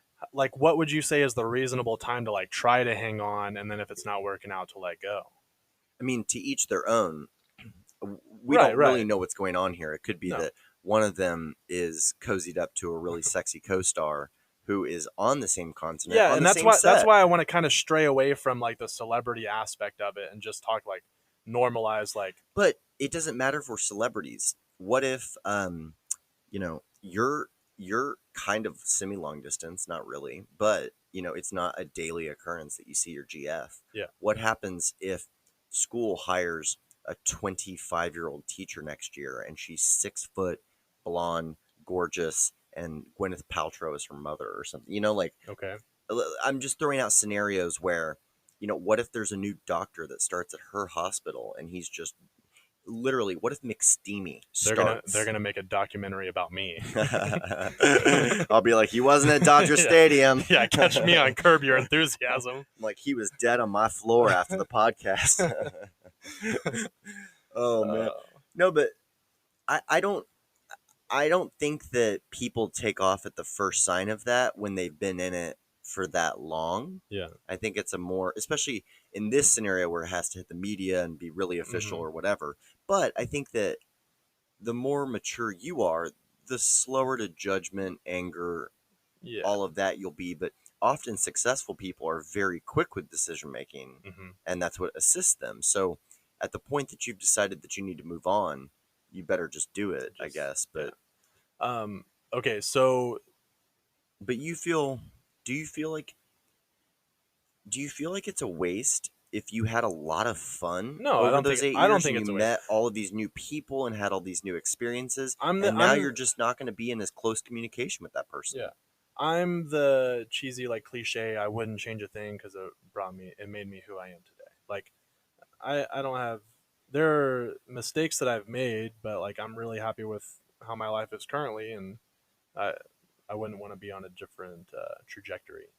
[SPEAKER 2] what would you say is the reasonable time to like try to hang on, and then if it's not working out, to let go?
[SPEAKER 1] I mean, to each their own. We
[SPEAKER 2] Right,
[SPEAKER 1] don't really
[SPEAKER 2] right.
[SPEAKER 1] know what's going on here. It could be
[SPEAKER 2] No.
[SPEAKER 1] that one of them is cozied up to a really sexy co-star who is on the same continent,
[SPEAKER 2] Yeah,
[SPEAKER 1] on
[SPEAKER 2] and
[SPEAKER 1] the same set.
[SPEAKER 2] that's why I want to kind of stray away from like the celebrity aspect of it and just talk like normalize like.
[SPEAKER 1] But it doesn't matter for celebrities. What if, you're kind of semi-long distance, not really, but it's not a daily occurrence that you see your GF.
[SPEAKER 2] Yeah.
[SPEAKER 1] What happens if school hires a 25-year-old teacher next year and she's 6 foot, blonde, gorgeous, and Gwyneth Paltrow is her mother or something? Like
[SPEAKER 2] Okay.
[SPEAKER 1] I'm just throwing out scenarios where, what if there's a new doctor that starts at her hospital and he's just literally, what if McSteamy starts?
[SPEAKER 2] They're gonna make a documentary about me.
[SPEAKER 1] I'll be like, he wasn't at Dodger Stadium.
[SPEAKER 2] Yeah, catch me on Curb Your Enthusiasm.
[SPEAKER 1] Like, he was dead on my floor after the podcast. Oh man, no, but I don't think that people take off at the first sign of that when they've been in it for that long.
[SPEAKER 2] Yeah.
[SPEAKER 1] I think it's a more, especially in this scenario where it has to hit the media and be really official or whatever. But I think that the more mature you are, the slower to judgment, anger, all of that you'll be. But often successful people are very quick with decision making, and that's what assists them. So at the point that you've decided that you need to move on, you better just do it, I guess. But
[SPEAKER 2] okay, so
[SPEAKER 1] but do you feel like it's a waste if you had a lot of fun over those 8 years?
[SPEAKER 2] I don't think
[SPEAKER 1] and
[SPEAKER 2] it's
[SPEAKER 1] you
[SPEAKER 2] a
[SPEAKER 1] met
[SPEAKER 2] waste.
[SPEAKER 1] all of these new people and had all these new experiences, you're just not going to be in as close communication with that person.
[SPEAKER 2] Yeah, I'm the cheesy like cliche. I wouldn't change a thing because it made me who I am today. Like, I don't have. There are mistakes that I've made, but like I'm really happy with how my life is currently, and I wouldn't want to be on a different trajectory.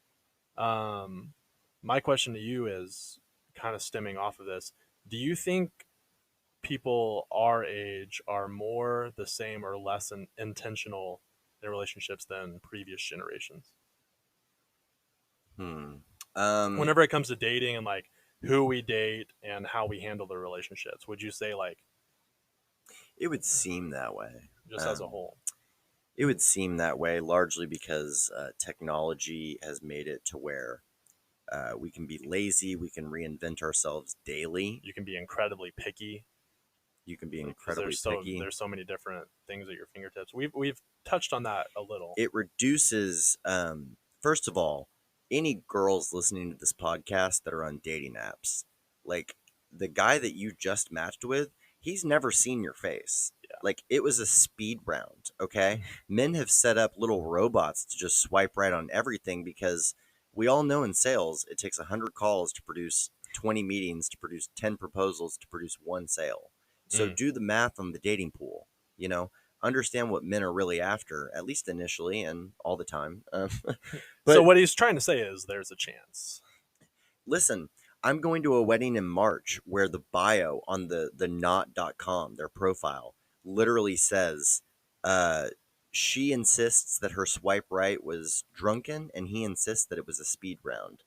[SPEAKER 2] My question to you is kind of stemming off of this. Do you think people our age are more the same or less intentional in relationships than previous generations? Whenever it comes to dating and like who we date and how we handle the relationships, would you say like
[SPEAKER 1] it would seem that way,
[SPEAKER 2] just as a whole?
[SPEAKER 1] It would seem that way largely because technology has made it to where we can be lazy, we can reinvent ourselves daily.
[SPEAKER 2] You can be incredibly picky.
[SPEAKER 1] You can be incredibly picky.
[SPEAKER 2] There's so many different things at your fingertips. We've touched on that a little.
[SPEAKER 1] It reduces, first of all, any girls listening to this podcast that are on dating apps, like the guy that you just matched with, he's never seen your face.
[SPEAKER 2] Yeah.
[SPEAKER 1] Like it was a speed round. Okay. Men have set up little robots to just swipe right on everything because we all know in sales, it takes 100 calls to produce 20 meetings, to produce 10 proposals, to produce one sale. So do the math on the dating pool, understand what men are really after, at least initially and all the time. But,
[SPEAKER 2] so what he's trying to say is there's a chance.
[SPEAKER 1] Listen, I'm going to a wedding in March where the bio on the not.com, their profile, literally says, she insists that her swipe right was drunken and he insists that it was a speed round.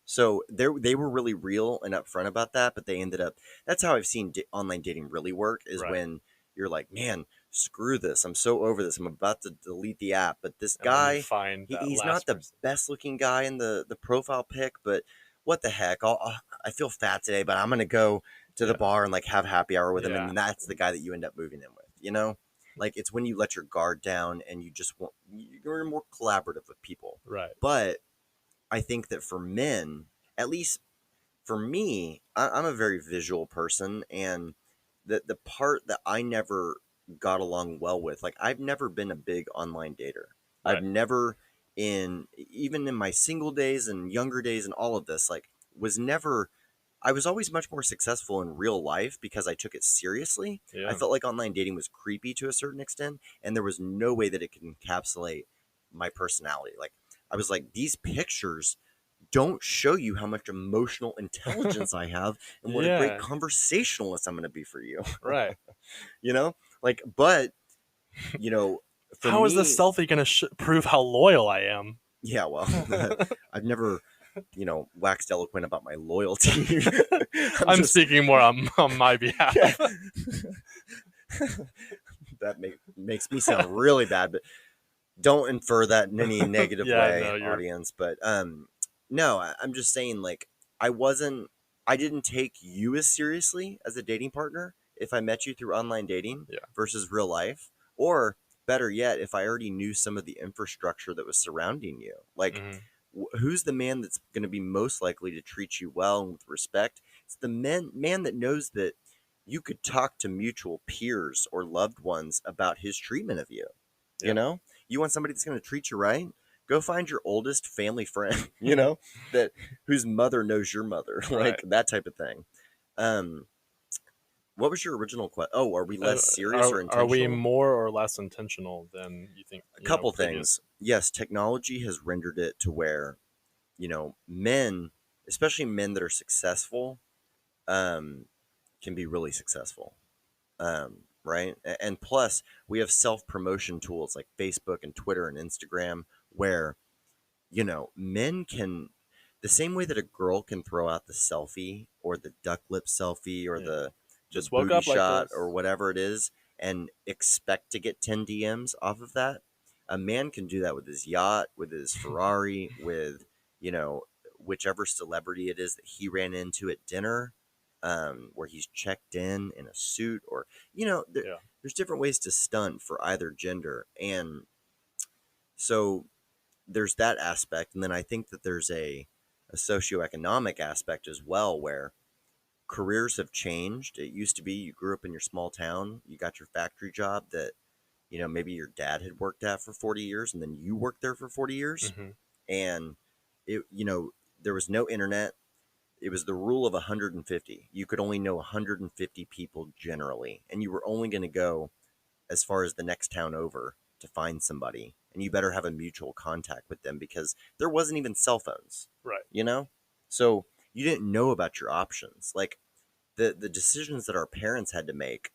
[SPEAKER 1] So they were really real and upfront about that, but they ended up, that's how I've seen online dating really work, is when you're like, man, screw this. I'm so over this. I'm about to delete the app. But this guy, he's not the best looking guy in the profile pic, but what the heck? I feel fat today, but I'm going to go to the bar and like have happy hour with him. And that's the guy that you end up moving in with, Like it's when you let your guard down and you're more collaborative with people.
[SPEAKER 2] Right.
[SPEAKER 1] But I think that for men, at least for me, I'm a very visual person, and the part that I never got along well with. Like, I've never been a big online dater.
[SPEAKER 2] Right.
[SPEAKER 1] I've never, even in my single days and younger days and all of this, like, was never. I was always much more successful in real life because I took it seriously. I
[SPEAKER 2] Yeah.
[SPEAKER 1] felt like online dating was creepy to a certain extent, and there was no way that it could encapsulate my personality. Like, I was like, these pictures don't show you how much emotional intelligence I have and what a great
[SPEAKER 2] Yeah.
[SPEAKER 1] conversationalist I'm going to be for you.
[SPEAKER 2] Right.
[SPEAKER 1] You know, like, but you know, for
[SPEAKER 2] How
[SPEAKER 1] me,
[SPEAKER 2] is this selfie going to prove how loyal I am?
[SPEAKER 1] yeah, well, I've never, waxed eloquent about my loyalty.
[SPEAKER 2] I'm
[SPEAKER 1] just,
[SPEAKER 2] speaking more on my behalf.
[SPEAKER 1] yeah. That makes me sound really bad, but don't infer that in any negative
[SPEAKER 2] Yeah,
[SPEAKER 1] way,
[SPEAKER 2] no, you're-
[SPEAKER 1] audience. But no, I'm just saying, like, I didn't take you as seriously as a dating partner if I met you through online dating
[SPEAKER 2] Yeah.
[SPEAKER 1] versus real life, or better yet, if I already knew some of the infrastructure that was surrounding you. Like,
[SPEAKER 2] Mhm.
[SPEAKER 1] who's the man that's going to be most likely to treat you well and with respect? It's the man that knows that you could talk to mutual peers or loved ones about his treatment of you.
[SPEAKER 2] Yeah.
[SPEAKER 1] You know, you want somebody that's going to treat you right? Go find your oldest family friend, that whose mother knows your mother, like
[SPEAKER 2] Right.
[SPEAKER 1] that type of thing. What was your original question? Oh, are we less serious or intentional?
[SPEAKER 2] Are we more or less intentional than you think?
[SPEAKER 1] A couple
[SPEAKER 2] previous?
[SPEAKER 1] things. Yes, technology has rendered it to where, men, especially men that are successful, um, can be really successful. Right? And plus, we have self promotion tools like Facebook and Twitter and Instagram where, men can, the same way that a girl can throw out the selfie or the duck lip selfie or
[SPEAKER 2] Yeah.
[SPEAKER 1] the
[SPEAKER 2] Just woke
[SPEAKER 1] booty
[SPEAKER 2] up like
[SPEAKER 1] shot
[SPEAKER 2] this.
[SPEAKER 1] or whatever it is and expect to get 10 DMs off of that. A man can do that with his yacht, with his Ferrari, with, you know, whichever celebrity it is that he ran into at dinner, where he's checked in a suit, or,
[SPEAKER 2] Yeah.
[SPEAKER 1] there's different ways to stunt for either gender. And so there's that aspect. And then I think that there's a socioeconomic aspect as well, where careers have changed. It used to be you grew up in your small town, you got your factory job that, maybe your dad had worked at for 40 years and then you worked there for 40 years.
[SPEAKER 2] Mm-hmm.
[SPEAKER 1] And there was no internet. It was the rule of 150. You could only know 150 people generally, and you were only going to go as far as the next town over to find somebody, and you better have a mutual contact with them because there wasn't even cell phones.
[SPEAKER 2] Right.
[SPEAKER 1] So you didn't know about your options. Like, the decisions that our parents had to make,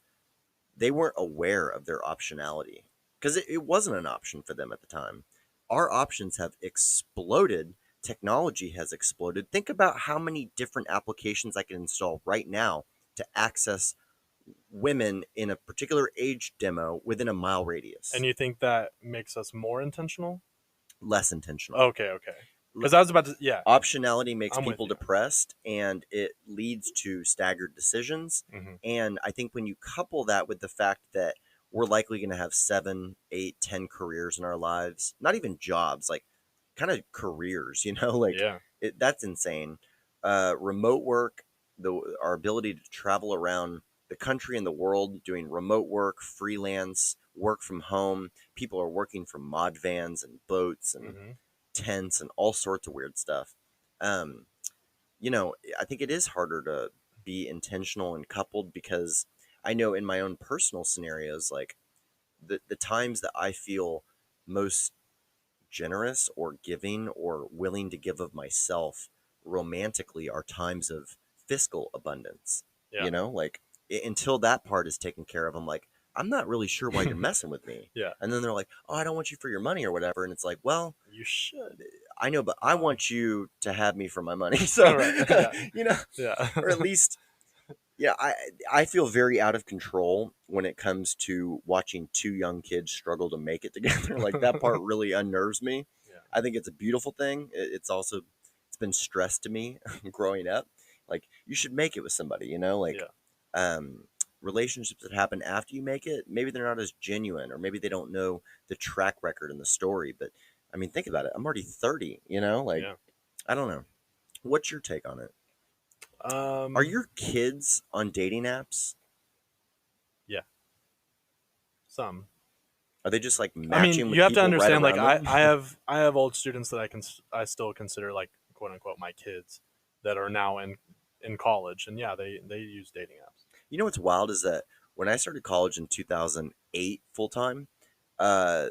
[SPEAKER 1] they weren't aware of their optionality because it wasn't an option for them at the time. Our options have exploded. Technology has exploded. Think about how many different applications I can install right now to access women in a particular age demo within a mile radius.
[SPEAKER 2] And you think that makes us more intentional?
[SPEAKER 1] Less intentional.
[SPEAKER 2] Okay. Because I was about to, yeah.
[SPEAKER 1] Optionality makes
[SPEAKER 2] I'm with
[SPEAKER 1] people
[SPEAKER 2] you.
[SPEAKER 1] depressed, and it leads to staggered decisions.
[SPEAKER 2] Mm-hmm.
[SPEAKER 1] And I think when you couple that with the fact that we're likely going to have 7, 8, 10 careers in our lives, not even jobs, like kind of careers, like
[SPEAKER 2] Yeah.
[SPEAKER 1] that's insane. Remote work, our ability to travel around the country and the world doing remote work, freelance, work from home. People are working from mod vans and boats and
[SPEAKER 2] Mm-hmm.
[SPEAKER 1] tents and all sorts of weird stuff. Um, I think it is harder to be intentional and coupled because I know in my own personal scenarios, like the times that I feel most generous or giving or willing to give of myself romantically are times of fiscal abundance.
[SPEAKER 2] Yeah.
[SPEAKER 1] Like until that part is taken care of, I'm like, I'm not really sure why you're messing with me.
[SPEAKER 2] Yeah.
[SPEAKER 1] And then they're like, oh, I don't want you for your money or whatever. And it's like, well,
[SPEAKER 2] You should.
[SPEAKER 1] I know, but I want you to have me for my money. So,
[SPEAKER 2] Right. Yeah. Yeah.
[SPEAKER 1] or at least, I feel very out of control when it comes to watching two young kids struggle to make it together. Like that part really unnerves me.
[SPEAKER 2] Yeah.
[SPEAKER 1] I think it's a beautiful thing. It's been stressed to me growing up. Like you should make it with somebody, like,
[SPEAKER 2] Yeah.
[SPEAKER 1] relationships that happen after you make it, maybe they're not as genuine, or maybe they don't know the track record and the story. But I mean, think about it. I'm already 30, like,
[SPEAKER 2] Yeah.
[SPEAKER 1] I don't know. What's your take on it? Are your kids on dating apps?
[SPEAKER 2] Yeah. Some.
[SPEAKER 1] Are they just like
[SPEAKER 2] I
[SPEAKER 1] matching
[SPEAKER 2] mean,
[SPEAKER 1] with
[SPEAKER 2] you have to
[SPEAKER 1] people
[SPEAKER 2] understand.
[SPEAKER 1] right
[SPEAKER 2] Like,
[SPEAKER 1] around them?
[SPEAKER 2] I have old students that I still consider like quote unquote my kids that are now in college, and yeah, they use dating apps.
[SPEAKER 1] You know what's wild is that when I started college in 2008 full time, uh,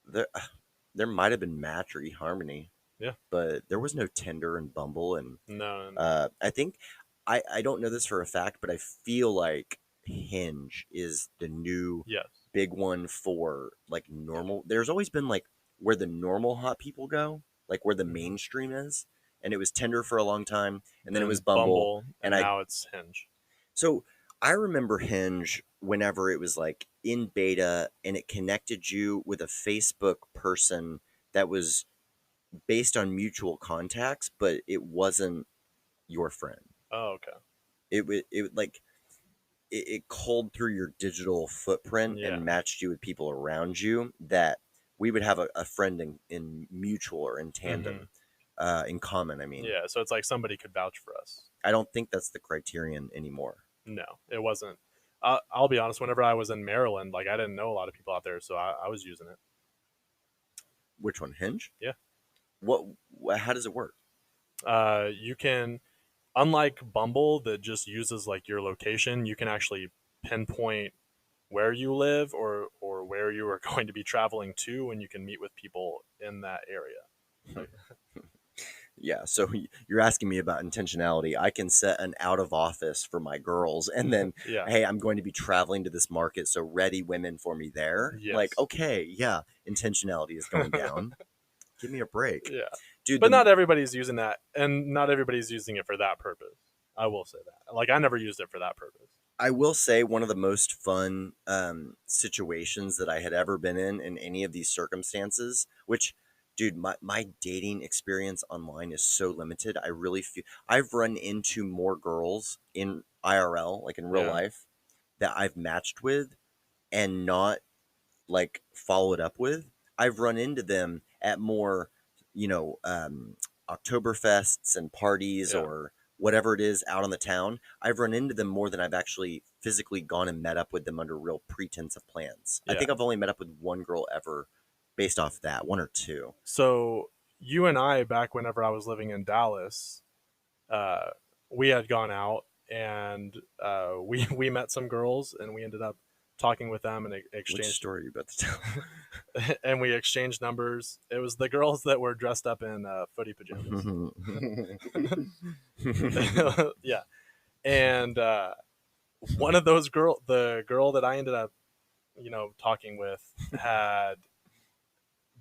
[SPEAKER 1] there there might have been Match or eHarmony,
[SPEAKER 2] Yeah.
[SPEAKER 1] but there was no Tinder and Bumble, and
[SPEAKER 2] No.
[SPEAKER 1] I think I don't know this for a fact, but I feel like Hinge is the new
[SPEAKER 2] Yes.
[SPEAKER 1] big one for like normal. There's always been like where the normal hot people go, like where the
[SPEAKER 2] Mhm.
[SPEAKER 1] mainstream is, and it was Tinder for a long time, and then it was
[SPEAKER 2] Then
[SPEAKER 1] Bumble, and
[SPEAKER 2] and now it's Hinge.
[SPEAKER 1] so I remember Hinge whenever it was like in beta and it connected you with a Facebook person that was based on mutual contacts, but it wasn't your friend.
[SPEAKER 2] Oh, okay.
[SPEAKER 1] It like it culled through your digital footprint
[SPEAKER 2] Yeah.
[SPEAKER 1] and matched you with people around you that we would have a friend in mutual or in tandem, in common. I mean,
[SPEAKER 2] Yeah. So it's like somebody could vouch for us.
[SPEAKER 1] I don't think that's the criterion anymore.
[SPEAKER 2] No, it wasn't. I'll be honest. Whenever I was in Maryland, like I didn't know a lot of people out there, so I was using it.
[SPEAKER 1] Which one, Hinge?
[SPEAKER 2] Yeah.
[SPEAKER 1] What? How does it work?
[SPEAKER 2] You can, unlike Bumble that just uses like your location, you can actually pinpoint where you live or where you are going to be traveling to, and you can meet with people in that area.
[SPEAKER 1] Yeah, so you're asking me about intentionality. I can set an out of office for my girls, and then,
[SPEAKER 2] Yeah.
[SPEAKER 1] hey, I'm going to be traveling to this market, so ready women for me there.
[SPEAKER 2] Yes.
[SPEAKER 1] Like, okay, yeah, intentionality is going down. Give me a break,
[SPEAKER 2] Yeah.
[SPEAKER 1] dude.
[SPEAKER 2] But not everybody's using that, and not everybody's using it for that purpose. I will say that. Like I never used it for that purpose.
[SPEAKER 1] I will say one of the most fun situations that I had ever been in any of these circumstances, which, dude, my dating experience online is so limited. I really feel I've run into more girls in IRL, like in real
[SPEAKER 2] Yeah.
[SPEAKER 1] life, that I've matched with and not like followed up with. I've run into them at more, you know, Oktoberfests and parties
[SPEAKER 2] Yeah.
[SPEAKER 1] or whatever it is out on the town. I've run into them more than I've actually physically gone and met up with them under real pretense of plans. I
[SPEAKER 2] Yeah.
[SPEAKER 1] think I've only met up with one girl ever based off that, one or two.
[SPEAKER 2] So you and I, back whenever I was living in Dallas, uh, we had gone out and we met some girls and we ended up talking with them and
[SPEAKER 1] Which
[SPEAKER 2] exchanged
[SPEAKER 1] story are you about to tell?
[SPEAKER 2] and we exchanged numbers. It was the girls that were dressed up in footy pajamas. Yeah, and one of those the girl that I ended up, talking with, had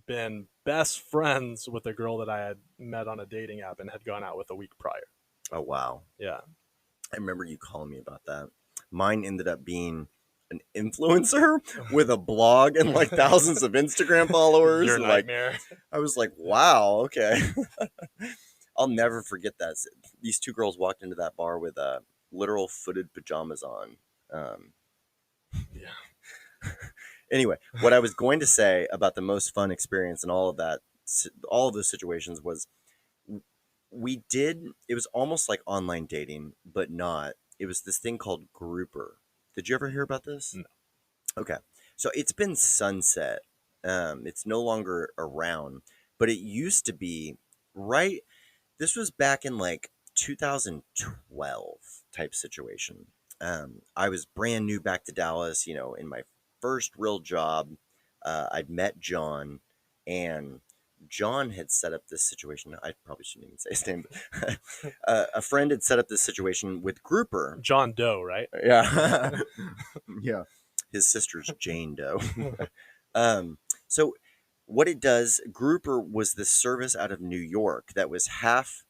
[SPEAKER 2] been best friends with a girl that I had met on a dating app and had gone out with a week prior.
[SPEAKER 1] Oh, wow.
[SPEAKER 2] Yeah.
[SPEAKER 1] I remember you calling me about that. Mine ended up being an influencer with a blog and like thousands of Instagram followers.
[SPEAKER 2] Your
[SPEAKER 1] and, like,
[SPEAKER 2] nightmare.
[SPEAKER 1] I was like, wow, okay. I'll never forget that. These two girls walked into that bar with literal footed pajamas on.
[SPEAKER 2] Yeah.
[SPEAKER 1] Anyway, what I was going to say about the most fun experience and all of that, all of those situations was it was almost like online dating, but not. It was this thing called Grouper. Did you ever hear about this?
[SPEAKER 2] No.
[SPEAKER 1] Okay. So it's been sunset. It's no longer around, but it used to be right. This was back in like 2012 type situation. I was brand new back to Dallas, in my first real job. I'd met John, and John had set up this situation. I probably shouldn't even say his name, but a friend had set up this situation with Grouper.
[SPEAKER 2] John Doe, right?
[SPEAKER 1] Yeah. Yeah. His sister's Jane Doe. So what it does, Grouper was this service out of New York that was half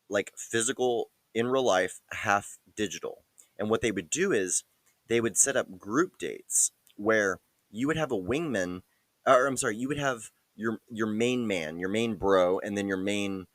[SPEAKER 1] like physical in real life, half digital. And what they would do is they would set up group dates where you would have a wingman, or I'm sorry, you would have your main man, your main bro, and then your main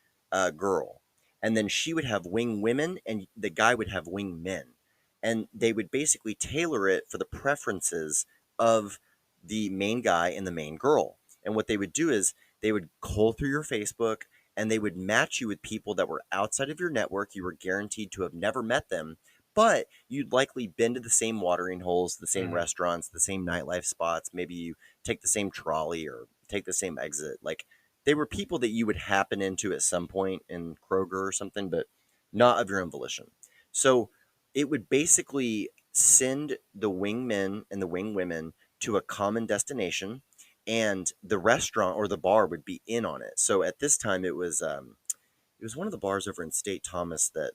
[SPEAKER 1] girl. And then she would have wing women and the guy would have wing men. And they would basically tailor it for the preferences of the main guy and the main girl. And what they would do is they would cull through your Facebook and they would match you with people that were outside of your network. You were guaranteed to have never met them, but you'd likely been to the same watering holes, the same
[SPEAKER 2] Mhm.
[SPEAKER 1] restaurants, the same nightlife spots. Maybe you take the same trolley or take the same exit. Like, they were people that you would happen into at some point in Kroger or something, but not of your own volition. So it would basically send the wingmen and the wingwomen to a common destination, and the restaurant or the bar would be in on it. So at this time, it was one of the bars over in State Thomas that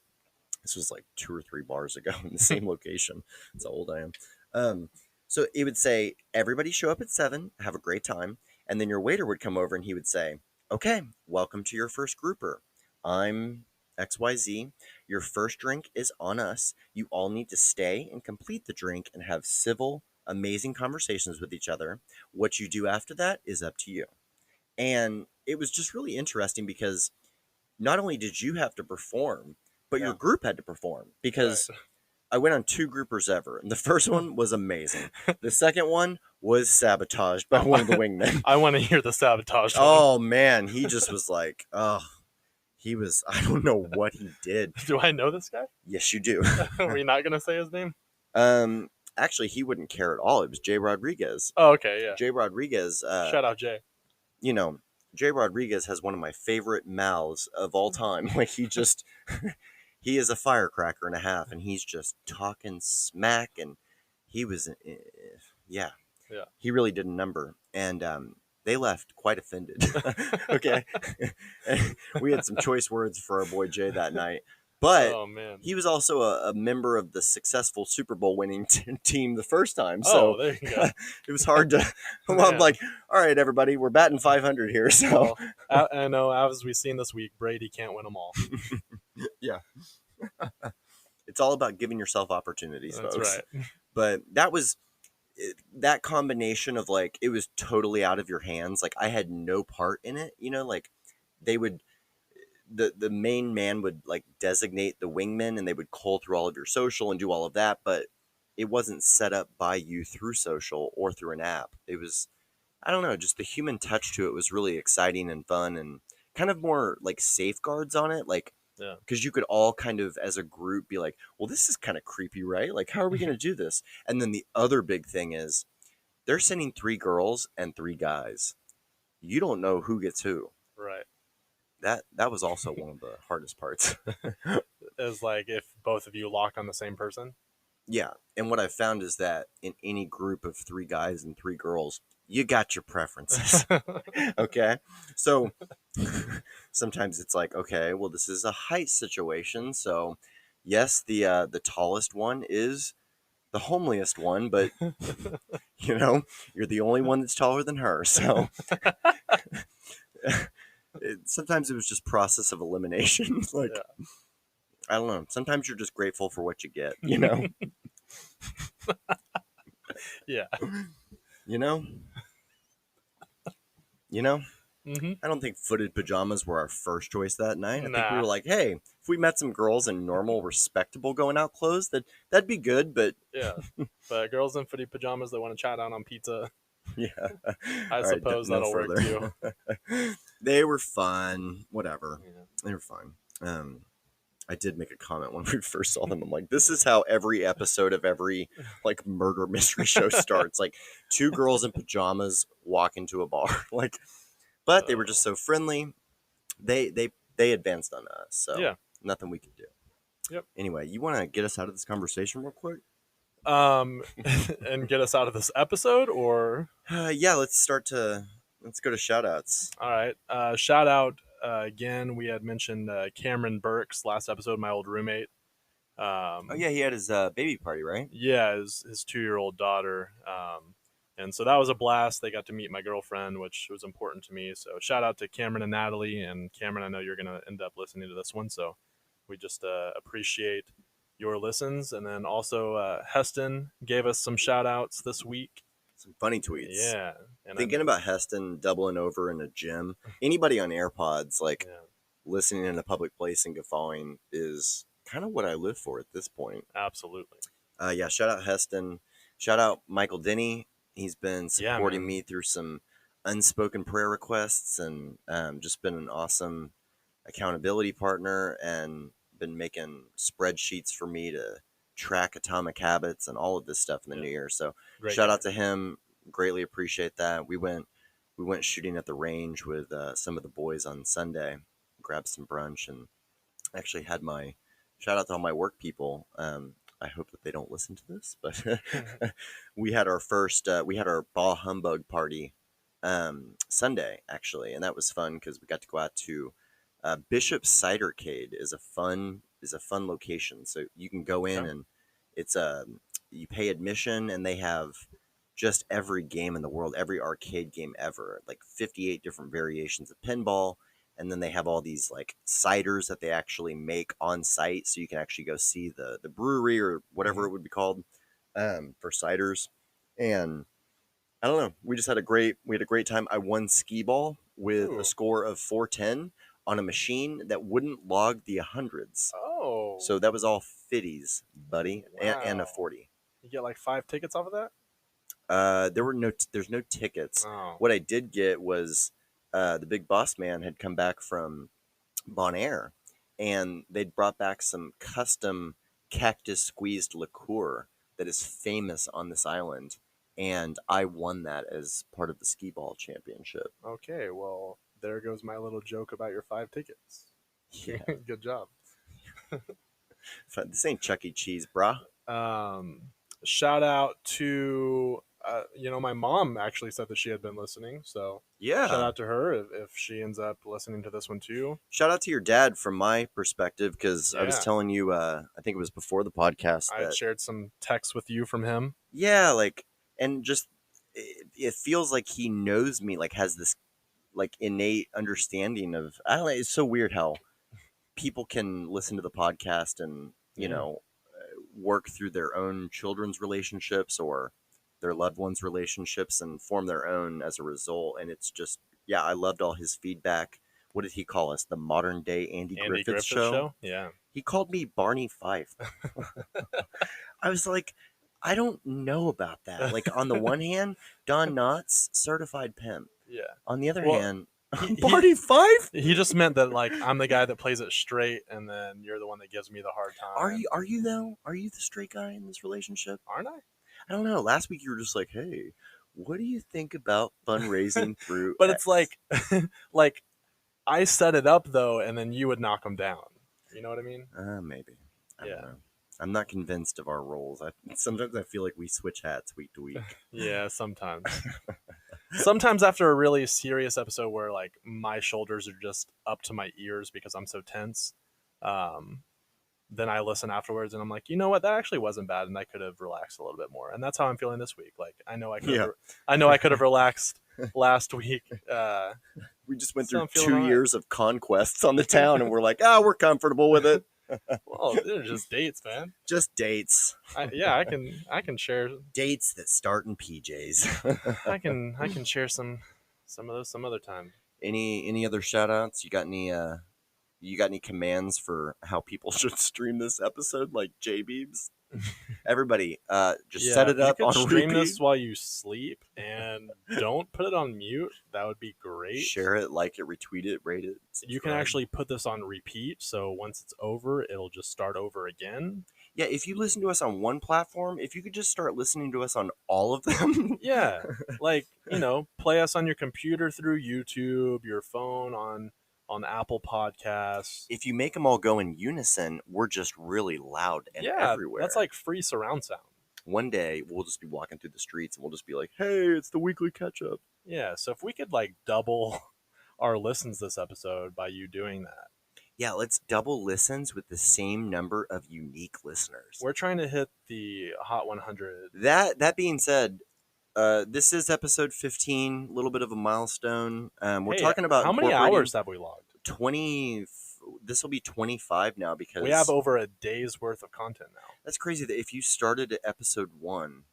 [SPEAKER 1] this was like 2 or 3 bars ago in the same location. That's how old I am. Um, so it would say, everybody show up at 7, have a great time. And then your waiter would come over and he would say, okay, welcome to your first grouper. I'm XYZ. Your first drink is on us. You all need to stay and complete the drink and have civil, amazing conversations with each other. What you do after that is up to you. And it was just really interesting because not only did you have to perform, but your group had to perform, because I went on 2 groupers ever. And the first one was amazing. The second one was sabotaged by one of the wingmen.
[SPEAKER 2] I want to hear the sabotage.
[SPEAKER 1] Oh, man. He just was like, I don't know what he did.
[SPEAKER 2] Do I know this guy?
[SPEAKER 1] Yes, you do.
[SPEAKER 2] Are we not going to say his name?
[SPEAKER 1] Actually, he wouldn't care at all. It was Jay Rodriguez.
[SPEAKER 2] Oh, okay, yeah.
[SPEAKER 1] Jay Rodriguez.
[SPEAKER 2] Shout out Jay.
[SPEAKER 1] You know, Jay Rodriguez has one of my favorite mouths of all time. Like, he just, he is a firecracker and a half, and he's just talking smack, and he was, yeah, he really did a number, and they left quite offended. Okay, we had some choice words for our boy Jay that night, but
[SPEAKER 2] oh, man.
[SPEAKER 1] he was also a member of the successful Super Bowl winning team the first time, so
[SPEAKER 2] there you go.
[SPEAKER 1] it was hard to. Well, I'm like, all right, everybody, we're batting 500 here, so.
[SPEAKER 2] Well, I know, as we've seen this week, Brady can't win them all.
[SPEAKER 1] Yeah. It's all about giving yourself opportunities,
[SPEAKER 2] That's
[SPEAKER 1] folks.
[SPEAKER 2] right.
[SPEAKER 1] But that was that combination of, like, it was totally out of your hands. Like, I had no part in it, like they would, the main man would, like, designate the wingmen, and they would cull through all of your social and do all of that, but it wasn't set up by you through social or through an app. It was, I don't know, just the human touch to it was really exciting and fun, and kind of more like safeguards on it. Like, because you could all kind of, as a group, be like, well, this is kind of creepy, right? Like, how are we going to do this? And then the other big thing is they're sending 3 girls and 3 guys. You don't know who gets who.
[SPEAKER 2] Right.
[SPEAKER 1] That was also one of the hardest parts.
[SPEAKER 2] Is like if both of you lock on the same person.
[SPEAKER 1] Yeah. And what I've found is that in any group of 3 guys and 3 girls, you got your preferences. Okay. So sometimes it's like, okay, well, this is a height situation. So yes, the tallest one is the homeliest one, but you're the only one that's taller than her. So sometimes it was just process of elimination. Like, I don't know. Sometimes you're just grateful for what you get,
[SPEAKER 2] Yeah.
[SPEAKER 1] I don't think footed pajamas were our first choice that night. I think we
[SPEAKER 2] Nah.
[SPEAKER 1] were like, hey, if we met some girls in normal, respectable going out clothes, that'd be good, but
[SPEAKER 2] Yeah. But girls in footy pajamas that want to chat out on pizza,
[SPEAKER 1] yeah.
[SPEAKER 2] I suppose that'll work too.
[SPEAKER 1] They were fun. Whatever.
[SPEAKER 2] Yeah.
[SPEAKER 1] They were fun. I did make a comment when we first saw them. I'm like, this is how every episode of every, like, murder mystery show starts. Like, 2 girls in pajamas walk into a bar. Like, but they were just so friendly. They advanced on us. So nothing we could do.
[SPEAKER 2] Yep.
[SPEAKER 1] Anyway, you want to get us out of this conversation real quick?
[SPEAKER 2] And get us out of this episode, or
[SPEAKER 1] yeah, let's go to shoutouts.
[SPEAKER 2] all right. Shout out again. We had mentioned Cameron Burks last episode, my old roommate.
[SPEAKER 1] Oh yeah, he had his baby party, right?
[SPEAKER 2] Yeah, his 2-year-old daughter. And so that was a blast. They got to meet my girlfriend, which was important to me. So shout out to Cameron and Natalie. And Cameron, I know you're going to end up listening to this one, so we just appreciate your listens. And then also Heston gave us some shout outs this week.
[SPEAKER 1] Some funny tweets.
[SPEAKER 2] Yeah. And
[SPEAKER 1] Thinking about Heston doubling over in a gym. Anybody on AirPods, like, listening in a public place and guffawing is kind of what I live for at this point.
[SPEAKER 2] Absolutely.
[SPEAKER 1] Yeah, shout out Heston. Shout out Michael Denny. He's been supporting me through some unspoken prayer requests, and just been an awesome accountability partner, and been making spreadsheets for me to track Atomic Habits and all of this stuff in the new year. So
[SPEAKER 2] Great
[SPEAKER 1] shout
[SPEAKER 2] guy.
[SPEAKER 1] out to him. Greatly appreciate that. We went shooting at the range with some of the boys on Sunday, grabbed some brunch, and actually had my shout out to all my work people. I hope that they don't listen to this, but we had our Bah Humbug party Sunday actually, and that was fun because we got to go out to Bishop's Cidercade is a fun location. So you can go in and it's you pay admission, and they have just every game in the world, every arcade game ever, like 58 different variations of pinball. And then they have all these like ciders that they actually make on site, so you can actually go see the brewery or whatever it would be called for ciders. And I don't know, we had a great time. I won skee ball with a score of 410 on a machine that wouldn't log the hundreds.
[SPEAKER 2] Oh,
[SPEAKER 1] So that was all 50s, buddy, and a
[SPEAKER 2] Wow.
[SPEAKER 1] 40.
[SPEAKER 2] You get like 5 tickets off of that?
[SPEAKER 1] There's no tickets.
[SPEAKER 2] Oh.
[SPEAKER 1] What I did get was the big boss man had come back from Bonaire, and they'd brought back some custom cactus squeezed liqueur that is famous on this island, and I won that as part of the skee ball championship.
[SPEAKER 2] Okay, well, there goes my little joke about your 5 tickets.
[SPEAKER 1] Yeah,
[SPEAKER 2] Good job.
[SPEAKER 1] this ain't Chuck E. Cheese, brah.
[SPEAKER 2] Shout out to my mom actually said that she had been listening, so
[SPEAKER 1] Yeah,
[SPEAKER 2] shout out to her if she ends up listening to this one too.
[SPEAKER 1] shout out to your dad from my perspective, because I was
[SPEAKER 2] Yeah.
[SPEAKER 1] telling you, I think it was before the podcast
[SPEAKER 2] I had
[SPEAKER 1] that
[SPEAKER 2] shared some texts with you from him.
[SPEAKER 1] yeah, like, and just it feels like he knows me, like has this like innate understanding of, I don't know, it's so weird how people can listen to the podcast and you
[SPEAKER 2] Yeah.
[SPEAKER 1] know work through their own children's relationships or their loved ones' relationships and form their own as a result. And it's just, yeah, I loved all his feedback. What did he call us? The modern day Andy Griffith show?
[SPEAKER 2] Yeah.
[SPEAKER 1] He called me Barney Fife. I was like, I don't know about that. Like, on the one hand, Don Knotts, certified pimp.
[SPEAKER 2] Yeah.
[SPEAKER 1] On the other
[SPEAKER 2] Well,
[SPEAKER 1] hand,
[SPEAKER 2] he-
[SPEAKER 1] Barney Fife?
[SPEAKER 2] He just meant that like I'm the guy that plays it straight and then you're the one that gives me the hard time.
[SPEAKER 1] Are you though? Are you the straight guy in this relationship?
[SPEAKER 2] Aren't I?
[SPEAKER 1] I don't know. Last week you were just like, hey, what do you think about fundraising through
[SPEAKER 2] But
[SPEAKER 1] X?
[SPEAKER 2] it's like like I set it up though and then you would knock them down. You know what I mean?
[SPEAKER 1] Maybe. I
[SPEAKER 2] Yeah.
[SPEAKER 1] don't know. I'm not convinced of our roles. Sometimes I feel like we switch hats week to week.
[SPEAKER 2] Yeah, sometimes. Sometimes after a really serious episode where like my shoulders are just up to my ears because I'm so tense, then I listen afterwards and I'm like, you know what, that actually wasn't bad and I could have relaxed a little bit more. And that's how I'm feeling this week. Like I know I could have relaxed last week.
[SPEAKER 1] We just went
[SPEAKER 2] So
[SPEAKER 1] through
[SPEAKER 2] I'm feeling
[SPEAKER 1] 2
[SPEAKER 2] all right.
[SPEAKER 1] years of conquests on the town, and we're like, we're comfortable with it.
[SPEAKER 2] Well, they're just dates, man.
[SPEAKER 1] Just dates.
[SPEAKER 2] I can share
[SPEAKER 1] Dates that start in PJs.
[SPEAKER 2] I can share some of those some other time.
[SPEAKER 1] Any other shout outs? You got any commands for how people should stream this episode, like J-Beebs? Everybody, just set it up
[SPEAKER 2] you
[SPEAKER 1] on
[SPEAKER 2] could stream
[SPEAKER 1] repeat.
[SPEAKER 2] this while you sleep and don't put it on mute. That would be great.
[SPEAKER 1] Share it, like it, retweet it, rate it.
[SPEAKER 2] You can
[SPEAKER 1] subscribe.
[SPEAKER 2] actually put this on repeat, so once it's over, it'll just start over again.
[SPEAKER 1] Yeah, if you listen to us on one platform, if you could just start listening to us on all of them.
[SPEAKER 2] Yeah, like play us on your computer through YouTube, your phone on Apple Podcasts.
[SPEAKER 1] If you make them all go in unison, we're just really loud and everywhere.
[SPEAKER 2] That's like free surround sound.
[SPEAKER 1] One day we'll just be walking through the streets and we'll just be like, "Hey, it's the weekly catch up."
[SPEAKER 2] Yeah, so if we could like double our listens this episode by you doing that.
[SPEAKER 1] Yeah, let's double listens with the same number of unique listeners.
[SPEAKER 2] We're trying to hit the Hot 100.
[SPEAKER 1] That being said, this is episode 15, a little bit of a milestone. We're talking about
[SPEAKER 2] how many
[SPEAKER 1] incorporating
[SPEAKER 2] hours have we logged?
[SPEAKER 1] 20. This will be 25 now because
[SPEAKER 2] We have over a day's worth of content now.
[SPEAKER 1] that's crazy that if you started at episode 1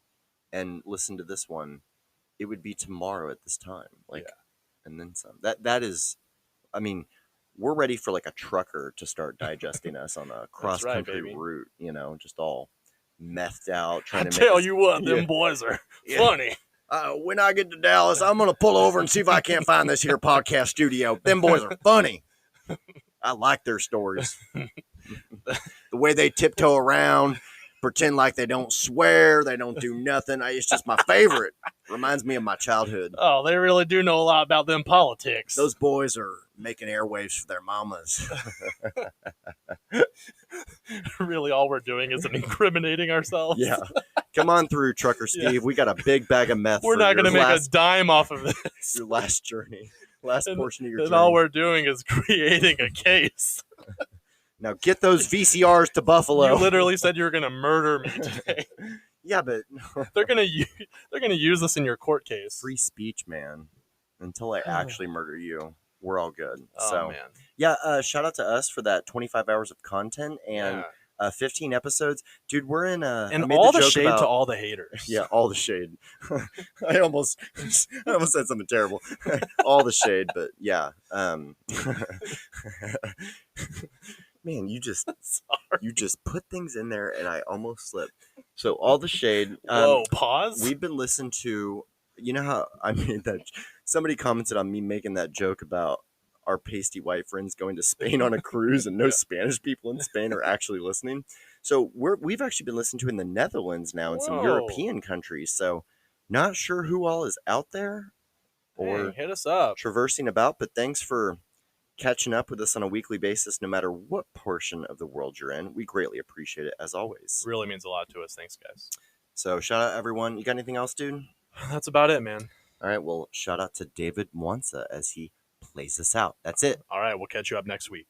[SPEAKER 1] and listened to this one, it would be tomorrow at this time. And then some. That is, I mean, we're ready for like a trucker to start digesting us on a cross-country
[SPEAKER 2] baby.
[SPEAKER 1] route, just all methed out, trying
[SPEAKER 2] I
[SPEAKER 1] to make
[SPEAKER 2] tell
[SPEAKER 1] us-
[SPEAKER 2] you what, them
[SPEAKER 1] Yeah.
[SPEAKER 2] boys are
[SPEAKER 1] Yeah.
[SPEAKER 2] funny.
[SPEAKER 1] when I get to Dallas, I'm going to pull over and see if I can't find this here podcast studio. Them boys are funny. I like their stories. The way they tiptoe around, pretend like they don't swear, they don't do nothing. It's just my favorite. Reminds me of my childhood.
[SPEAKER 2] Oh, they really do know a lot about them politics.
[SPEAKER 1] Those boys are making airwaves for their mamas.
[SPEAKER 2] Really, all we're doing is incriminating ourselves.
[SPEAKER 1] Yeah. Come on through, Trucker Steve.
[SPEAKER 2] Yeah.
[SPEAKER 1] We got a big bag of meth.
[SPEAKER 2] We're not going to make a dime off of this.
[SPEAKER 1] Your last journey. Last portion of your journey.
[SPEAKER 2] And all we're doing is creating a case.
[SPEAKER 1] Now get those VCRs to Buffalo.
[SPEAKER 2] You literally said you were going to murder me today.
[SPEAKER 1] Yeah, but
[SPEAKER 2] they're gonna use this in your court case.
[SPEAKER 1] Free speech, man. Until I actually murder you, we're all good.
[SPEAKER 2] Oh,
[SPEAKER 1] so,
[SPEAKER 2] man.
[SPEAKER 1] Yeah, shout out to us for that 25 hours of content and 15 episodes. Dude, we're in
[SPEAKER 2] and all the shade to all the haters.
[SPEAKER 1] Yeah, all the shade. I almost said something terrible. All the shade, but yeah. Man, you just put things in there and I almost slipped. So all the shade.
[SPEAKER 2] Whoa, pause.
[SPEAKER 1] We've been listening to, you know how I made that, somebody commented on me making that joke about our pasty white friends going to Spain on a cruise and no Spanish people in Spain are actually listening. So we've actually been listened to in the Netherlands now and some European countries. So not sure who all is out there or
[SPEAKER 2] hit us up
[SPEAKER 1] traversing about, but thanks for catching up with us on a weekly basis, no matter what portion of the world you're in. We greatly appreciate it, as always.
[SPEAKER 2] Really means a lot to us. Thanks, guys.
[SPEAKER 1] So shout out everyone. You got anything else, dude?
[SPEAKER 2] That's about it, man.
[SPEAKER 1] All right, well, shout out to David Mwansa as he plays us out. That's it.
[SPEAKER 2] All right, we'll catch you up next week.